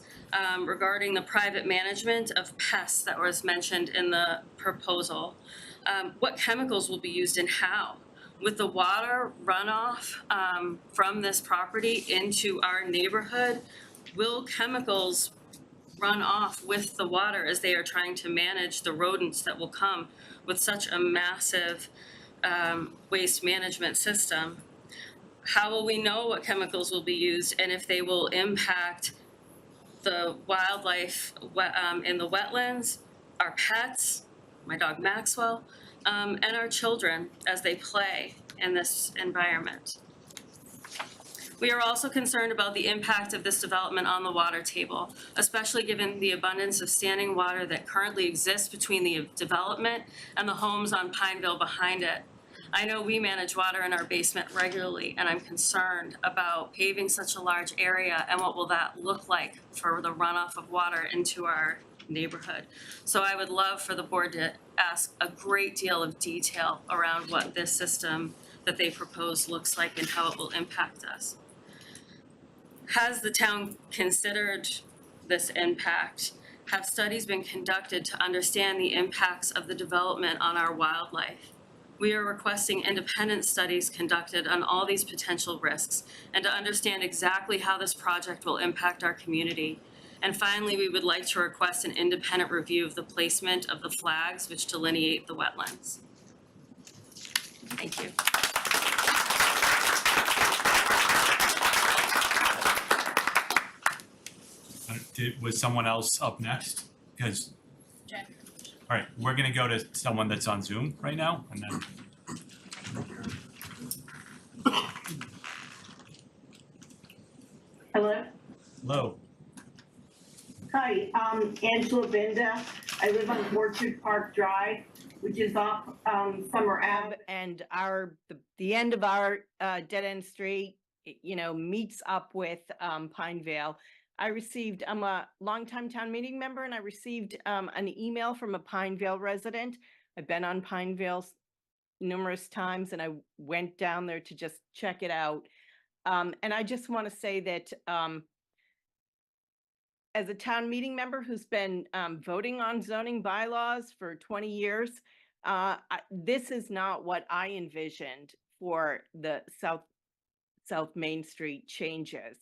regarding the private management of pests that was mentioned in the proposal. What chemicals will be used and how? With the water runoff from this property into our neighborhood, will chemicals run off with the water as they are trying to manage the rodents that will come with such a massive waste management system? How will we know what chemicals will be used and if they will impact the wildlife in the wetlands, our pets, my dog Maxwell, and our children as they play in this environment? We are also concerned about the impact of this development on the water table, especially given the abundance of standing water that currently exists between the development and the homes on Pineville behind it. I know we manage water in our basement regularly, and I'm concerned about paving such a large area and what will that look like for the runoff of water into our neighborhood. So I would love for the board to ask a great deal of detail around what this system that they propose looks like and how it will impact us. Has the town considered this impact? Have studies been conducted to understand the impacts of the development on our wildlife? We are requesting independent studies conducted on all these potential risks and to understand exactly how this project will impact our community. And finally, we would like to request an independent review of the placement of the flags which delineate the wetlands. Thank you. Was someone else up next? Because, all right, we're gonna go to someone that's on Zoom right now, and then. Hello? Hello. Hi, Angela Binda. I live on Orchard Park Drive, which is off Summer Ave. And the end of our dead-end street, meets up with Pineville. I'm a longtime town meeting member, and I received an email from a Pineville resident. I've been on Pineville numerous times, and I went down there to just check it out. And I just want to say that as a town meeting member who's been voting on zoning bylaws for 20 years, this is not what I envisioned for the South Main Street changes.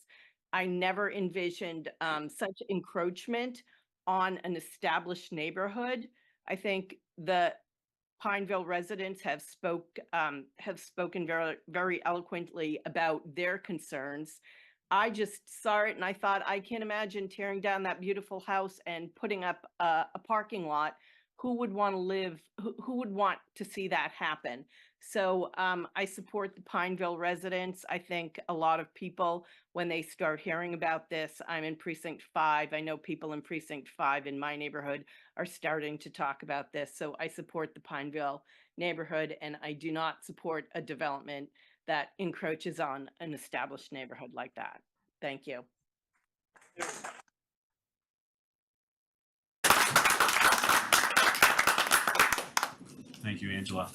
I never envisioned such encroachment on an established neighborhood. I think the Pineville residents have spoken very, very eloquently about their concerns. I just saw it and I thought, I can't imagine tearing down that beautiful house and putting up a parking lot. Who would want to live, who would want to see that happen? So I support the Pineville residents. I think a lot of people, when they start hearing about this, I'm in Precinct 5. I know people in Precinct 5 in my neighborhood are starting to talk about this. So I support the Pineville neighborhood, and I do not support a development that encroaches on an established neighborhood like that. Thank you. Thank you, Angela.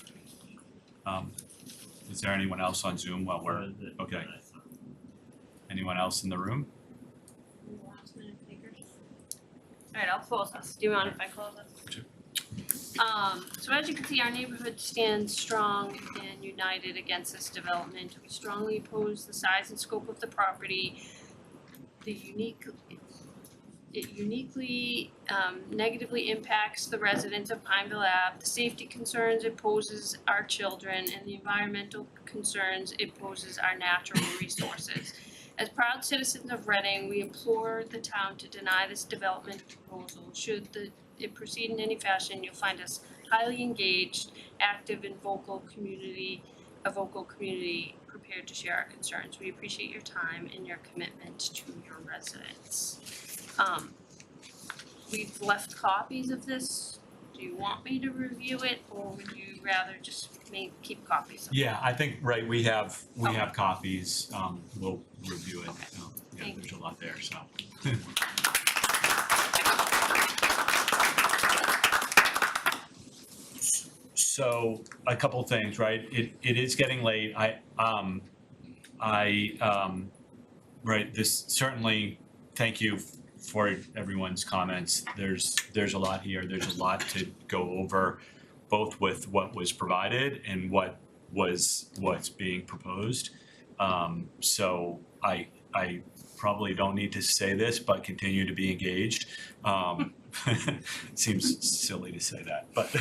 Is there anyone else on Zoom while we're, okay. Anyone else in the room? All right, I'll close this. Do you mind if I close this? Sure. So as you can see, our neighborhood stands strong and united against this development. We strongly oppose the size and scope of the property. It uniquely negatively impacts the residents of Pineville Ave, the safety concerns it poses our children, and the environmental concerns it poses our natural resources. As proud citizens of Reading, we implore the town to deny this development proposal. Should it proceed in any fashion, you'll find us highly engaged, active, and vocal community prepared to share our concerns. We appreciate your time and your commitment to your residents. We've left copies of this. Do you want me to review it, or would you rather just keep copies of it? Yeah, I think, right, we have copies. We'll review it. Yeah, there's a lot there, so. So a couple things, right? It is getting late. Right, this certainly, thank you for everyone's comments. There's a lot here. There's a lot to go over, both with what was provided and what's being proposed. So I probably don't need to say this, but continue to be engaged. Seems silly to say that, but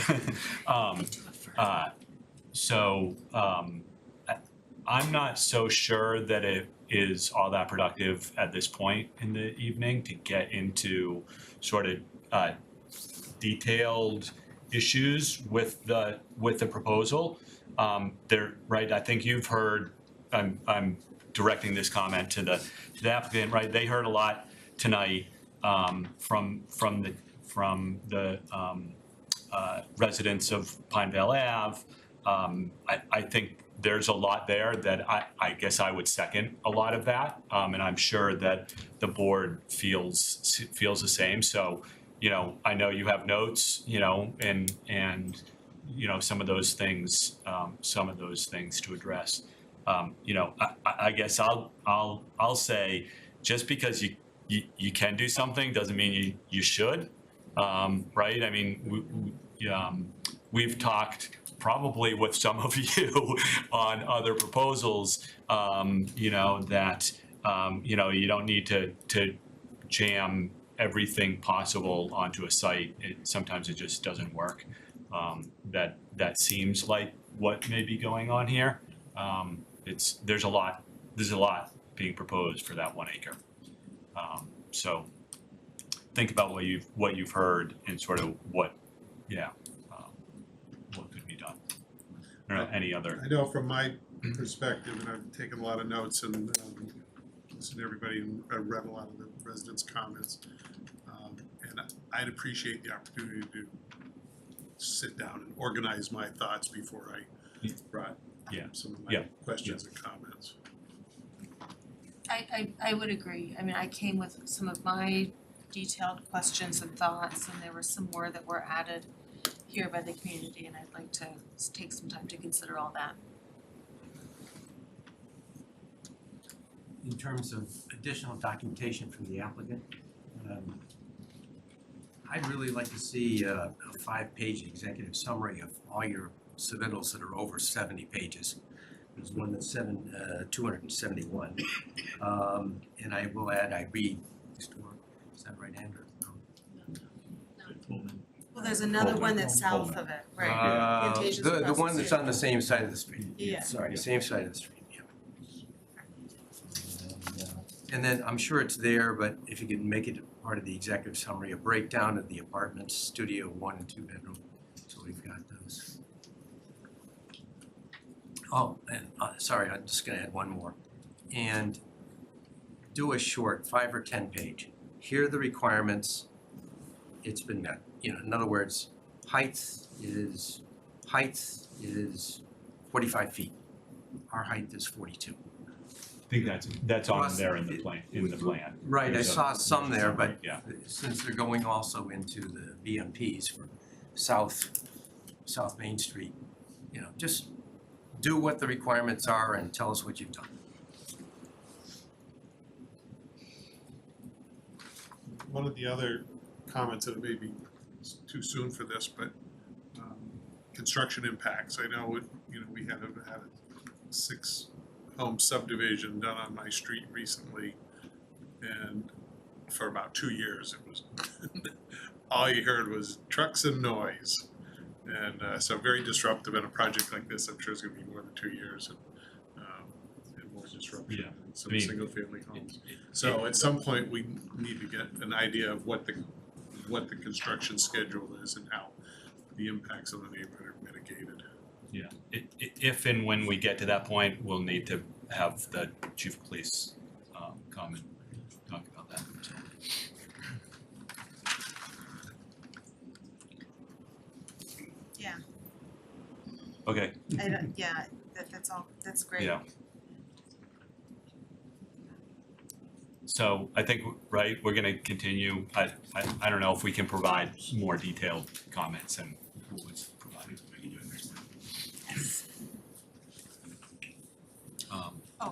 I'm not so sure that it is all that productive at this point in the evening to get into sort of detailed issues with the proposal. Right, I think you've heard, I'm directing this comment to the applicant, right? They heard a lot tonight from the residents of Pineville Ave. I think there's a lot there that I guess I would second a lot of that, and I'm sure that the board feels the same. So, I know you have notes, and some of those things to address. I guess I'll say, just because you can do something doesn't mean you should, right? I mean, we've talked probably with some of you on other proposals, that you don't need to jam everything possible onto a site. Sometimes it just doesn't work. That seems like what may be going on here. There's a lot being proposed for that 1 acre. So think about what you've heard and sort of what could be done. I don't know, any other? I know from my perspective, and I've taken a lot of notes and listened to everybody and read a lot of the residents' comments. And I'd appreciate the opportunity to sit down and organize my thoughts before I brought some of my questions and comments. I would agree. I mean, I came with some of my detailed questions and thoughts, and there were some more that were added here by the community, and I'd like to take some time to consider all that. In terms of additional documentation from the applicant, I'd really like to see a 5-page executive summary of all your submittals that are over 70 pages. There's one that's 271. And I will add, I read, is that right, Andrew? Well, there's another one that's south of it, right? Plantations The across one that's street. on the same side of the street. Yeah. Sorry, same side of the street, yeah. And then I'm sure it's there, but if you could make it part of the executive summary, a breakdown of the apartments, studio, 1 and 2 bedroom. So we've got those. Oh, and sorry, I'm just gonna add one more. And do a short 5 or 10 page. Here are the requirements. It's been met. In other words, height is 45 feet. Our height is 42. I think that's on there in the plan. Right, I saw some there, but yeah. since they're going also into the BMPs for South Main Street, just do what the requirements are and tell us what you've done. One of the other comments, that may be too soon for this, but construction impacts. I know, we had a 6-home subdivision done on my street recently, and for about 2 years it was all you heard was trucks and noise, and so very disruptive. In a project like this, I'm sure it's going to be more than 2 years, and more disruption in some single-family homes. So at some point, we need to get an idea of what the construction schedule is and how the impacts on the neighborhood are mitigated. Yeah, if and when we get to that point, we'll need to have the chief of police come and talk about that. So. Yeah. Okay. That's all. That's great. Yeah. So I think, right, we're going to continue. I don't know if we can provide more detailed comments than what was provided. We can do it next time.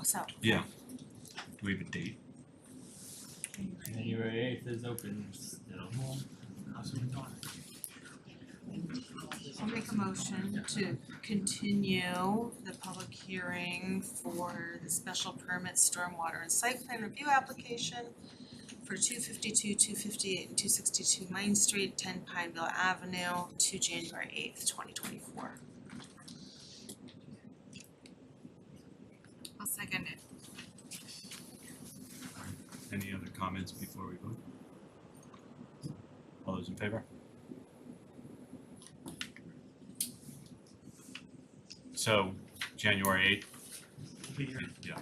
What's up? Yeah. Do we have a date? January 8th is open still. I'll make a motion to continue the public hearing for the special permit stormwater and site plan review application for 252, 258, and 262 Main Street, 10 Pineville Avenue to January 8th, 2024. I'll second it. Any other comments before we vote? All those in favor? So, January 8th? Yeah.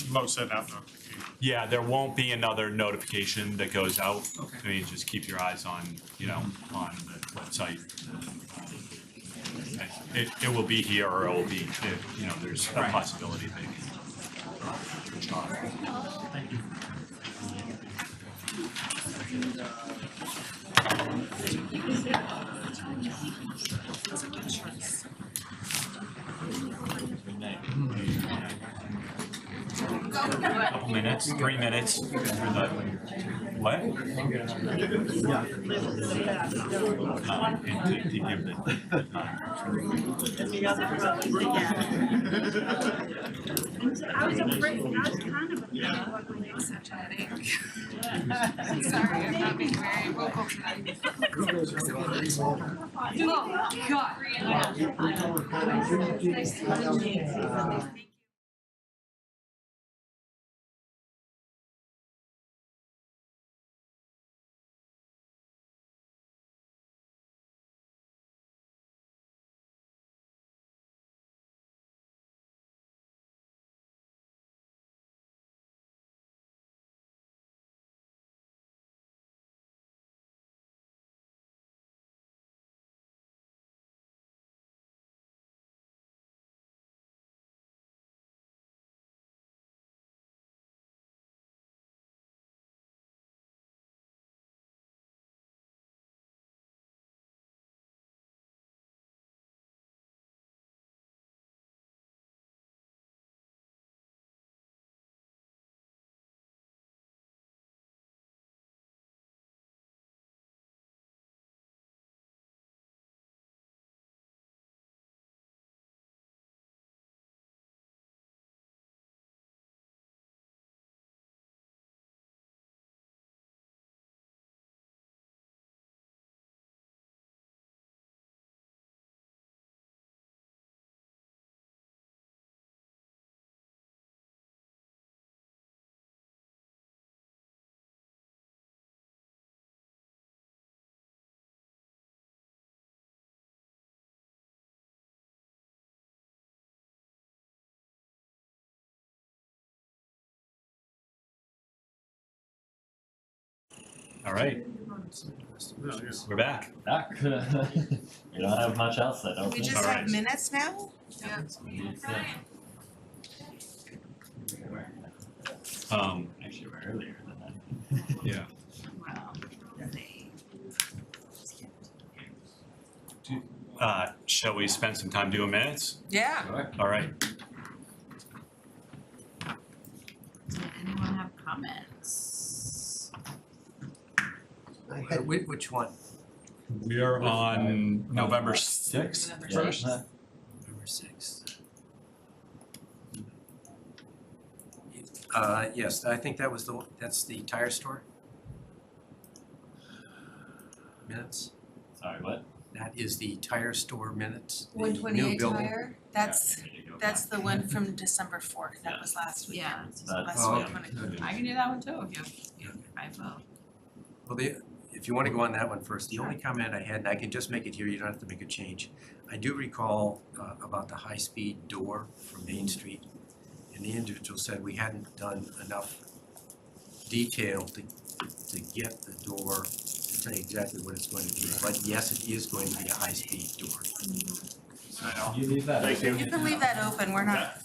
Mo sent out notification. Yeah, there won't be another notification that goes out. Okay. I mean, just keep your eyes on, on the website. It will be here, or it will be, there's a possibility that Thank you. That's a good choice. Good night. couple minutes, 3 minutes for the, what? And to give I was afraid, I was kind of afraid of Such a headache. Sorry, I'm not being very vocal tonight. Oh, God. All right, we're back. Back. We don't have much else, I don't We think. just All have right. minutes now? Yeah. Actually, we're earlier than that. Yeah. Shall we spend some time doing minutes? Yeah. Sure. All right. Does anyone have comments? Which one? We are on November 6th. November 6th. November 6th. Yes, I think that's the tire store. Minutes. Sorry, what? That is the tire store minutes. the 128 new building. tire, that's, Yeah, we need to go that's back. the one from December 4th, that was last week. Yeah. That's- Last week, okay. I'm gonna- I can do that one too if you I vote. Well, if you want to go on that one first, the only comment I had, and I can just make it here, you don't have to make a change. I do recall about the high-speed door from Main Street, and the individual said we hadn't done enough detail to get the door, to tell you exactly what it's going to be. But yes, it is going to be a high-speed door. You leave that. Thank You can leave that open, we're not,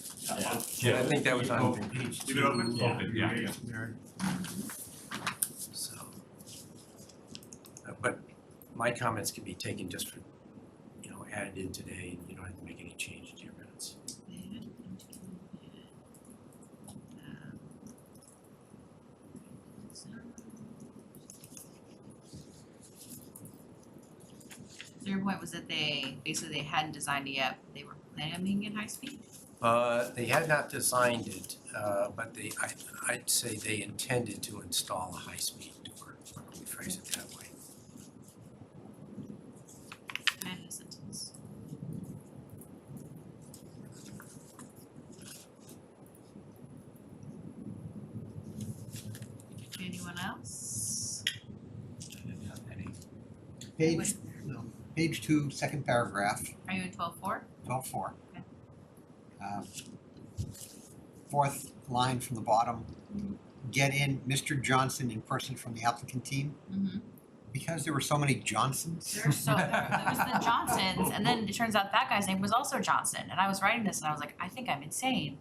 Yeah. I think that was on page 2. Leave it open? Yeah. Open, yeah. So, but my comments can be taken just for, added in today, and you don't have to make any change to your minutes. So your point was that they hadn't designed it yet, but they were planning on making it high speed? They had not designed it, but I'd say they intended to install a high-speed door, let me phrase it that way. End of sentence. Anyone else? I didn't have any. Page 2, second paragraph, Are you in 12.4? 12.4. Okay. Fourth line from the bottom, get in Mr. Johnson in person from the applicant team. Mm-hmm. Because there were so many Johnsons. There was the Johnsons, and then it turns out that guy's name was also Johnson, and I was writing this and I was like, I think I'm insane.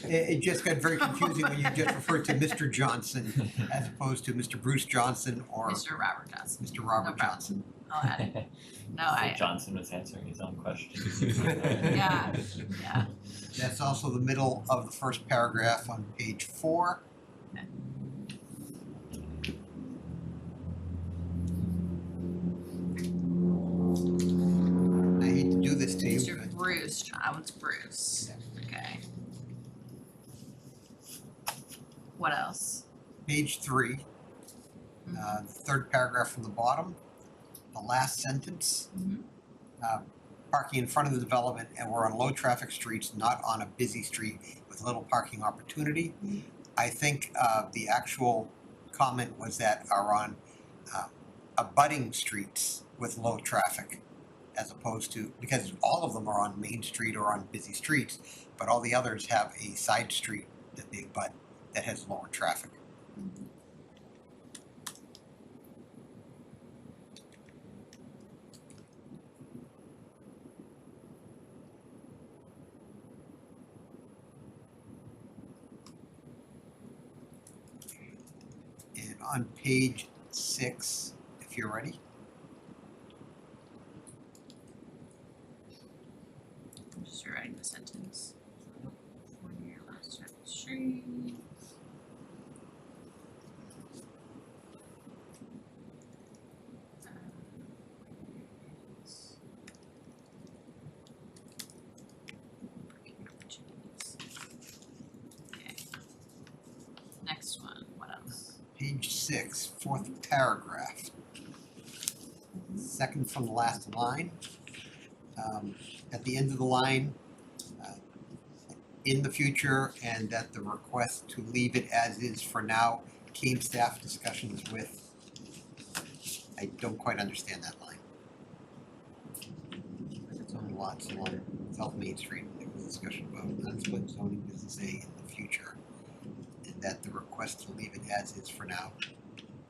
It just got very confusing when you just referred to Mr. Johnson as opposed to Mr. Bruce Johnson or Mr. Robert Johnson. Mr. Robert Johnson. I'll add it. No, So Johnson was answering his own questions. Yeah. That's also the middle of the first paragraph on page 4. Okay. I hate to do this to you, Mr. but Bruce, that one's Bruce. Okay. What else? page 3, the third paragraph from the bottom, the last sentence. Parking in front of the development, and we're on low traffic streets, not on a busy street with little parking opportunity. I think the actual comment was that are on abutting streets with low traffic, as opposed to, because all of them are on Main Street or on busy streets, but all the others have a side street that they abut that has lower traffic. And on page 6, if you're ready. I'm just rewriting the sentence. For your last traffic street. Okay. Next one, what else? Page 6, fourth paragraph. Second from the last line. At the end of the line, in the future, and that the request to leave it as is for now came staff discussions with. I don't quite understand that line. It's on lots along South Main Street, there was discussion about unsplit zoning business A in the future. And that the request to leave it as is for now.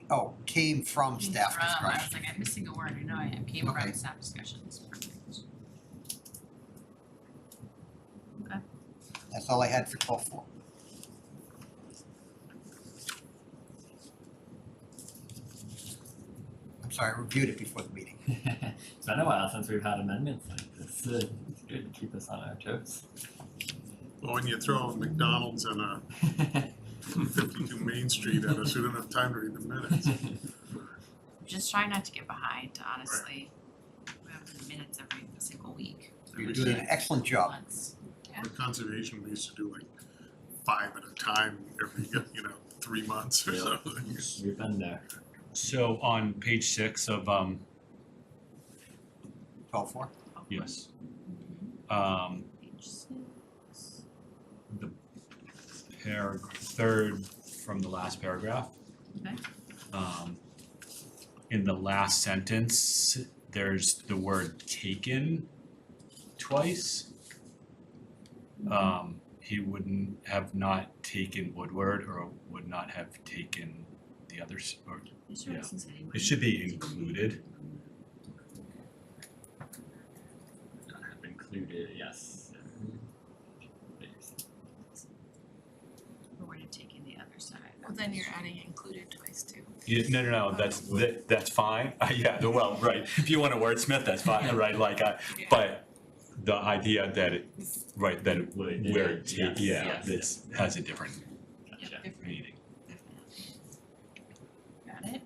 Oh, came from staff I was discussion. like, I'm missing a word, I know I am, came Okay. from staff discussions, perfect. Okay. That's all I had for 12.4. I'm sorry, I reviewed it before the meeting. It's been a while since we've had amendments like this. It's good to keep us on our toes. Well, when you throw a McDonald's and a 52 Main Street at us, we don't have time to read the minutes. Just try not to get behind, honestly. We have the minutes every single week. You're doing an excellent job. Yeah. For conservation, we used to do like 5 at a time every, 3 months or something. We've been there. So on page 6 of 12.4? yes. Page 6. The third from the last paragraph. Okay. In the last sentence, there's the word taken twice. He wouldn't have not taken Woodward or would not have taken the others, or yeah. It should be included. Not have included, yes. Or would have taken the other side. Well, then you're adding included twice too. Yeah, no, that's fine. Yeah, well, right. If you want to wordsmith, that's fine, right? Like, but the idea that it, right, that it would, where it, Yes. this has a different Gotcha. meaning. Got it?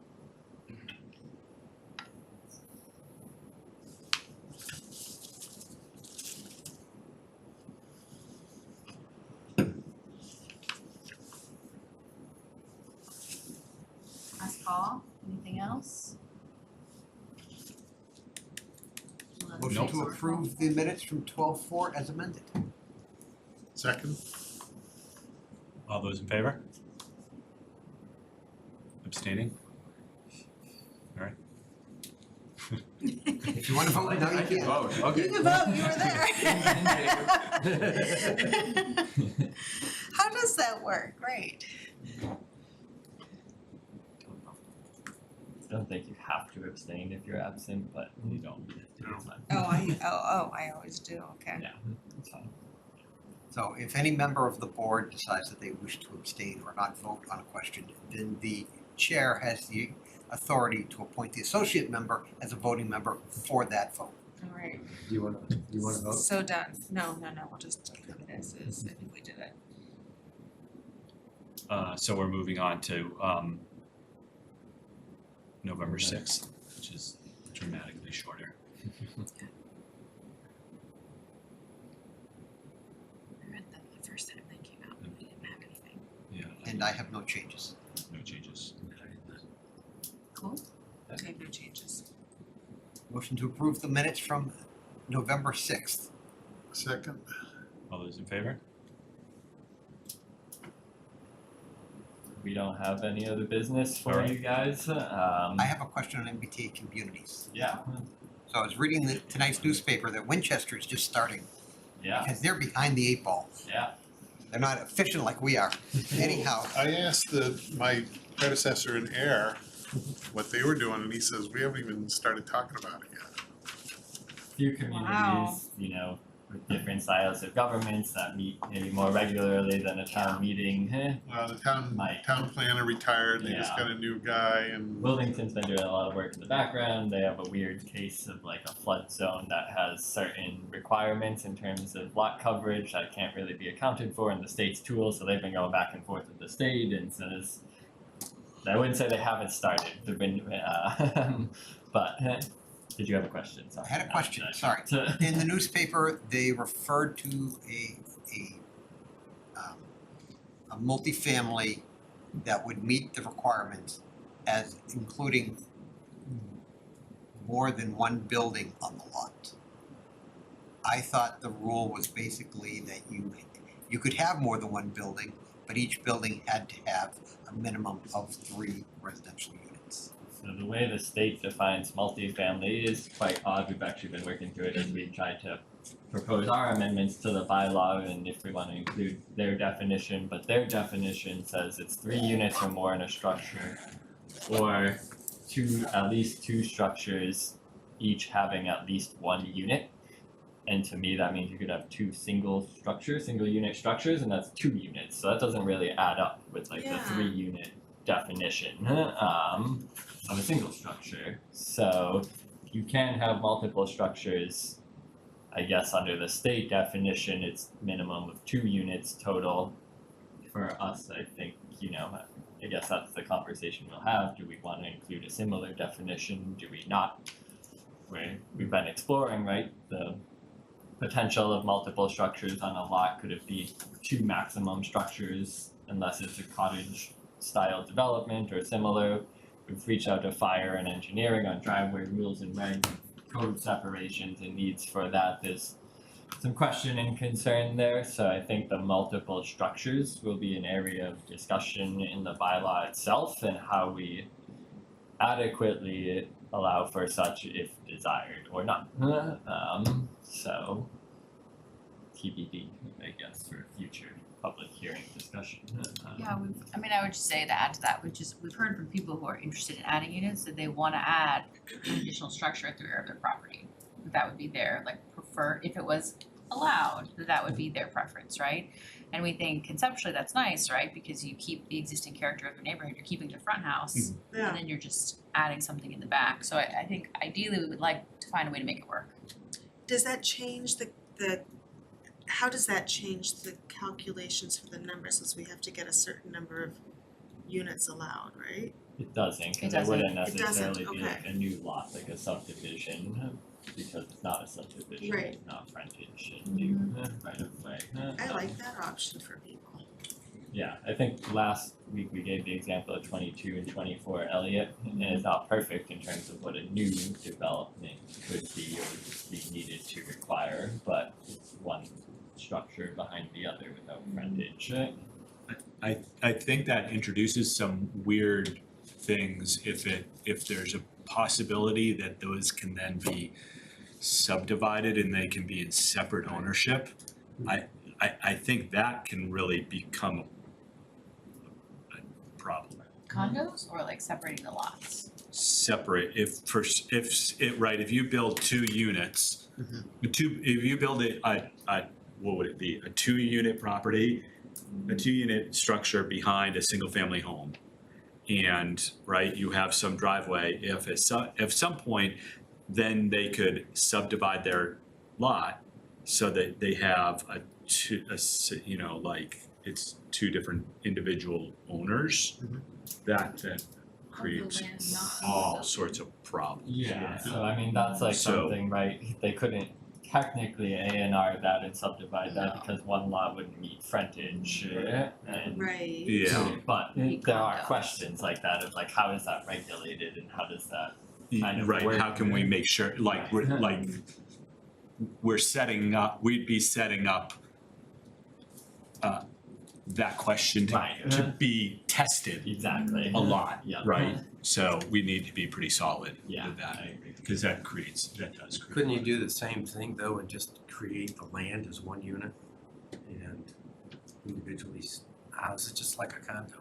call. Anything else? Motion to approve the minutes from 12:4 as amended. Second? All those in favor? Abstaining? All right. If you want to vote, now you can. Vote, okay. You can vote, you were there. How does that work? Great. I don't think you have to abstain if you're absent, but you don't need it to be fine. I always do, okay. Yeah, it's fine. So if any member of the board decides that they wish to abstain or not vote on a question, then the chair has the authority to appoint the associate member as a voting member for that vote. All right, Do you wanna vote? so done. No, we'll just keep it as is if we did it. So we're moving on to November 6th, which is dramatically shorter. I read that the first time they came out, and they didn't have anything. Yeah. And I have no changes. No changes. Cool. I have no changes. Motion to approve the minutes from November 6th. Second? All those in favor? We don't have any other business for Alright. you guys. I have a question on MBTA communities. Yeah, So I was reading tonight's newspaper that Winchester is just starting yeah, because they're behind the 8 ball. yeah. They're not efficient like we are. Anyhow, I asked my predecessor in air what they were doing, and he says, we haven't even started talking about it yet. Few communities, you know, with different styles of governments that meet maybe more regularly than a town meeting. The town Might. planner retired, they just Yeah. got a new guy, and Wilmington's been doing a lot of work in the background. They have a weird case of like a flood zone that has certain requirements in terms of lot coverage that can't really be accounted for in the state's tool. So they've been going back and forth with the state, and says I wouldn't say they haven't started. They've been, but did you have a question? Sorry. I had a question, sorry. In the newspaper, they referred to a multifamily that would meet the requirements as including more than one building on the lot. I thought the rule was basically that you could have more than one building, but each building had to have a minimum of 3 residential units. So the way the state defines multifamily is quite odd. We've actually been working through it as we tried to propose our amendments to the bylaw and if we want to include their definition, but their definition says it's 3 units or more in a structure, or at least two structures, each having at least 1 unit. And to me, that means you could have 2 single unit structures, and that's 2 units. So that doesn't really add up with like the 3 unit definition of a single structure. So you can have multiple structures. I guess under the state definition, it's minimum of 2 units total. For us, I think, I guess that's the conversation we'll have. Do we want to include a similar definition? Do we not? We've been exploring, right, the potential of multiple structures on a lot. Could it be 2 maximum structures unless it's a cottage style development or similar? We've reached out to fire and engineering on driveway rules and regs, code separations and needs for that. There's some question and concern there, so I think the multiple structures will be an area of discussion in the bylaw itself and how we adequately allow for such if desired or not. So TBD, I guess, for future public hearing discussion. Yeah, I would just say to add to that, we've heard from people who are interested in adding units that they want to add an additional structure at the rear of their property. That would be their prefer, if it was allowed, that would be their preference, right? And we think conceptually that's nice, right? Because you keep the existing character of the neighborhood, you're keeping the front house, and then you're just adding something in the back. So I think ideally we would like to find a way to make it work. Does that change how does that change the calculations for the numbers, since we have to get a certain number of units allowed, right? It doesn't, It because it doesn't. wouldn't It doesn't, necessarily be like okay. a new lot, like a subdivision, because it's not a subdivision, Right. it's not frontage and new right of way. I like that option for people. Yeah, I think last week we gave the example of 22 and 24 Elliott, and it's not perfect in terms of what a new development could be or would be needed to require, but it's one structure behind the other without frontage. I think that introduces some weird things if there's a possibility that those can then be subdivided and they can be in separate ownership. I think that can really become a problem. Condos or like separating the lots? Separate, if you build two units, if you build what would it be, a 2-unit property, a 2-unit structure behind a single family home. And, right, you have some driveway, if some point, then they could subdivide their lot so that they have it's 2 different individual owners. That creates all sorts of problems. Yeah, so I mean, that's like So- something, right, they couldn't technically A&R that and subdivide that because one lot wouldn't meet frontage, and Right. Yeah. but there are questions like that of like, how is that regulated and how does that kind of Right, work? how can we make sure, we'd be setting up that question to be tested Exactly. a lot, Yeah. right? So we need to be pretty solid Yeah, with that, I agree. because that does create. Couldn't you do the same thing though and just create the land as one unit and individually house it just like a condo?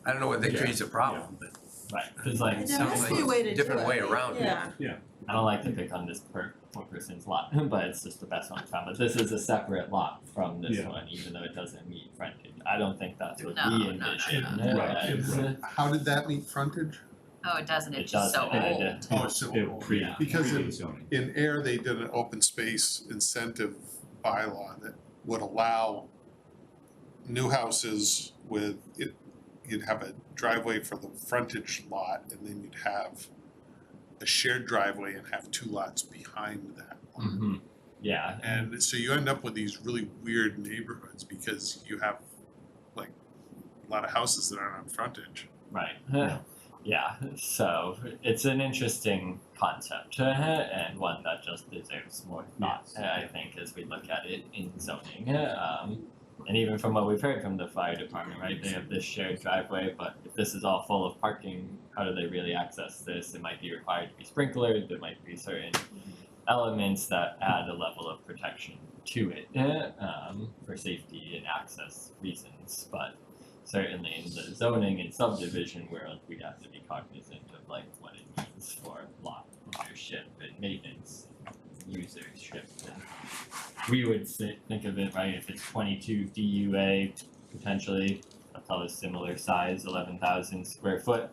I don't know whether that Yeah. creates a problem, but Right, cause like, it There sounds must like be a way to a do different it. way around it. Yeah. I don't like to pick on this per person's lot, but it's just the best one I found, but this is a separate lot from this Yeah. one, even though it doesn't meet frontage. I don't think that's what No, we no, no, envisioned. no. Right. as- How did that meet frontage? Oh, it doesn't, It it's just so doesn't, old. Oh, it's so It old. pre- Yeah. Because predates zoning. in air, they did an open space incentive bylaw that would allow new houses with you'd have a driveway for the frontage lot, and then you'd have a shared driveway and have 2 lots behind that one. Mhm. Yeah, And so you end up with these really weird neighborhoods because you have like a lot of houses that aren't on frontage. right. Yeah, so it's an interesting concept and one that just deserves more thought, I think, as we look at it in zoning. And even from what we've heard from the fire department, right, they have this shared driveway, but if this is all full of parking, how do they really access this? It might be required to be sprinklered, there might be certain elements that add a level of protection to it for safety and access reasons, but certainly in the zoning and subdivision world, we have to be cognizant of like what it means for lot ownership and maintenance, usership. And we would think of it, right, if it's 22 DUA, potentially, that's probably similar size, 11,000 square foot.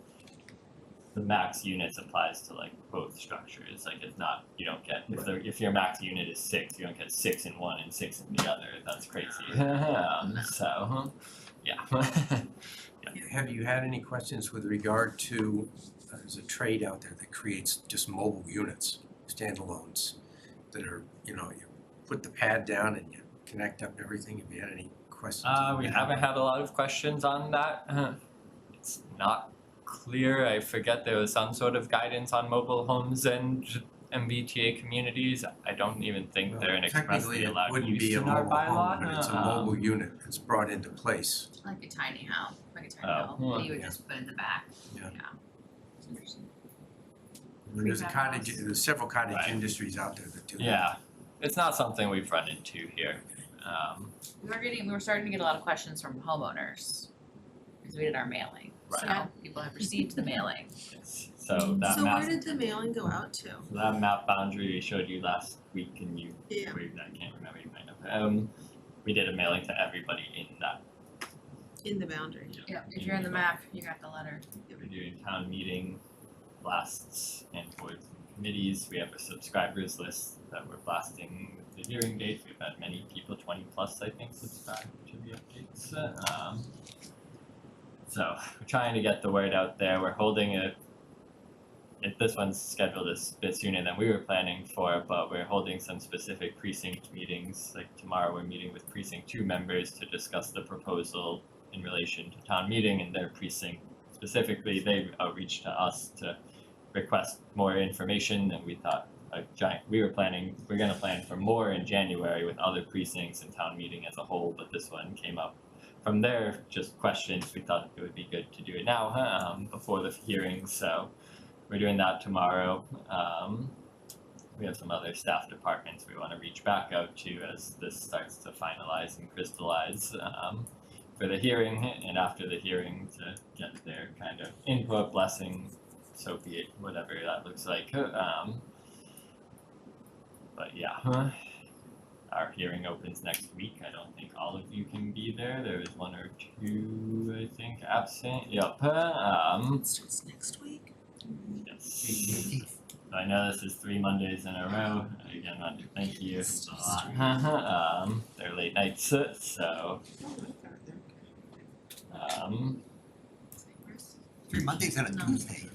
The max units applies to like both structures, like it's not, you don't get, if your max unit is 6, you don't get 6 in one and 6 in the other, that's crazy. So, yeah. Have you had any questions with regard to, there's a trade out there that creates just mobile units, standalones, that are, you put the pad down and you connect up everything. Have you had any questions? We haven't had a lot of questions on that. It's not clear, I forget there was some sort of guidance on mobile homes and MBTA communities. I don't even think they're an expressly allowed use in our bylaw. Technically, it wouldn't be a mobile home, but it's a mobile unit, it's brought into place. Like a tiny house, like a tiny Oh, home, well, that you would yeah. just put in the back. Yeah. It's interesting. There's Prefab there's several cottage Right. industries out there that do that. Yeah, it's not something we've run into here. We were starting to get a lot of questions from homeowners, because we did our mailing, so Right. people have received the mailing. So that So map, where did the mailing go out to? that map boundary we showed you last week and you Yeah. waved that, I can't remember, you might have. We did a mailing to everybody in that. In the boundary. Yeah, if you're in the map, you got the letter. We're doing town meeting blasts and boards and committees. We have a subscribers list that we're blasting with the hearing dates. We've had many people, 20 plus I think, subscribe to the updates. So we're trying to get the word out there. We're holding a this one's scheduled a bit sooner than we were planning for, but we're holding some specific precinct meetings. Like tomorrow, we're meeting with precinct 2 members to discuss the proposal in relation to town meeting and their precinct. Specifically, they outreached to us to request more information, and we thought we're gonna plan for more in January with other precincts and town meeting as a whole, but this one came up from there, just questions. We thought it would be good to do it now, before the hearing, so we're doing that tomorrow. We have some other staff departments we wanna reach back out to as this starts to finalize and crystallize, for the hearing, and after the hearing to get their kind of input, blessing, so be it, whatever that looks like. But yeah, our hearing opens next week. I don't think all of you can be there. There is 1 or 2, I think, absent. Yep. Starts next week? Yes. So I know this is 3 Mondays in a row. Again, not to thank you a lot. They're late nights, so 3 Mondays and a Tuesday.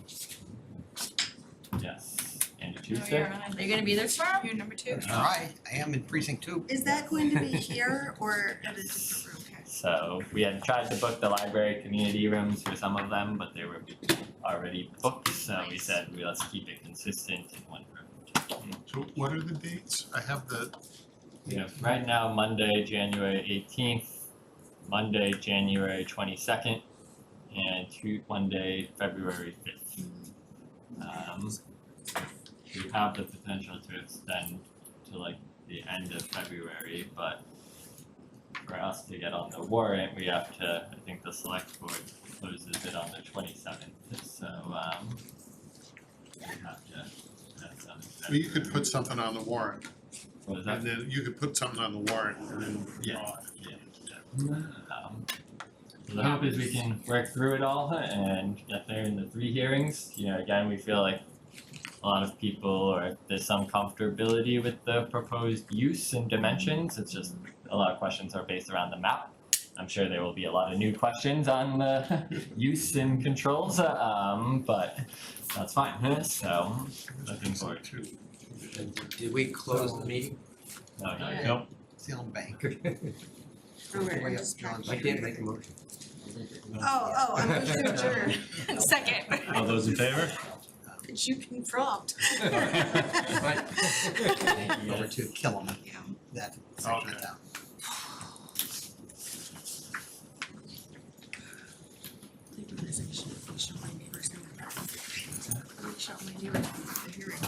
yes. And a Tuesday. Are you gonna be there tomorrow? You're number 2? All right, I am in precinct 2. Is that going to be here or at a different room? Okay. So we had tried to book the library community rooms for some of them, but they were already booked, so we said let's keep it consistent in one room. So what are the dates? I have the, We have right now Monday, January 18th, Monday, January 22nd, and Monday, February 5th. We have the potential to extend to like the end of February, but for us to get on the warrant, we have to, I think the select board closes it on the 27th, so we have to have some. well, you could put something on the warrant, What is that? and then you could put something on the warrant and then Yeah. So the hope is we can work through it all and get there in the 3 hearings. You know, again, we feel like a lot of people, or there's some comfortability with the proposed use and dimensions. It's just a lot of questions are based around the map. I'm sure there will be a lot of new questions on the use and controls, but that's fine. So looking forward to it. Did we close the meeting? No, no, Yeah. nope. Seal and bank. Okay, Way I'm up just John's I can't make a motion. I move to adjourn. Second. All those in favor? You can prompt. Over to Killam, that section of town. Legalization, we shall my neighbors know. We shall my neighbors know the hearing.